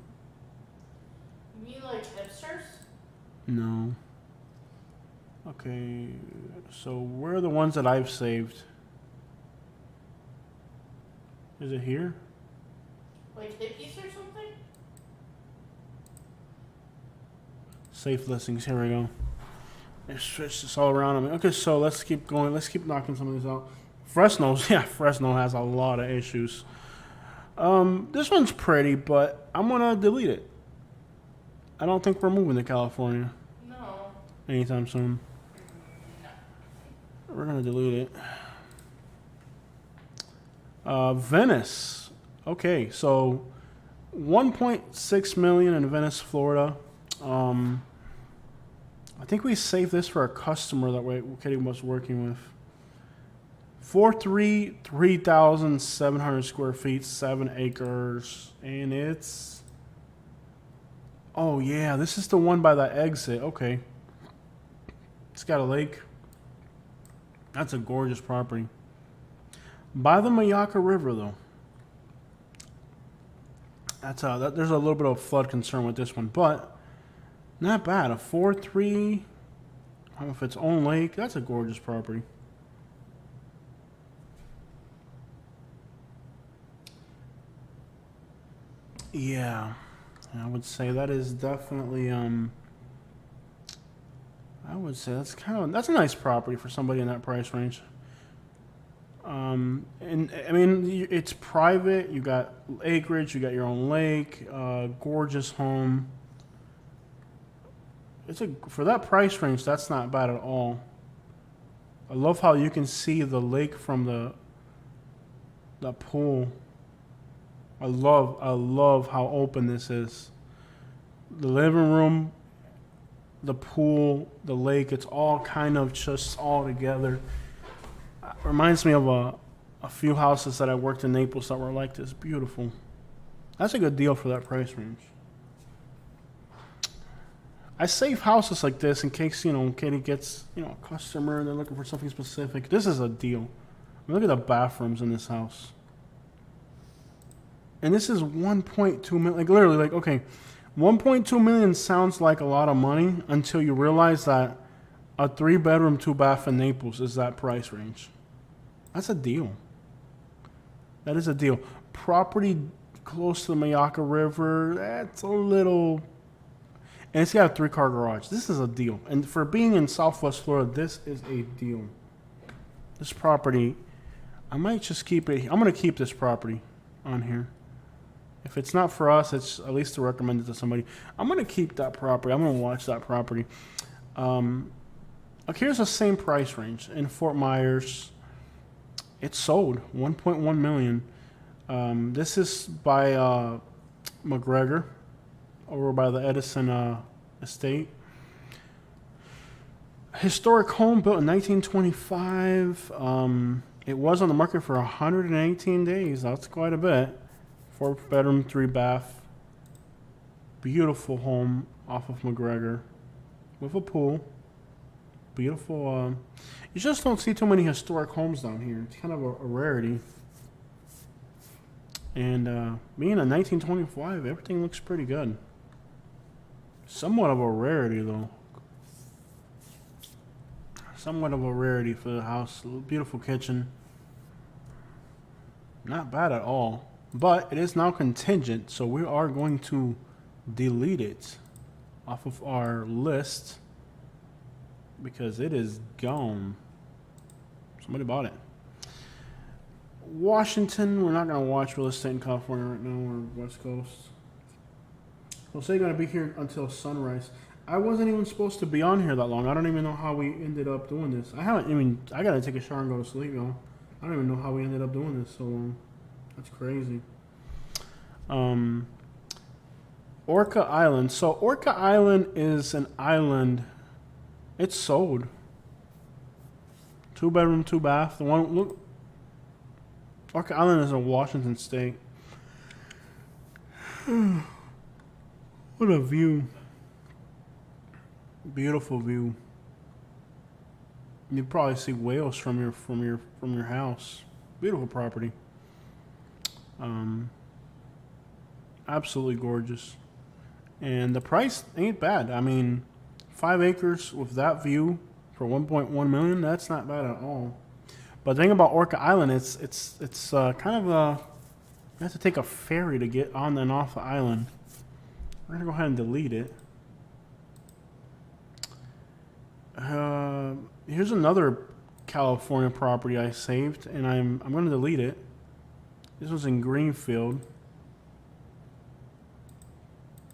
You mean like hipsters? No. Okay, so where are the ones that I've saved? Is it here? Like hippies or something? Save listings. Here we go. I switched this all around on me. Okay, so let's keep going. Let's keep knocking some of these out. Fresno has a lot of issues. This one's pretty, but I'm gonna delete it. I don't think we're moving to California No. anytime soon. No. We're gonna delete it. Venice. Okay, so 1.6 million in Venice, Florida. I think we saved this for a customer that Katie was working with. 3,700 square feet, 7 acres, and it's. Oh yeah, this is the one by the exit. Okay, it's got a lake. That's a gorgeous property. By the Mayaca River, though. There's a little bit of flood concern with this one, but not bad. A 4.3 off its own lake. That's a gorgeous property. Yeah, I would say that is definitely. I would say that's a nice property for somebody in that price range. And I mean, it's private. You got acreage. You got your own lake. Gorgeous home. For that price range, that's not bad at all. I love how you can see the lake from the pool. I love how open this is. The living room the pool, the lake. It's all kind of just all together. Reminds me of a few houses that I worked in Naples that were like this. Beautiful. That's a good deal for that price range. I save houses like this in case, Katie gets, a customer and they're looking for something specific. This is a deal. I mean, look at the bathrooms in this house. And this is 1.2 million. Like, literally, like, okay, 1.2 million sounds like a lot of money until you realize that a 3-bedroom, 2-bath in Naples is that price range. That's a deal. That is a deal. Property close to the Mayaka River, that's a little... And it's got a 3-car garage. This is a deal. And for being in Southwest Florida, this is a deal. This property, I might just keep it. I'm going to keep this property on here. If it's not for us, it's at least to recommend it to somebody. I'm going to keep that property. I'm going to watch that property. Okay, here's the same price range in Fort Myers. It's sold, 1.1 million. This is by McGregor, over by the Edison estate. Historic home built in 1925. It was on the market for 118 days. That's quite a bit. 4-bedroom, 3-bath. Beautiful home off of McGregor with a pool. Beautiful. You just don't see too many historic homes down here. It's kind of a rarity. And being a 1925, everything looks pretty good. Somewhat of a rarity, though. Somewhat of a rarity for the house. Beautiful kitchen. Not bad at all. But it is now contingent, so we are going to delete it off of our list because it is gone. Somebody bought it. Washington, we're not going to watch real estate in California right now, or West Coast. Jose going to be here until sunrise. I wasn't even supposed to be on here that long. I don't even know how we ended up doing this. I got to take a shower and go to sleep, y'all. I don't even know how we ended up doing this so long. That's crazy. Orca Island. So Orca Island is an island. It's sold. 2-bedroom, 2-bath. The one, look. Orca Island is in Washington State. What a view. Beautiful view. You probably see whales from your house. Beautiful property. Absolutely gorgeous. And the price ain't bad. I mean, 5 acres with that view for 1.1 million, that's not bad at all. But the thing about Orca Island, it's kind of a, you have to take a ferry to get on and off the island. We're gonna go ahead and delete it. Here's another California property I saved, and I'm gonna delete it. This was in Greenfield.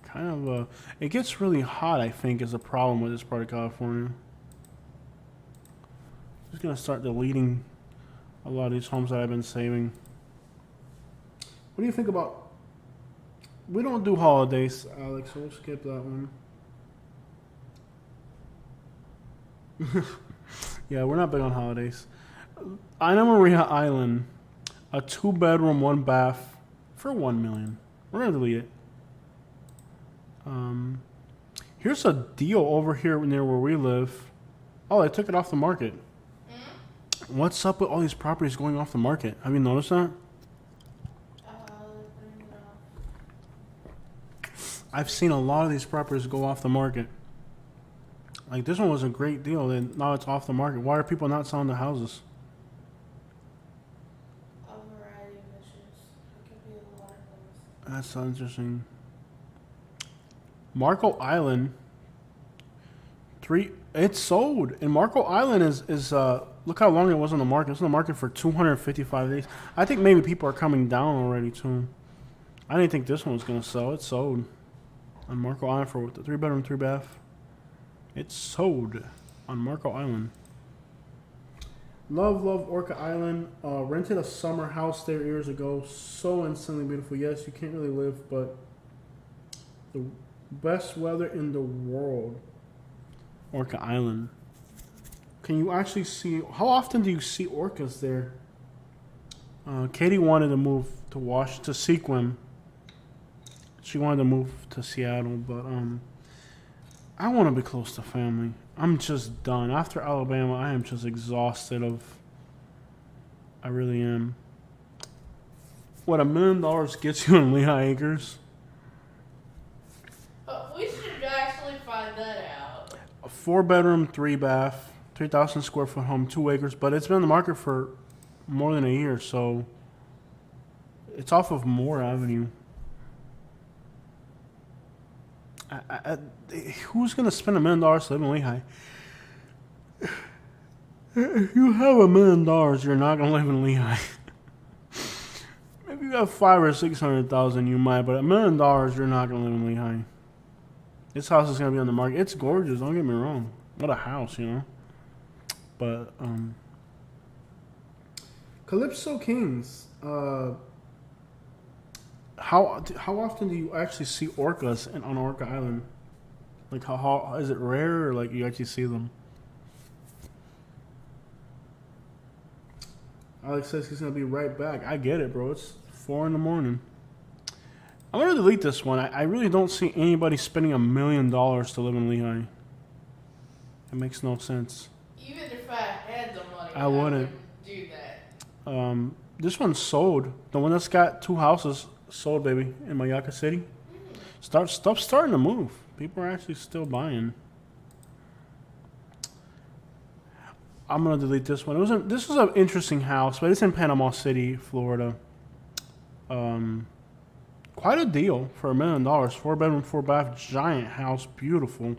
Kind of it gets really hot, I think, is a problem with this part of California. Just gonna start deleting a lot of these homes that I've been saving. What do you think about? We don't do holidays, Alex, so we'll skip that one. Yeah, we're not big on holidays. Ana Maria Island, a 2-bedroom, 1-bath for 1 million. We're gonna delete it. Here's a deal over here near where we live. Oh, they took it off the market. What's up with all these properties going off the market? Have you noticed that? I've seen a lot of these properties go off the market. Like, this one was a great deal, then now it's off the market. Why are people not selling the houses? A variety of issues. It could be a lot of things. That's so interesting. Marco Island, it's sold. And Marco Island is look how long it was on the market. It's on the market for 255 days. I think maybe people are coming down already too. I didn't think this one was gonna sell. It sold on Marco Island for the 3-bedroom, 3-bath. It's sold on Marco Island. Love Orca Island. Rented a summer house there years ago. So insanely beautiful. Yes, you can't really live, but the best weather in the world. Orca Island. Can you actually see? How often do you see orcas there? Katie wanted to move to Sequim. She wanted to move to Seattle, but I want to be close to family. I'm just done. After Alabama, I am just exhausted of. I really am. What, $1 million gets you in Lehigh Acres? We should actually find that out. A 4-bedroom, 3-bath, 3,000 square foot home, 2 acres, but it's been on the market for more than a year, so it's off of Moore Avenue. Who's gonna spend $1 million to live in Lehigh? If you have $1 million, you're not gonna live in Lehigh. Maybe you have 500,000 or 600,000, you might, but $1 million, you're not gonna live in Lehigh. This house is gonna be on the market. It's gorgeous. Don't get me wrong. What a house, you know. But Calypso Kings. How often do you actually see orcas on Orca Island? Like how is it rare, or like you actually see them? Alex says he's gonna be right back. I get it, bro. It's 4 a.m. I'm gonna delete this one. I really don't see anybody spending $1 million to live in Lehigh. It makes no sense. Even if I had the money, I wouldn't do that. This one's sold. The one that's got 2 houses sold, baby, in Mayaka City. Stuff's starting to move. People are actually still buying. I'm gonna delete this one. This was an interesting house, but it's in Panama City, Florida. Quite a deal for $1 million. 4-bedroom, 4-bath, giant house, beautiful.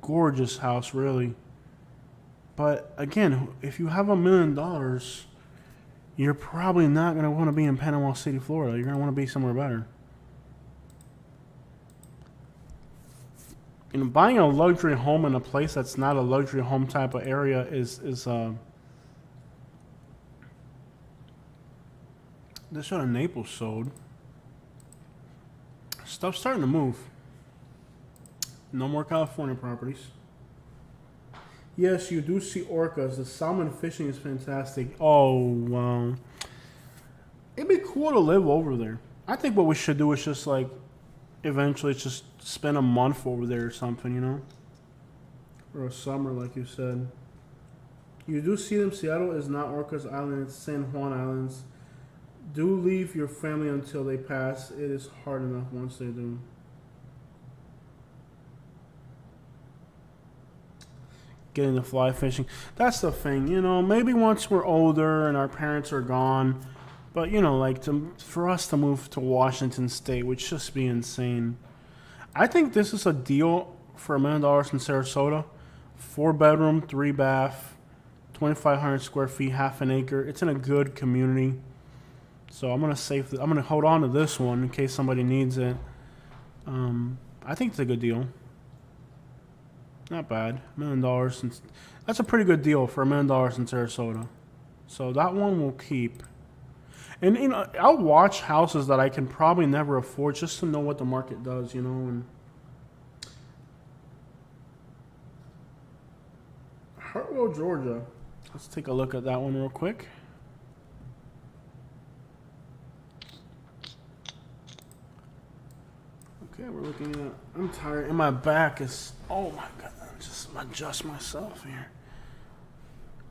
Gorgeous house, really. But again, if you have $1 million, you're probably not gonna want to be in Panama City, Florida. You're gonna want to be somewhere better. You know, buying a luxury home in a place that's not a luxury home type of area is this one in Naples sold. Stuff's starting to move. No more California properties. Yes, you do see orcas. The salmon fishing is fantastic. Oh, wow. It'd be cool to live over there. I think what we should do is just like eventually just spend a month over there or something, you know? Or a summer, like you said. You do see them. Seattle is not Orcas Island, it's San Juan Islands. Do leave your family until they pass. It is hard enough once they do. Getting the fly fishing. That's the thing, you know, maybe once we're older and our parents are gone, but you know, like for us to move to Washington State would just be insane. I think this is a deal for $1 million in Sarasota. 4-bedroom, 3-bath, 2,500 square feet, half an acre. It's in a good community. So I'm gonna hold on to this one in case somebody needs it. I think it's a good deal. Not bad. $1 million. That's a pretty good deal for $1 million in Sarasota. So that one will keep. And you know, I'll watch houses that I can probably never afford just to know what the market does, you know. And Hartwell, Georgia. Let's take a look at that one real quick. Okay, we're looking at. I'm tired, and my back is. Oh my god! Just adjust myself here.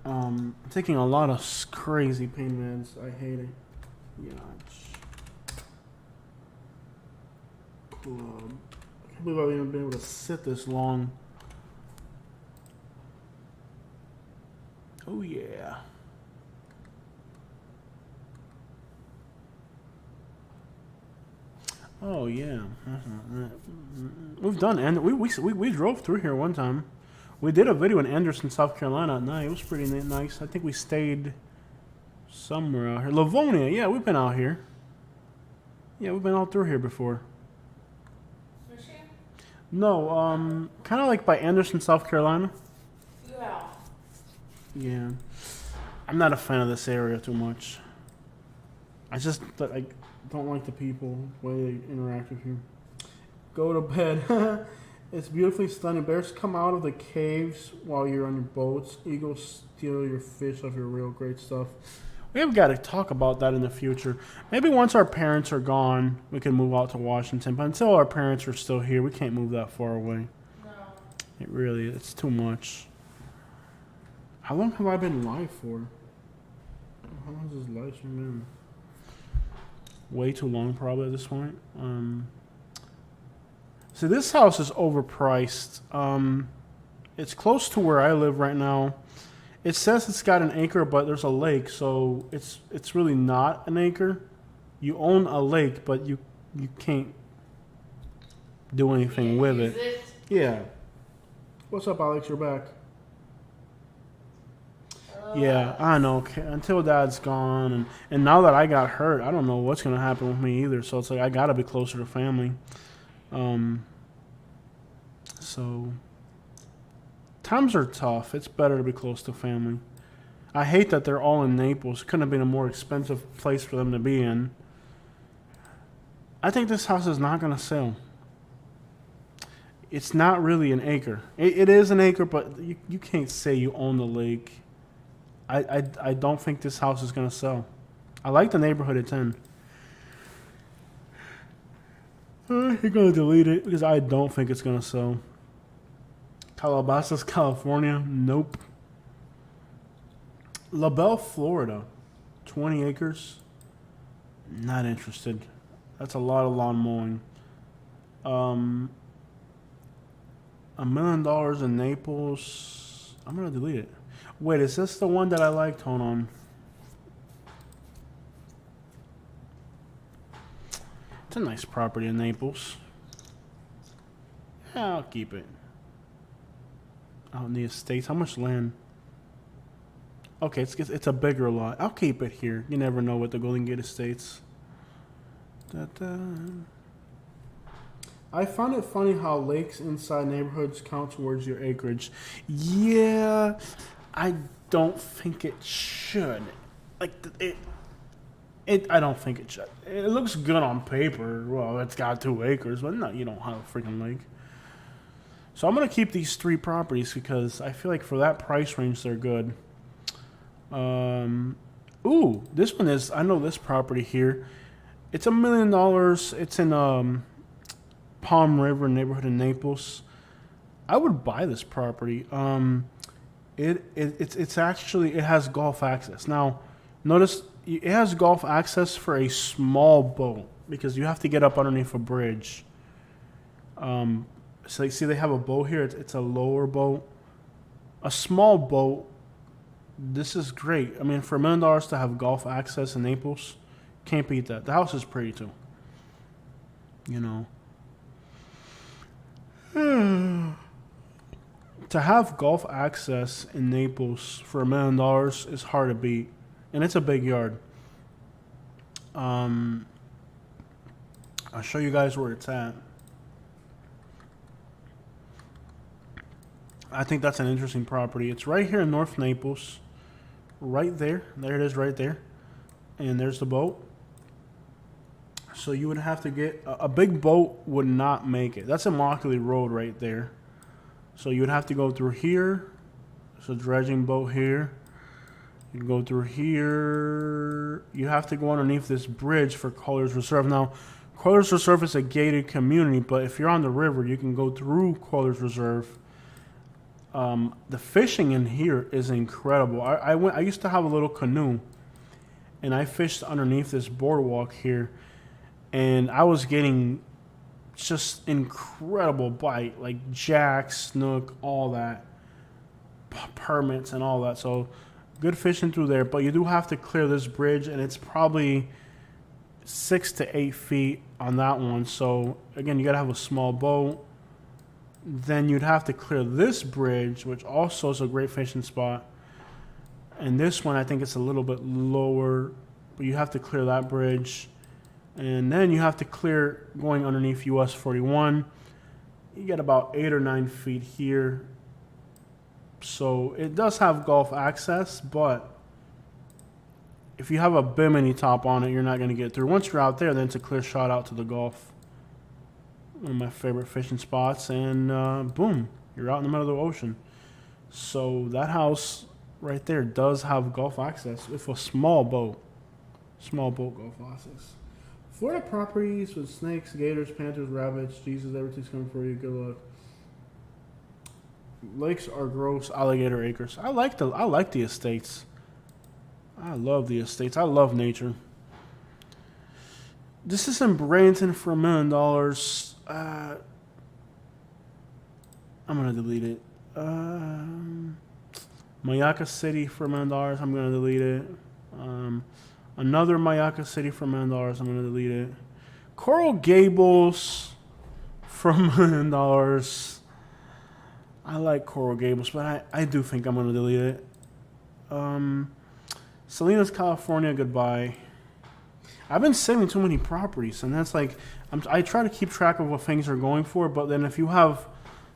I'm taking a lot of crazy pain meds. I hate it. Yeah. Club. I can't believe I've even been able to sit this long. Oh yeah. Oh yeah. We've done, and we drove through here one time. We did a video in Anderson, South Carolina at night. It was pretty nice. I think we stayed somewhere out here. Livonia, yeah, we've been out here. Yeah, we've been all through here before. Michigan? No, kind of like by Anderson, South Carolina. Yeah. Yeah. I'm not a fan of this area too much. I don't like the people, the way they interact with you. Go to bed. It's beautifully stunning. Bears come out of the caves while you're on your boats. Eagles steal your fish off your real great stuff. We've got to talk about that in the future. Maybe once our parents are gone, we can move out to Washington. But until our parents are still here, we can't move that far away. No. It really, it's too much. How long have I been live for? How long has this live stream been? Way too long, probably at this point. So this house is overpriced. It's close to where I live right now. It says it's got an acre, but there's a lake, so it's really not an acre. You own a lake, but you can't do anything with it. Yeah. What's up, Alex? You're back. Yeah, I know. Until Dad's gone, and now that I got hurt, I don't know what's gonna happen with me either. So it's like I gotta be closer to family. So times are tough. It's better to be close to family. I hate that they're all in Naples. Couldn't have been a more expensive place for them to be in. I think this house is not gonna sell. It's not really an acre. It is an acre, but you can't say you own the lake. I don't think this house is going to sell. I like the neighborhood it's in. You're going to delete it because I don't think it's going to sell. Calabasas, California. Nope. La Belle, Florida. 20 acres. Not interested. That's a lot of lawn mowing. $1 million in Naples. I'm going to delete it. Wait, is this the one that I liked? Hold on. It's a nice property in Naples. Yeah, I'll keep it. Out in the estates. How much land? Okay, it's a bigger lot. I'll keep it here. You never know with the Golden Gate Estates. Da-da. I find it funny how lakes inside neighborhoods count towards your acreage. Yeah, I don't think it should. Like I don't think it should. It looks good on paper. Well, it's got 2 acres, but no, you don't have a freaking lake. So I'm gonna keep these 3 properties because I feel like for that price range they're good. Ooh, this one is. I know this property here. It's $1 million. It's in Palm River neighborhood in Naples. I would buy this property. It's actually, it has golf access. Now, notice it has golf access for a small boat because you have to get up underneath a bridge. So you see they have a boat here. It's a lower boat, a small boat. This is great. I mean, for $1 million to have golf access in Naples, can't beat that. The house is pretty too. You know. To have golf access in Naples for $1 million is hard to beat, and it's a big yard. I'll show you guys where it's at. I think that's an interesting property. It's right here in North Naples, right there. There it is, right there, and there's the boat. So you would have to get a big boat would not make it. That's a Immokalee Road right there. So you would have to go through here. There's a dredging boat here. You go through here. You have to go underneath this bridge for Colliers Reserve. Now, Colliers Reserve is a gated community, but if you're on the river, you can go through Colliers Reserve. The fishing in here is incredible. I used to have a little canoe, and I fished underneath this boardwalk here. And I was getting just incredible bite, like jack, snook, all that, permits and all that. So good fishing through there. But you do have to clear this bridge, and it's probably 6 to 8 feet on that one. So again, you got to have a small boat. Then you'd have to clear this bridge, which also is a great fishing spot. And this one, I think it's a little bit lower, but you have to clear that bridge. And then you have to clear going underneath US 41. You get about 8 or 9 feet here. So it does have golf access, but if you have a bimini top on it, you're not going to get through. Once you're out there, then it's a clear shot out to the Gulf. one of my favorite fishing spots, and boom, you're out in the middle of the ocean. So that house right there does have Gulf access with a small boat. Small boat Gulf access. Florida properties with snakes, gators, panthers, rabbits. Jesus, everything's coming for you. Good luck. Lakes are gross. Alligator acres. I like the estates. I love the estates. I love nature. This is in Bradenton for $1 million. I'm gonna delete it. Mayaka City for $1 million. I'm gonna delete it. Another Mayaka City for $1 million. I'm gonna delete it. Coral Gables for $1 million. I like Coral Gables, but I do think I'm gonna delete it. Salinas, California. Goodbye. I've been saving too many properties, and that's like I try to keep track of what things are going for. But then if you have,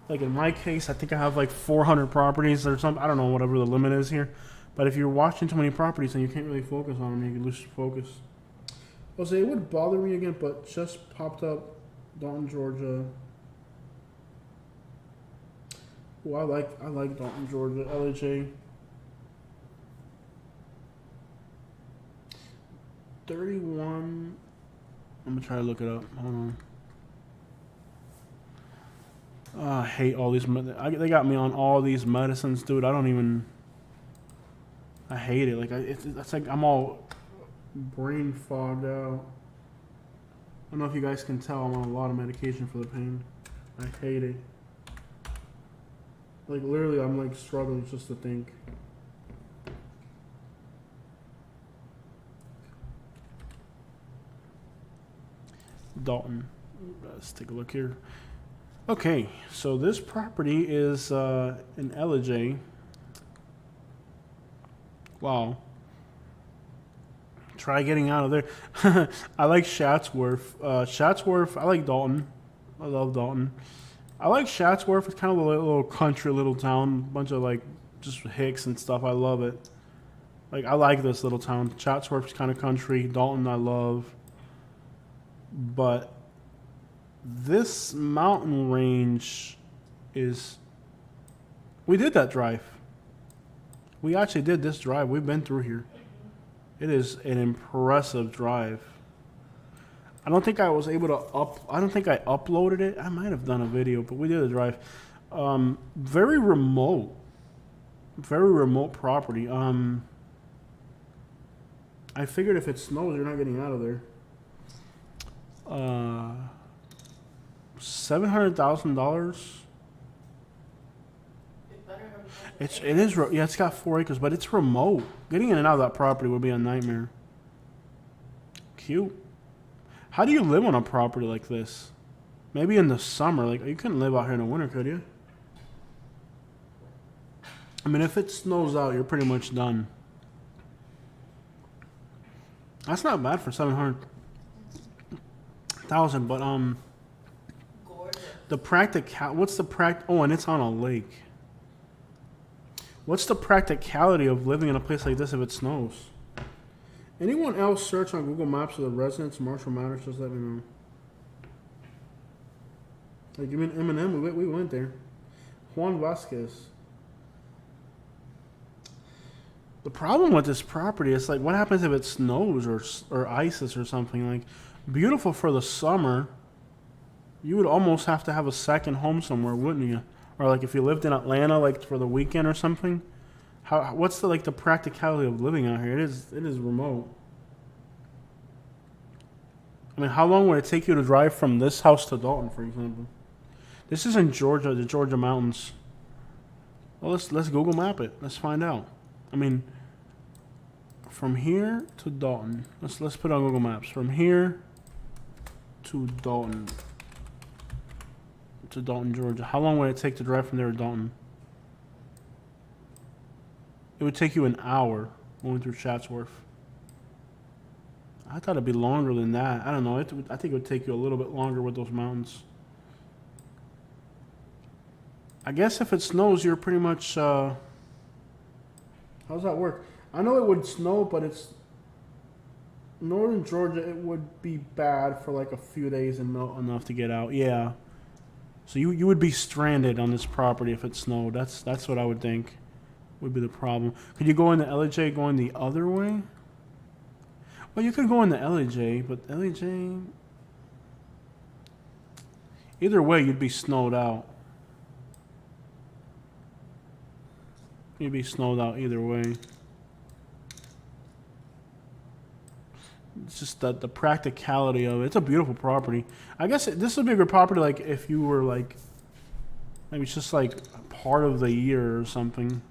like in my case, I think I have like 400 properties or something. I don't know, whatever the limit is here. But if you're watching too many properties, then you can't really focus on them. You can lose focus. Jose, it would bother me again, but just popped up. Dalton, Georgia. Oh, I like Dalton, Georgia. LHA. 31. I'm gonna try to look it up. Hold on. I hate all these. They got me on all these medicines, dude. I hate it. Like it's like I'm all brain fogged out. I don't know if you guys can tell. I'm on a lot of medication for the pain. I hate it. Like literally, I'm like struggling just to think. Dalton. Let's take a look here. Okay, so this property is in LJ. Wow. Try getting out of there. I like Chatsworth. Chatsworth, I like Dalton. I love Dalton. I like Chatsworth. It's kind of a little country, little town. Bunch of like just hicks and stuff. I love it. Like I like this little town. Chatsworth's kind of country. Dalton, I love. But this mountain range is... We did that drive. We actually did this drive. We've been through here. It is an impressive drive. I don't think I was able to I don't think I uploaded it. I might have done a video, but we did a drive. Very remote. Very remote property. I figured if it snows, you're not getting out of there. $700,000. It is yeah. It's got 4 acres, but it's remote. Getting in and out of that property would be a nightmare. Cute. How do you live on a property like this? Maybe in the summer. Like you couldn't live out here in the winter, could you? I mean, if it snows out, you're pretty much done. That's not bad for 700,000, but Gorgeous. what's the oh, and it's on a lake. What's the practicality of living in a place like this if it snows? Anyone else search on Google Maps of the residents, Marshall Matters, just let me know. Like you mean Eminem? We went there. Juan Vasquez. The problem with this property is like, what happens if it snows or ices or something? Like, beautiful for the summer. You would almost have to have a second home somewhere, wouldn't you? Or like if you lived in Atlanta, like for the weekend or something. What's the practicality of living out here? It is remote. I mean, how long would it take you to drive from this house to Dalton, for example? This is in Georgia, the Georgia mountains. Well, let's Google map it. Let's find out. I mean, from here to Dalton. Let's put it on Google Maps. From here to Dalton. To Dalton, Georgia. How long would it take to drive from there to Dalton? It would take you an hour going through Chatsworth. I thought it'd be longer than that. I don't know. I think it would take you a little bit longer with those mountains. I guess if it snows, you're pretty much... how does that work? I know it would snow, but it's... Northern Georgia, it would be bad for like a few days and not enough to get out. Yeah. So you would be stranded on this property if it snowed. That's what I would think would be the problem. Could you go into LJ going the other way? Well, you could go into LJ, but LJ... Either way, you'd be snowed out. You'd be snowed out either way. It's just that the practicality of it. It's a beautiful property. I guess this would be a good property like if you were like, maybe it's just like part of the year or something.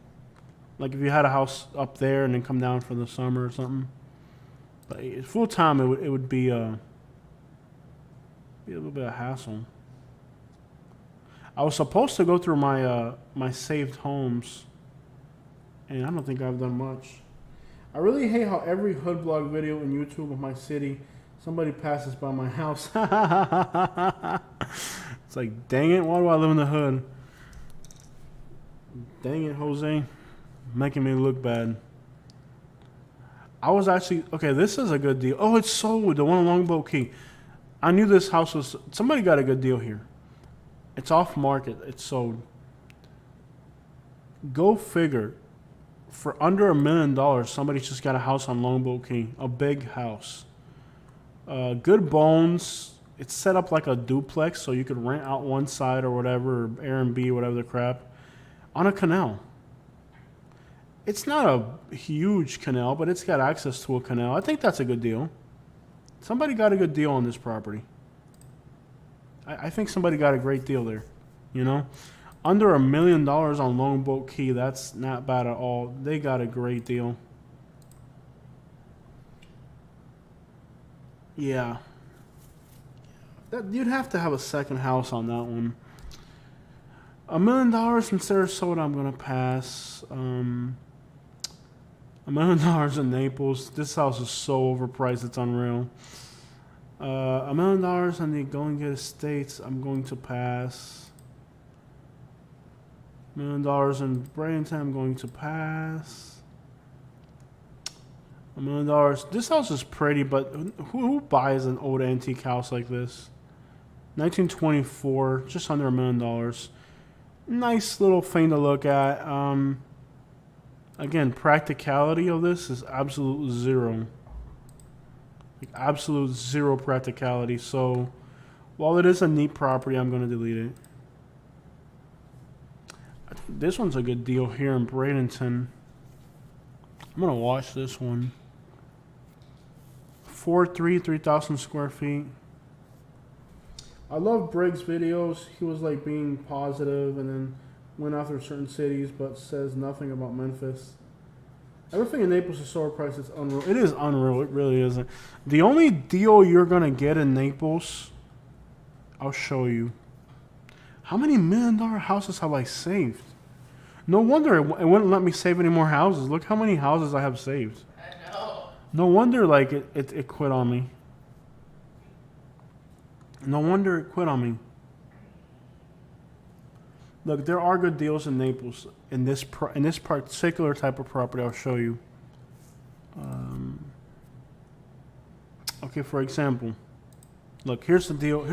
Like if you had a house up there and then come down for the summer or something. But full time, it would be a little bit of hassle. I was supposed to go through my my saved homes, and I don't think I've done much. I really hate how every hood blog video in YouTube of my city, somebody passes by my house. It's like, dang it, why do I live in the hood? Dang it, Jose, making me look bad. I was actually, okay, this is a good deal. Oh, it's sold, the one on Longboat Key. I knew this house was, somebody got a good deal here. It's off market, it's sold. Go figure. For under $1 million, somebody just got a house on Longboat Key, a big house. Good bones. It's set up like a duplex, so you could rent out one side or whatever, or Airbnb, whatever the crap, on a canal. It's not a huge canal, but it's got access to a canal. I think that's a good deal. Somebody got a good deal on this property. I think somebody got a great deal there, you know? Under $1 million on Longboat Key, that's not bad at all. They got a great deal. Yeah. You'd have to have a second house on that one. $1 million from Sarasota, I'm going to pass. $1 million in Naples. This house is so overpriced, it's unreal. $1 million on the Golden Gate Estates, I'm going to pass. $1 million in Bradenton, I'm going to pass. $1 million. This house is pretty, but who buys an old antique house like this? 1924, just under $1 million. Nice little thing to look at. Again, practicality of this is absolute zero. Like absolute zero practicality. So, while it is a neat property, I'm going to delete it. I think this one's a good deal here in Bradenton. I'm going to watch this one. 3,000 square feet. I love Briggs' videos. He was like being positive and then went after certain cities, but says nothing about Memphis. Everything in Naples is so overpriced, it's unreal. It is unreal. It really isn't. The only deal you're going to get in Naples, I'll show you. How many $1 million houses have I saved? No wonder it wouldn't let me save any more houses. Look how many houses I have saved. I know. No wonder like it quit on me. No wonder it quit on me. Look, there are good deals in Naples in this particular type of property. I'll show you. Okay, for example, look, here's the deal.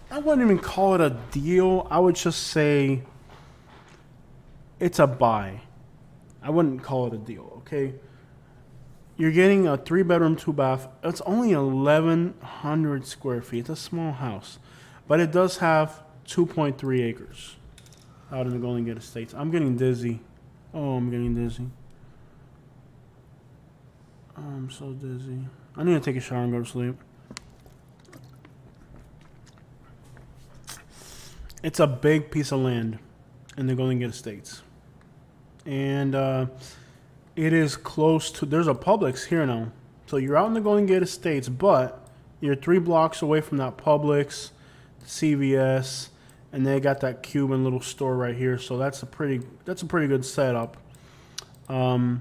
I wouldn't even call it a deal. I would just say it's a buy. I wouldn't call it a deal, okay? You're getting a 3-bedroom, 2-bath. It's only 1,100 square feet. It's a small house. But it does have 2.3 acres out in the Golden Gate Estates. I'm getting dizzy. Oh, I'm getting dizzy. Oh, I'm so dizzy. I need to take a shower and go to sleep. It's a big piece of land in the Golden Gate Estates. And it is close to, there's a Publix here now. So you're out in the Golden Gate Estates, but you're 3 blocks away from that Publix, CVS, and they got that Cuban little store right here. So that's a pretty good setup. The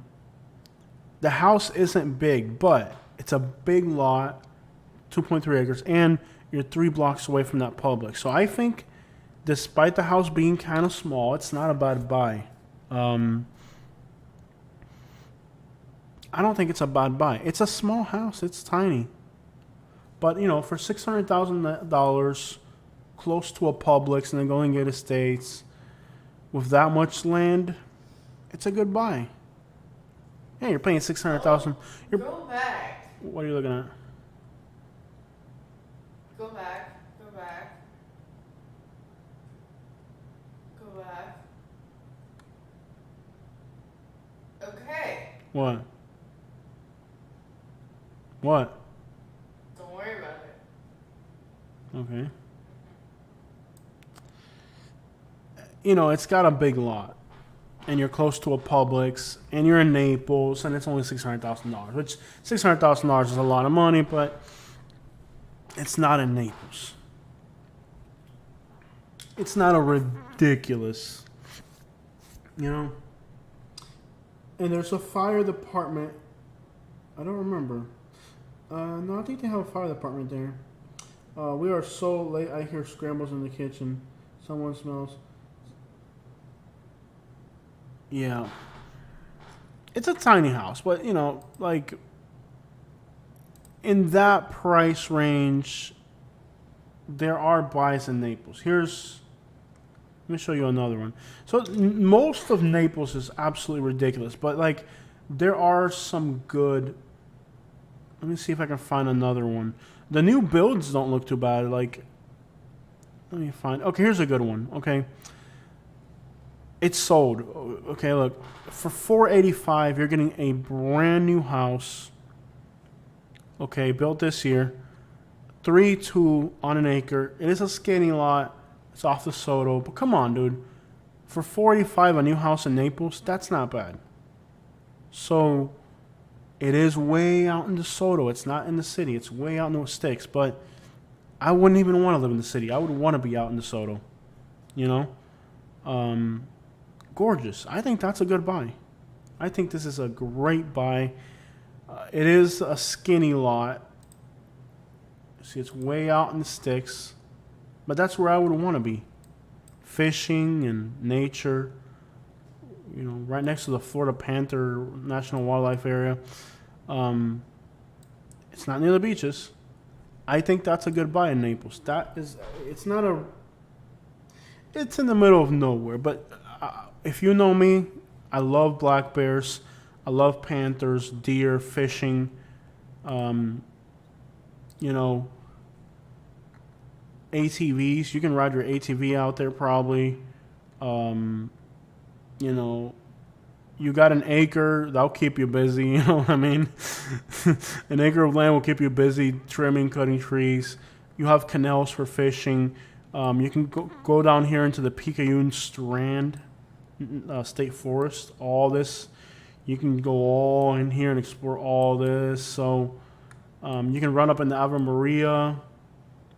house isn't big, but it's a big lot, 2.3 acres, and you're 3 blocks away from that Publix. So I think, despite the house being kind of small, it's not a bad buy. I don't think it's a bad buy. It's a small house. It's tiny. But, you know, for $600,000, close to a Publix and then Golden Gate Estates, with that much land, it's a good buy. Yeah, you're paying $600,000. Go back. What are you looking at? Go back. Go back. Go back. Okay. What? What? Don't worry about it. Okay. You know, it's got a big lot. And you're close to a Publix, and you're in Naples, and it's only $600,000, which $600,000 is a lot of money, but it's not in Naples. It's not a ridiculous, you know. And there's a fire department. I don't remember. No, I think they have a fire department there. We are so late. I hear scrambles in the kitchen. Someone smells. Yeah. It's a tiny house, but, you know, like, in that price range, there are buys in Naples. Let me show you another one. So, most of Naples is absolutely ridiculous, but, like, there are some good. Let me see if I can find another one. The new builds don't look too bad. Like, let me find. Okay, here's a good one. Okay. It's sold. Okay, look. For $485, you're getting a brand new house. Okay, built this year. 3.2 on an acre. It is a skinny lot. It's off the Soto. But come on, dude. For $485, a new house in Naples, that's not bad. So, it is way out in the Soto. It's not in the city. It's way out in the sticks. But I wouldn't even want to live in the city. I would want to be out in the Soto. You know? Gorgeous. I think that's a good buy. I think this is a great buy. It is a skinny lot. See, it's way out in the sticks. But that's where I would want to be. Fishing and nature. You know, right next to the Florida Panther National Wildlife Area. It's not near the beaches. I think that's a good buy in Naples. It's not a... It's in the middle of nowhere, but... if you know me, I love black bears. I love panthers, deer, fishing. You know, ATVs. You can ride your ATV out there probably. You know, you got an acre. That'll keep you busy. You know what I mean? An acre of land will keep you busy trimming, cutting trees. You have canals for fishing. You can go down here into the Picayune Strand. State Forest, all this. You can go all in here and explore all this. So you can run up into Ave Maria,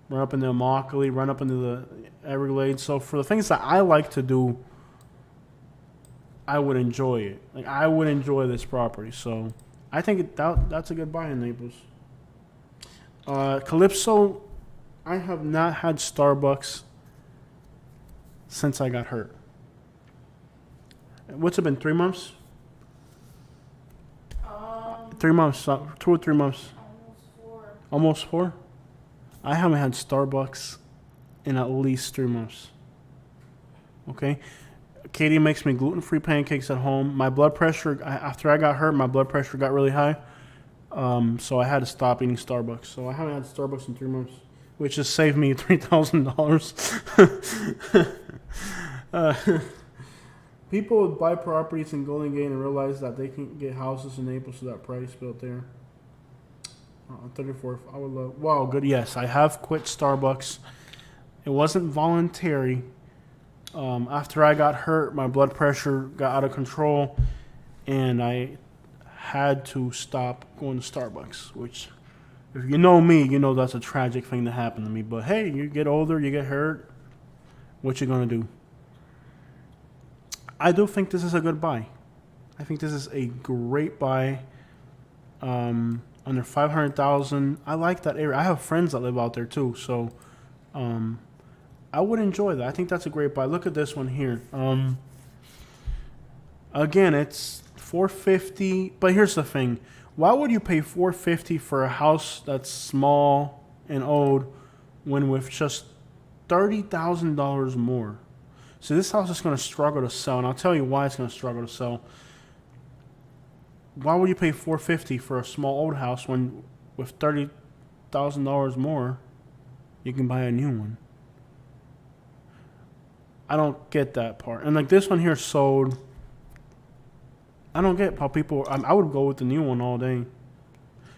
run up into Immokalee, run up into the Everglades. So for the things that I like to do, I would enjoy it. Like, I would enjoy this property. So I think that's a good buy in Naples. Calypso, I have not had Starbucks since I got hurt. What's it been, 3 months? 3 months, 2 or 3 months. Almost 4. Almost 4? I haven't had Starbucks in at least 3 months. Okay? Katie makes me gluten-free pancakes at home. My blood pressure, after I got hurt, my blood pressure got really high. So I had to stop eating Starbucks. So I haven't had Starbucks in 3 months, which has saved me $3,000. People would buy properties in Golden Gate and realize that they can get houses in Naples for that price built there. 34. I would love. Wow, good. Yes, I have quit Starbucks. It wasn't voluntary. After I got hurt, my blood pressure got out of control, and I had to stop going to Starbucks. Which, if you know me, you know that's a tragic thing to happen to me. But hey, you get older, you get hurt. What you gonna do? I do think this is a good buy. I think this is a great buy. Under $500,000. I like that area. I have friends that live out there too, so I would enjoy that. I think that's a great buy. Look at this one here. Again, it's $450. But here's the thing: why would you pay $450 for a house that's small and old when with just $30,000 more? So this house is going to struggle to sell, and I'll tell you why it's going to struggle to sell. Why would you pay $450 for a small old house when with $30,000 more you can buy a new one? I don't get that part. And like this one here sold. I don't get how people. I would go with the new one all day.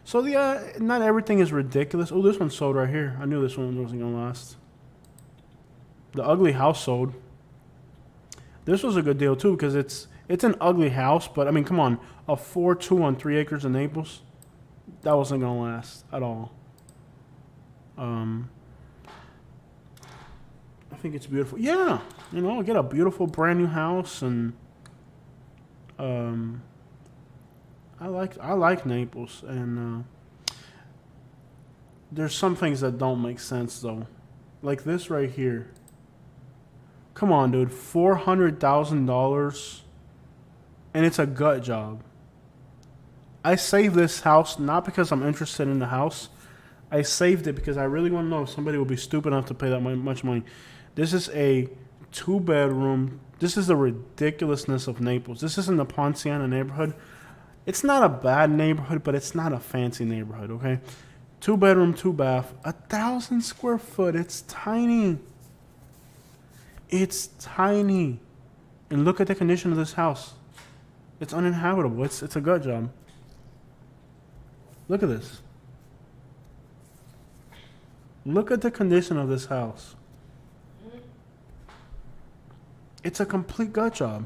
So yeah, not everything is ridiculous. Oh, this one sold right here. I knew this one wasn't gonna last. The ugly house sold. This was a good deal too because it's an ugly house, but I mean, come on, a 4.2 on 3 acres in Naples, that wasn't gonna last at all. I think it's beautiful. Yeah, get a beautiful brand new house, and I like Naples, and there's some things that don't make sense though, like this right here. Come on, dude, $400,000, and it's a gut job. I saved this house not because I'm interested in the house. I saved it because I really want to know if somebody will be stupid enough to pay that much money. This is a 2-bedroom. This is the ridiculousness of Naples. This isn't the Ponciana neighborhood. It's not a bad neighborhood, but it's not a fancy neighborhood, okay? 2-bedroom, 2-bath, 1,000 square foot. It's tiny. It's tiny. And look at the condition of this house. It's uninhabitable. It's a gut job. Look at this. Look at the condition of this house. It's a complete gut job.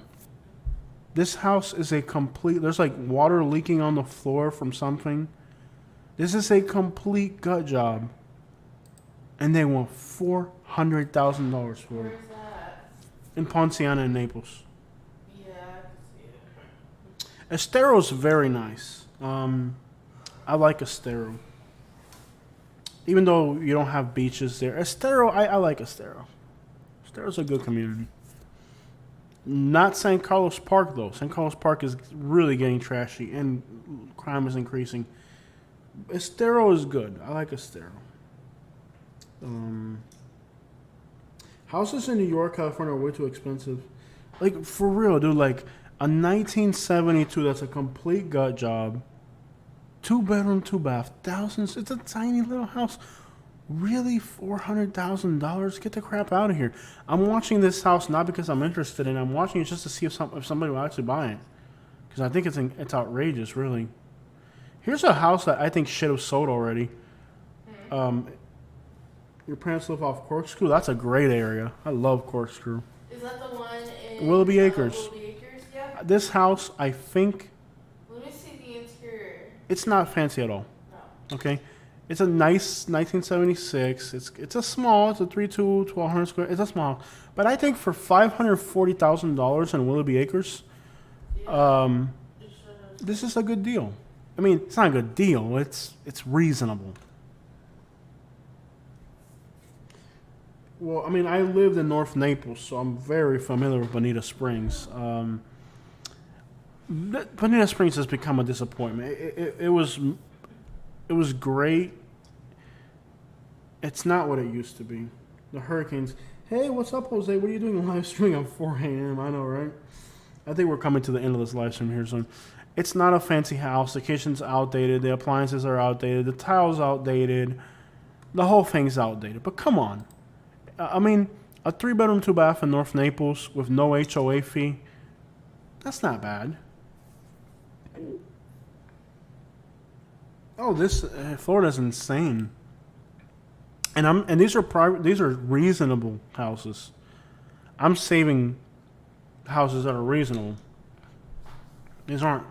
This house is a complete... There's like water leaking on the floor from something. This is a complete gut job. And they want $400,000 for it. Where's that? In Ponciana in Naples. Yeah, I can see it. Estero's very nice. I like Estero. Even though you don't have beaches there. Estero, I like Estero. Estero's a good community. Not San Carlos Park, though. San Carlos Park is really getting trashy, and crime is increasing. Estero is good. I like Estero. Houses in New York, California are way too expensive. Like, for real, dude. Like, a 1972, that's a complete gut job. 2-bedroom, 2-bath, thousands. It's a tiny little house. Really, $400,000? Get the crap out of here. I'm watching this house not because I'm interested in it. I'm watching it just to see if somebody will actually buy it. Because I think it's outrageous, really. Here's a house that I think should have sold already. Your parents live off Corkscrew. That's a great area. I love Corkscrew. Is that the one in... Willoughby Acres. Willoughby Acres, yeah. This house, I think... Let me see the interior. It's not fancy at all. No. Okay? It's a nice 1976. It's a 3.2, 1,200 square. It's a small. But I think for $540,000 in Willoughby Acres, this is a good deal. I mean, it's not a good deal. It's reasonable. Well, I mean, I lived in North Naples, so I'm very familiar with Bonita Springs. Bonita Springs has become a disappointment. It was great. It's not what it used to be. The hurricanes. Hey, what's up, Jose? What are you doing live streaming at 4 a.m.? I know, right? I think we're coming to the end of this live stream here soon. It's not a fancy house. The kitchen's outdated. The appliances are outdated. The tile's outdated. The whole thing's outdated. But come on. I mean, a 3-bedroom, 2-bath in North Naples with no HOA fee, that's not bad. Oh, this Florida's insane. And these are reasonable houses. I'm saving houses that are reasonable. These aren't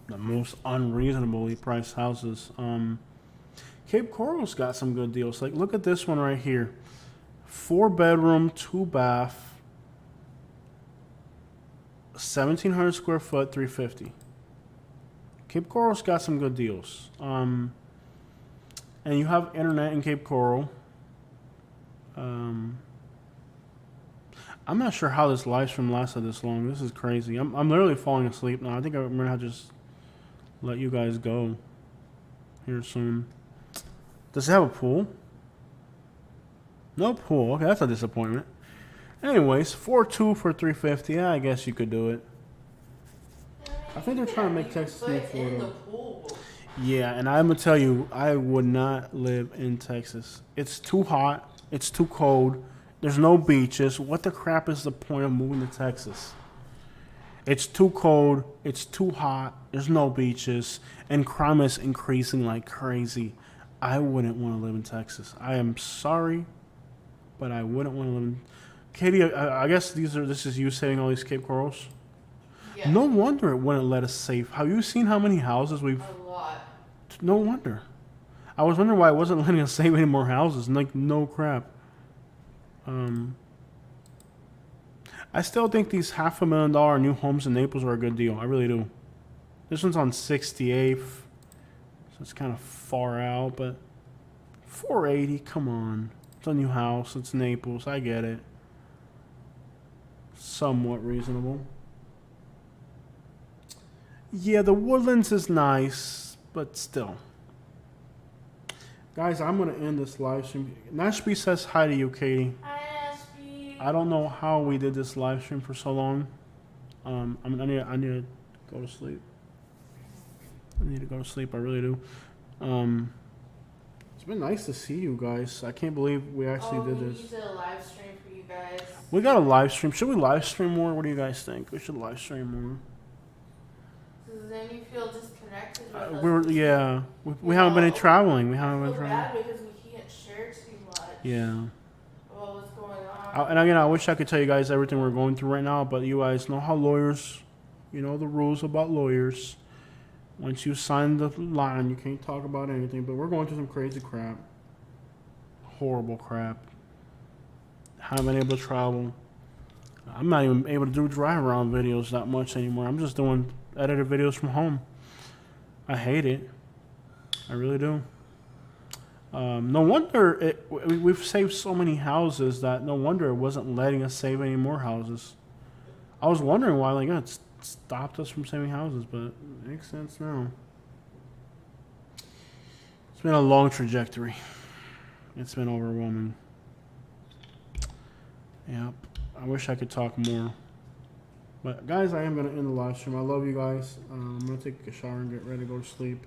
the most unreasonably priced houses. Cape Coral's got some good deals. Like, look at this one right here. 4-bedroom, 2-bath, 1,700 square foot, $350. Cape Coral's got some good deals. And you have internet in Cape Coral. I'm not sure how this live stream lasted this long. This is crazy. I'm literally falling asleep now. I think I'm gonna have to just let you guys go here soon. Does it have a pool? No pool. Okay, that's a disappointment. Anyways, 4-2 for 350. Yeah, I guess you could do it. I think they're trying to make Texas new Florida. Yeah, and I'm gonna tell you, I would not live in Texas. It's too hot. It's too cold. There's no beaches. What the crap is the point of moving to Texas? It's too cold. It's too hot. There's no beaches, and crime is increasing like crazy. I wouldn't want to live in Texas. I am sorry, but I wouldn't want to live in. Katie, I guess this is you saving all these Cape Corals. Yeah. No wonder it wouldn't let us save. Have you seen how many houses we've? A lot. No wonder. I was wondering why it wasn't letting us save any more houses. Like, no crap. I still think these $500,000 new homes in Naples are a good deal. I really do. This one's on 68th, so it's kind of far out, but 480, come on. It's a new house. It's Naples. I get it. Somewhat reasonable. Yeah, the Woodlands is nice, but still. Guys, I'm going to end this live stream. Nashby says hi to you, Katie. Hi, Nashby. I don't know how we did this live stream for so long. I need to go to sleep. I need to go to sleep. I really do. It's been nice to see you guys. I can't believe we actually did this. We did a live stream for you guys. We got a live stream. Should we live stream more? What do you guys think? We should live stream more. Because then you feel disconnected with us. We haven't been traveling. We haven't been traveling. Bad because we can't share too much. Yeah. About what's going on. And again, I wish I could tell you guys everything we're going through right now, but you guys know how lawyers, you know the rules about lawyers. Once you sign the line, you can't talk about anything. But we're going through some crazy crap. Horrible crap. Haven't been able to travel. I'm not even able to do drive around videos that much anymore. I'm just doing edited videos from home. I hate it. I really do. No wonder we've saved so many houses that no wonder it wasn't letting us save any more houses. I was wondering why it stopped us from saving houses, but it makes sense now. It's been a long trajectory. It's been overwhelming. Yep. I wish I could talk more. But guys, I am going to end the live stream. I love you guys. I'm going to take a shower and get ready to go to sleep.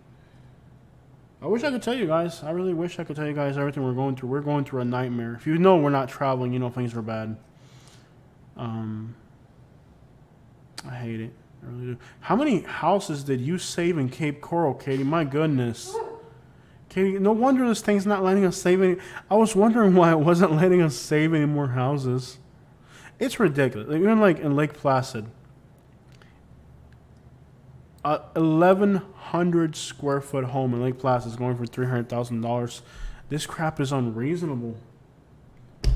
I wish I could tell you guys. I really wish I could tell you guys everything we're going through. We're going through a nightmare. If you know we're not traveling, you know things are bad. I hate it. I really do. How many houses did you save in Cape Coral, Katie? My goodness. Katie, no wonder this thing's not letting us save any. I was wondering why it wasn't letting us save any more houses. It's ridiculous. Even in Lake Placid, 1,100 square foot home in Lake Placid is going for $300,000. This crap is unreasonable.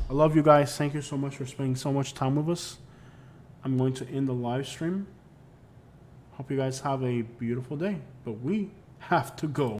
I love you guys. Thank you so much for spending so much time with us. I'm going to end the live stream. Hope you guys have a beautiful day, but we have to go.